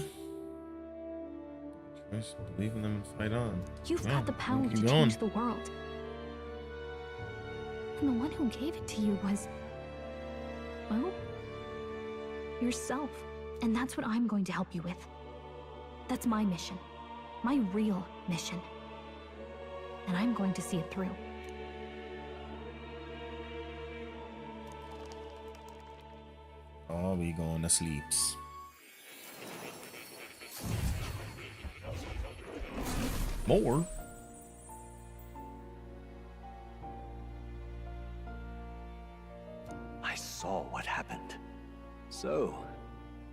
Just believe in them and fight on. You've got the power to change the world. And the one who gave it to you was, well, yourself. And that's what I'm going to help you with. That's my mission. My real mission. And I'm going to see it through. Oh, we going to sleeps. More? I saw what happened. So,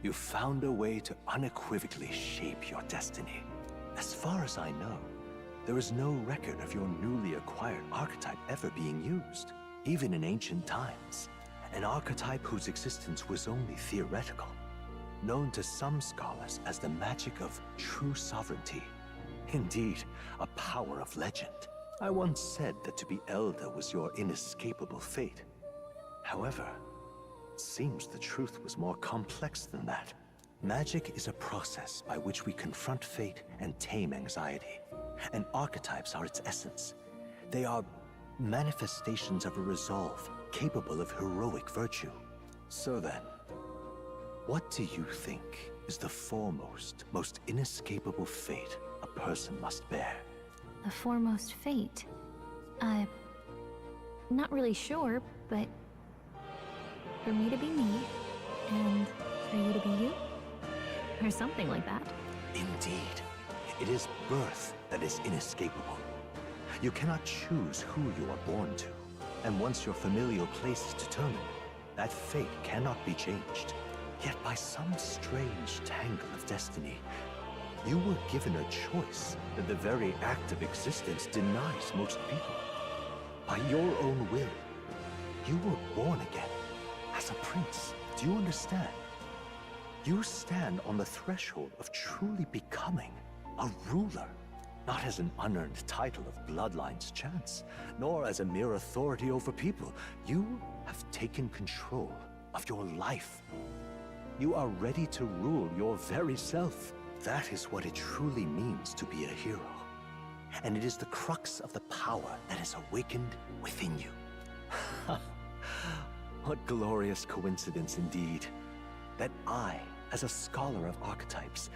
you found a way to unequivocally shape your destiny. As far as I know, there is no record of your newly acquired archetype ever being used, even in ancient times. An archetype whose existence was only theoretical, known to some scholars as the magic of true sovereignty. Indeed, a power of legend. I once said that to be elder was your inescapable fate. However, it seems the truth was more complex than that. Magic is a process by which we confront fate and tame anxiety. And archetypes are its essence. They are manifestations of a resolve capable of heroic virtue. So then, what do you think is the foremost, most inescapable fate a person must bear? The foremost fate? Not really sure, but for me to be me, and for you to be you? Or something like that. Indeed. It is birth that is inescapable. You cannot choose who you are born to. And once your familial place is determined, that fate cannot be changed. Yet by some strange tangle of destiny, you were given a choice that the very act of existence denies most people. By your own will, you were born again as a prince. Do you understand? You stand on the threshold of truly becoming a ruler. Not as an unearned title of bloodline's chance, nor as a mere authority over people. You have taken control of your life. You are ready to rule your very self. That is what it truly means to be a hero. And it is the crux of the power that is awakened within you. What glorious coincidence indeed, that I, as a scholar of archetypes,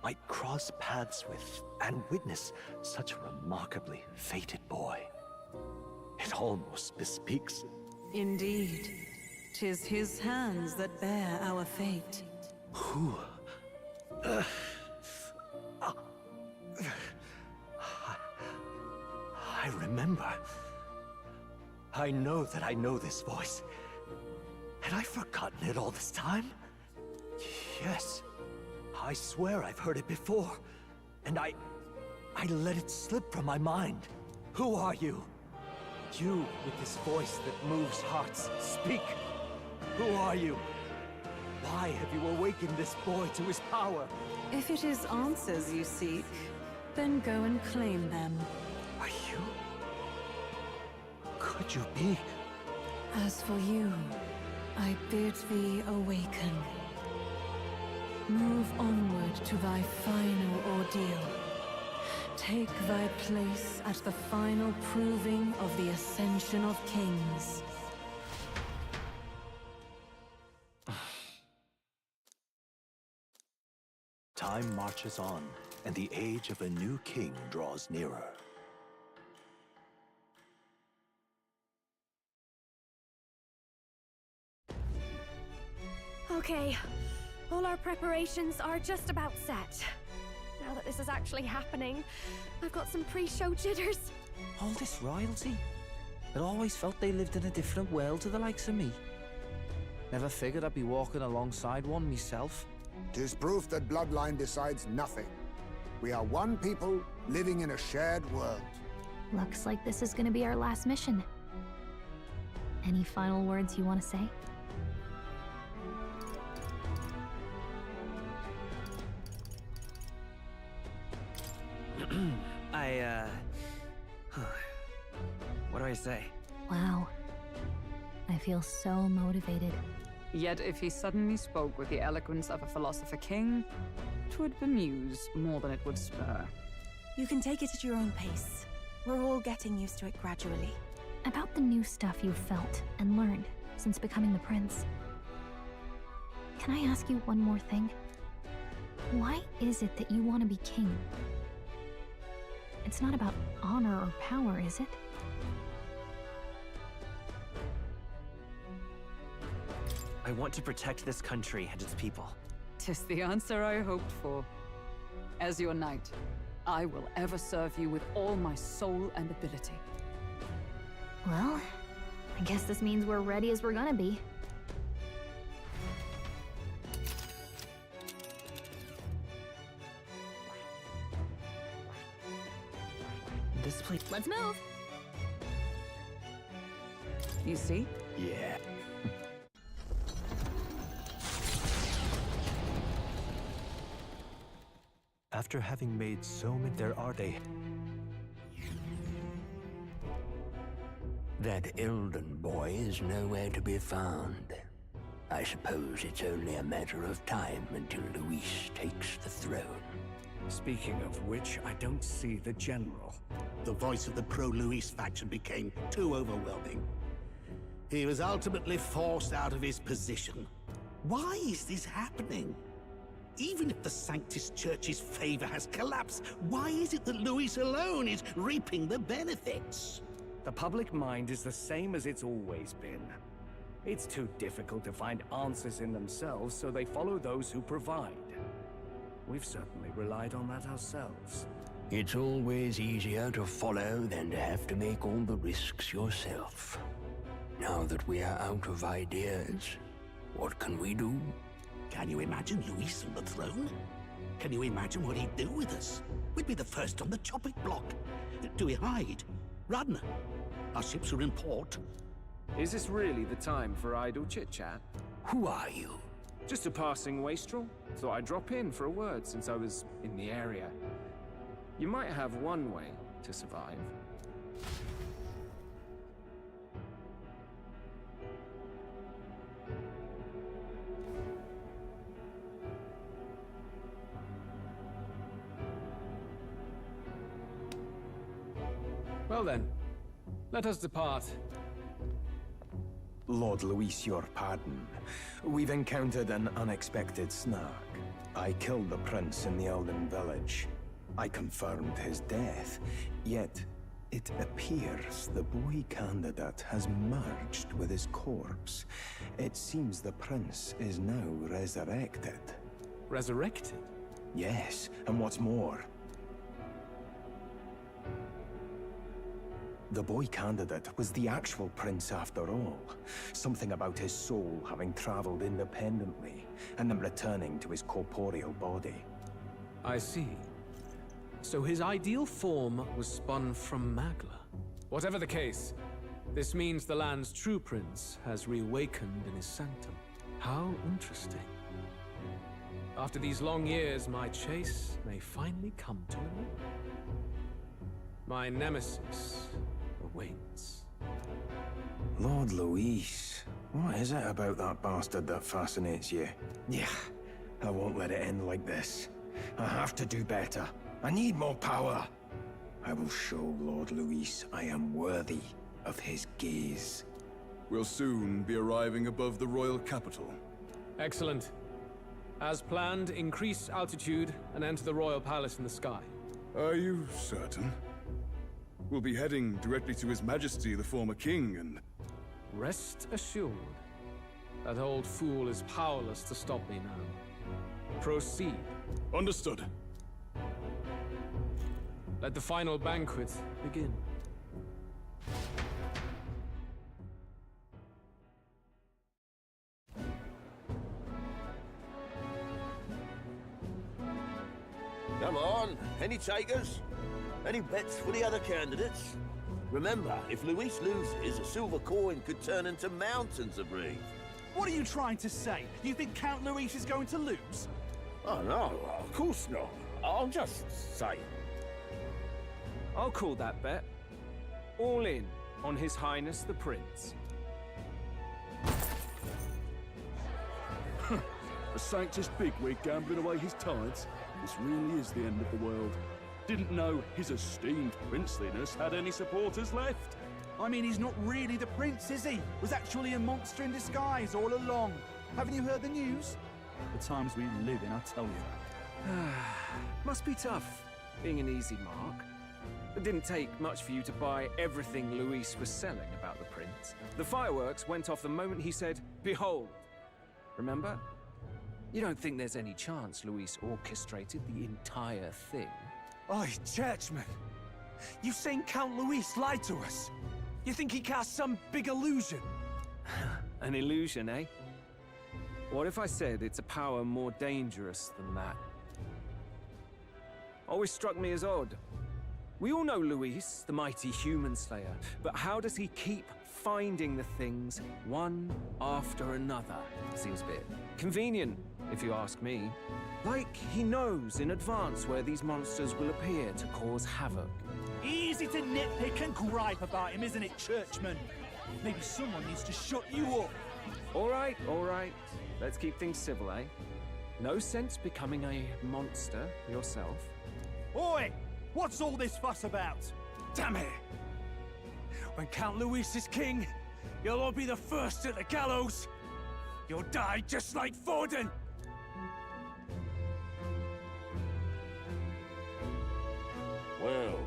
might cross paths with and witness such a remarkably fated boy. It almost bespeaks... Indeed. 'Tis his hands that bear our fate. Who? I remember. I know that I know this voice. Had I forgotten it all this time? Yes. I swear I've heard it before. And I let it slip from my mind. Who are you? You with this voice that moves hearts. Speak. Who are you? Why have you awakened this boy to his power? If it is answers you seek, then go and claim them. Are you? Could you be? As for you, I bid thee awaken. Move onward to thy final ordeal. Take thy place at the final proving of the Ascension of Kings. Time marches on, and the age of a new king draws nearer. Okay, all our preparations are just about set. Now that this is actually happening, I've got some pre-show jitters. All this royalty? I always felt they lived in a different world to the likes of me. Never figured I'd be walking alongside one myself. 'Tis proof that bloodline decides nothing. We are one people living in a shared world. Looks like this is gonna be our last mission. Any final words you want to say? What do I say? Wow. I feel so motivated. Yet if he suddenly spoke with the eloquence of a philosopher king, 'twould bemuse more than it would spur. You can take it at your own pace. We're all getting used to it gradually. About the new stuff you've felt and learned since becoming the prince. Can I ask you one more thing? Why is it that you want to be king? It's not about honor or power, is it? I want to protect this country and its people. 'Tis the answer I hoped for. As your knight, I will ever serve you with all my soul and ability. Well, I guess this means we're ready as we're gonna be. This place... Let's move! You see? Yeah. After having made so many, there are they. That Eldon boy is nowhere to be found. I suppose it's only a matter of time until Luis takes the throne. Speaking of which, I don't see the general. The voice of the pro-Luis faction became too overwhelming. He was ultimately forced out of his position. Why is this happening? Even if the Sanctus Church's favor has collapsed, why is it that Luis alone is reaping the benefits? The public mind is the same as it's always been. It's too difficult to find answers in themselves, so they follow those who provide. We've certainly relied on that ourselves. It's always easier to follow than to have to make all the risks yourself. Now that we are out of ideas, what can we do? Can you imagine Luis on the throne? Can you imagine what he'd do with us? We'd be the first on the chopping block. Do we hide? Run? Our ships are in port. Is this really the time for idle chit-chat? Who are you? Just a passing wastrel. Thought I'd drop in for a word since I was in the area. You might have one way to survive. Well then, let us depart. Lord Luis, your pardon. We've encountered an unexpected snag. I killed the prince in the Elden village. I confirmed his death, yet it appears the boy candidate has merged with his corpse. It seems the prince is now resurrected. Resurrected? Yes, and what's more, the boy candidate was the actual prince after all. Something about his soul having traveled independently, and then returning to his corporeal body. I see. So his ideal form was spun from Magla. Whatever the case, this means the land's true prince has reawakened in his sanctum. How interesting. After these long years, my chase may finally come to an end. My nemesis awaits. Lord Luis, what is it about that bastard that fascinates you? Yeah, I won't let it end like this. I have to do better. I need more power. I will show Lord Luis I am worthy of his gaze. We'll soon be arriving above the royal capital. Excellent. As planned, increase altitude and enter the royal palace in the sky. Are you certain? We'll be heading directly to His Majesty, the former king, and... Rest assured, that old fool is powerless to stop me now. Proceed. Understood. Let the final banquet begin. Come on, any takers? Any bets for the other candidates? Remember, if Luis loses, a silver coin could turn into mountains of Reeve. What are you trying to say? You think Count Luis is going to lose? Oh no, of course not. I'm just saying. I'll call that bet. All in on His Highness the Prince. A Sanctus bigwig gambling away his tides? This really is the end of the world. Didn't know his esteemed princeliness had any supporters left. I mean, he's not really the prince, is he? Was actually a monster in disguise all along. Haven't you heard the news? The times we live in, I tell you. Must be tough, being an easy mark. It didn't take much for you to buy everything Luis was selling about the prince. The fireworks went off the moment he said, "Behold." Remember? You don't think there's any chance Luis orchestrated the entire thing? Oi, churchman! You've seen Count Luis lie to us? You think he cast some big illusion? An illusion, eh? What if I said it's a power more dangerous than that? Always struck me as odd. We all know Luis, the mighty human slayer, but how does he keep finding the things one after another? Seems a bit convenient, if you ask me. Like he knows in advance where these monsters will appear to cause havoc. Easy to nitpick and gripe about him, isn't it, churchman? Maybe someone needs to shut you up. All right. Let's keep things civil, eh? No sense becoming a monster yourself. Oi! What's all this fuss about? Damn it! When Count Luis is king, you'll all be the first at the gallows. You'll die just like Forden. Well,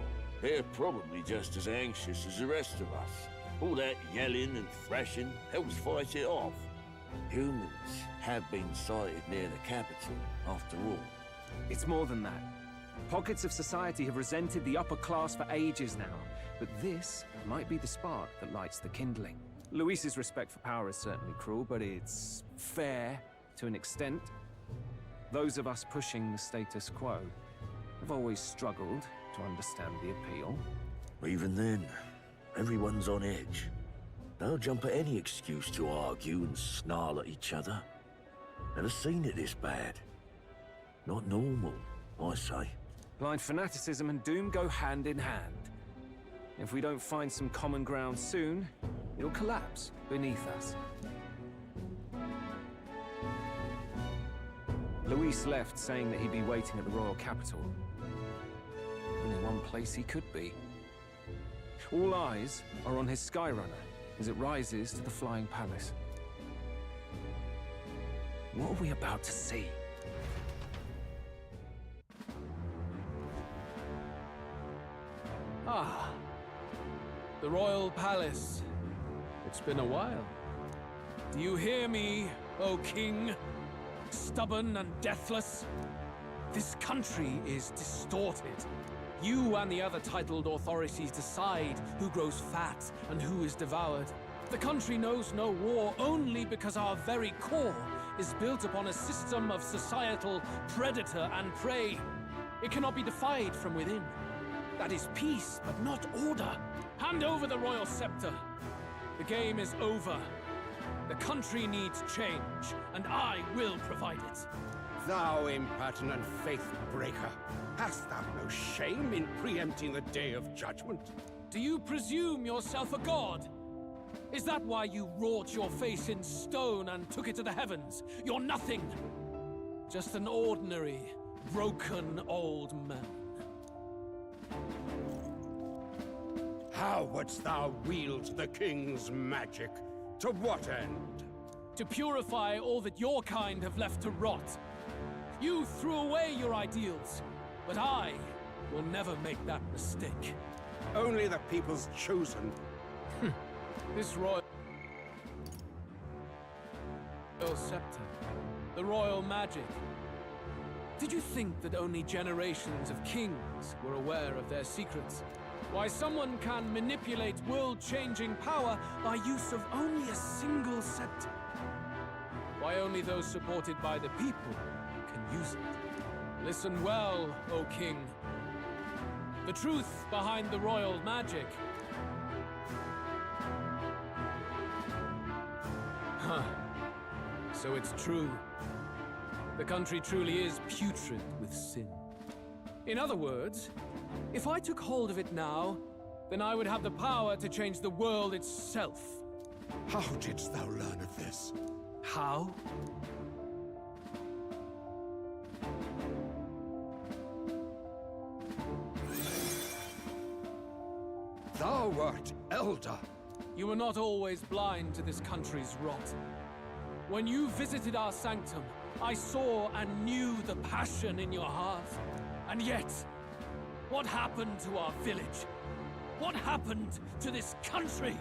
they're probably just as anxious as the rest of us. All that yelling and thrashing helps fight it off. Humans have been sighted near the capital, after all. It's more than that. Pockets of society have resented the upper class for ages now, but this might be the spark that lights the kindling. Luis's respect for power is certainly cruel, but it's fair to an extent. Those of us pushing the status quo have always struggled to understand the appeal. Even then, everyone's on edge. They'll jump at any excuse to argue and snarl at each other. Never seen it this bad. Not normal, I say. Blind fanaticism and doom go hand in hand. If we don't find some common ground soon, it'll collapse beneath us. Luis left saying that he'd be waiting at the royal capital. Only one place he could be. All eyes are on his Skyrunner, as it rises to the flying palace. What are we about to see? Ah, the royal palace. It's been a while. Do you hear me, O king? Stubborn and deathless? This country is distorted. You and the other titled authorities decide who grows fat and who is devoured. The country knows no war only because our very core is built upon a system of societal predator and prey. It cannot be defied from within. That is peace, but not order. Hand over the royal scepter. The game is over. The country needs change, and I will provide it. Thou impertinent faith-breaker, hast thou no shame in preempting the day of judgment? Do you presume yourself a god? Is that why you wrought your face in stone and took it to the heavens? You're nothing. Just an ordinary, broken old man. How wouldst thou wield the king's magic? To what end? To purify all that your kind have left to rot. You threw away your ideals, but I will never make that mistake. Only the people's chosen. This royal scepter, the royal magic. Did you think that only generations of kings were aware of their secrets? Why someone can manipulate world-changing power by use of only a single scepter? Why only those supported by the people can use it? Listen well, O king. The truth behind the royal magic. Huh. So it's true. The country truly is putrid with sin. In other words, if I took hold of it now, then I would have the power to change the world itself. How didst thou learn of this? How? Thou wert elder. You were not always blind to this country's rot. When you visited our sanctum, I saw and knew the passion in your heart. And yet, what happened to our village? What happened to this country?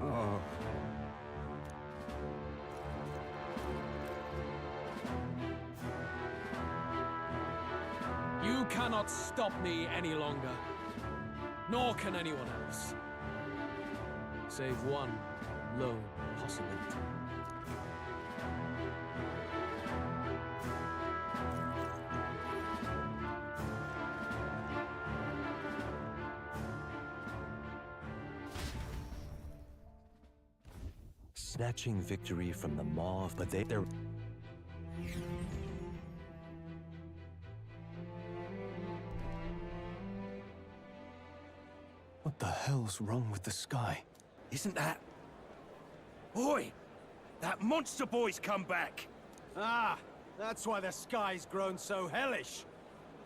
Oh. You cannot stop me any longer. Nor can anyone else. Save one lone possibility. Snatching victory from the maw, but they're... What the hell's wrong with the sky? Isn't that... Oi! That monster boy's come back! Ah, that's why the sky's grown so hellish.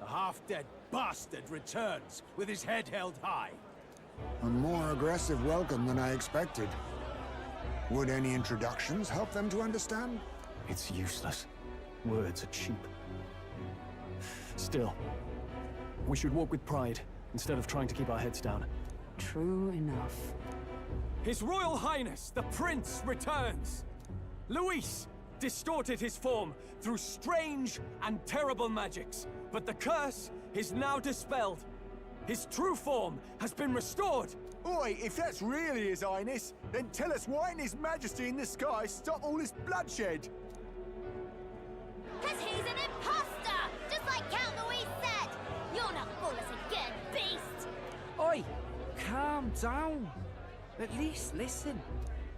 The half-dead bastard returns with his head held high. A more aggressive welcome than I expected. Would any introductions help them to understand? It's useless. Words are cheap. Still, we should walk with pride instead of trying to keep our heads down. True enough. His Royal Highness, the Prince, returns! Luis distorted his form through strange and terrible magics, but the curse is now dispelled. His true form has been restored! Oi, if that's really His Highness, then tell us why didn't His Majesty in the sky stop all this bloodshed? Cause he's an imposter! Just like Count Luis said! You'll not fool us again, beast! Oi! Calm down. At least listen.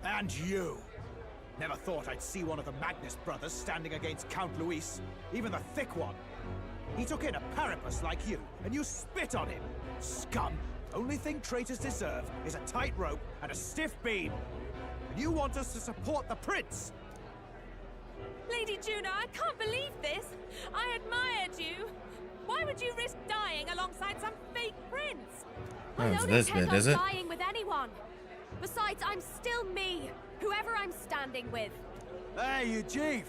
And you! Never thought I'd see one of the Magnus brothers standing against Count Luis, even the thick one. He took in a Paripus like you, and you spit on him! Scum! Only thing traitors deserve is a tight rope and a stiff beam. And you want us to support the prince? Lady Juno, I can't believe this. I admired you. Why Why would you risk dying alongside some fake prince? Oh, it's this bit, is it? Dying with anyone. Besides, I'm still me, whoever I'm standing with. Hey, you chief!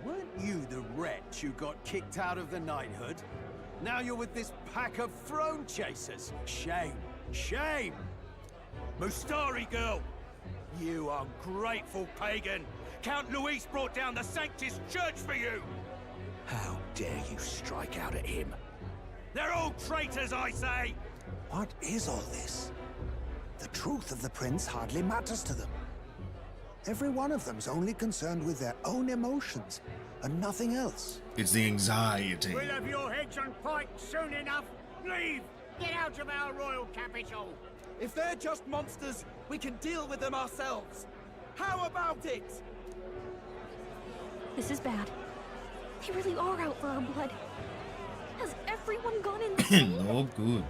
Weren't you the wretch who got kicked out of the knighthood? Now you're with this pack of throne chasers. Shame. Shame! Mustari girl! You ungrateful pagan! Count Luis brought down the Sanctus Church for you! How dare you strike out at him? They're all traitors, I say! What is all this? The truth of the prince hardly matters to them. Every one of them's only concerned with their own emotions and nothing else. It's the anxiety. We'll have your heads on pikes soon enough. Leave! Get out of our royal capital! If they're just monsters, we can deal with them ourselves. How about it? This is bad. They really are out for our blood. Has everyone gone insane? No good.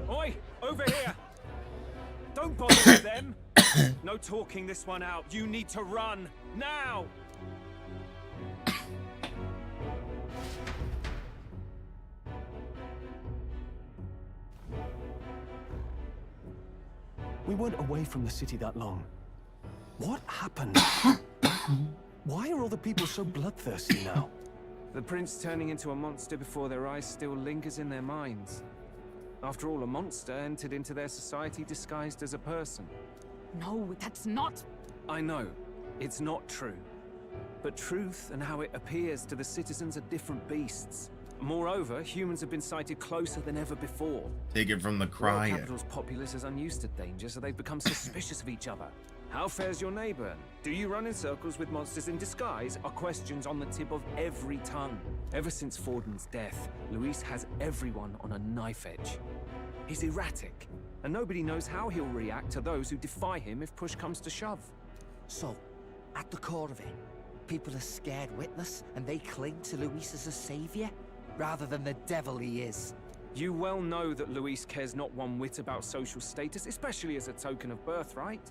Oi, over here! Don't bother with them! No talking this one out. You need to run, now! We weren't away from the city that long. What happened? Why are all the people so bloodthirsty now? The prince turning into a monster before their eyes still lingers in their minds. After all, a monster entered into their society disguised as a person. No, that's not... I know, it's not true. But truth and how it appears to the citizens are different beasts. Moreover, humans have been sighted closer than ever before. Take it from the World crier. capital's populace is unused to danger, so they've become suspicious of each other. How fares your neighbor? Do you run in circles with monsters in disguise? Are questions on the tip of every tongue. Ever since Forden's death, Luis has everyone on a knife edge. He's erratic, and nobody knows how he'll react to those who defy him if push comes to shove. So, at the core of it, people are scared witless, and they cling to Luis as a savior, rather than the devil he is. You well know that Luis cares not one whit about social status, especially as a token of birthright.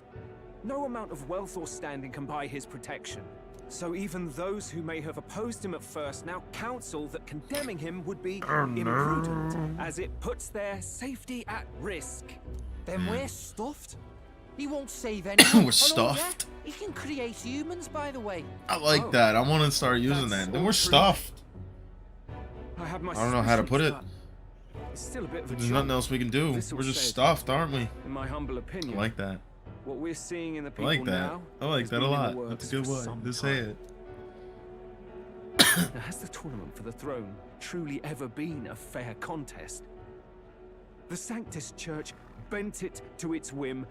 No amount of wealth or standing can buy his protection. So even those who may have opposed him at first now counsel that condemning him would be imprudent, as it puts their safety at risk. Then we're stuffed. He won't save anyone. We're stuffed. He can create humans, by the way. I like that. I want to start using that. Then we're stuffed. I don't know how to put it. It's still a bit of a There's nothing else we can do. We're just stuffed, aren't we? In my humble opinion. I like that. What we're seeing in the I people like that. now I like has that a been in the lot. works That's a good for one. some Just say time. it. Now, has the tournament for the throne truly ever been a fair contest? The Sanctus Church bent it to its whim,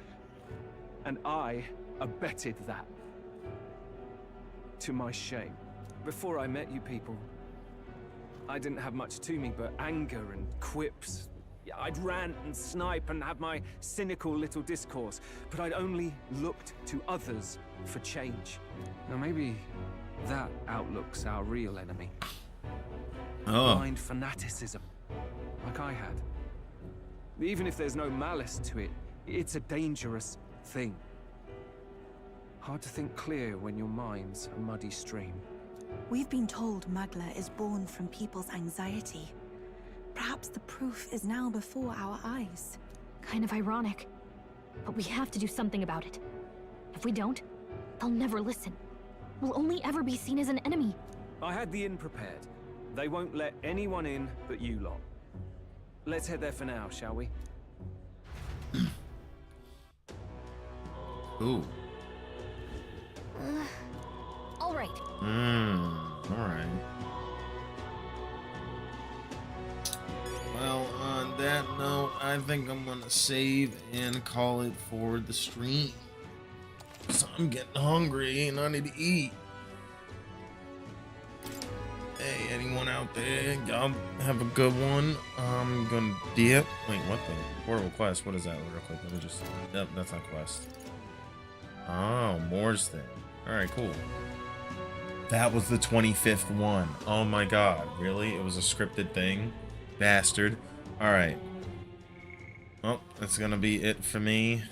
and I abetted that. To my shame. Before I met you people, I didn't have much to me but anger and quips. I'd rant and snipe and have my cynical little discourse, but I'd only looked to others for change. Now maybe that outlook's our real enemy. Blind fanaticism, like I had. Even if there's no malice to it, it's a dangerous thing. Hard to think clear when your mind's a muddy stream. We've been told Magla is born from people's anxiety. Perhaps the proof is now before our eyes. Kind of ironic. But we have to do something about it. If we don't, they'll never listen. We'll only ever be seen as an enemy. I had the inn prepared. They won't let anyone in but you lot. Let's head there for now, shall we? Ooh. All right. All right. Well, on that note, I think I'm gonna save and call it for the stream. So I'm getting hungry and I need to eat. Hey, anyone out there? Y'all have a good one. I'm gonna dip. Wait, what the? Portable quest. What is that? Real quick. Let me just. Yep, that's not quest. Oh, Moore's thing. All right, cool. That was the 25th one. Oh my god, really? It was a scripted thing? Bastard. Alright. Well, that's gonna be it for me.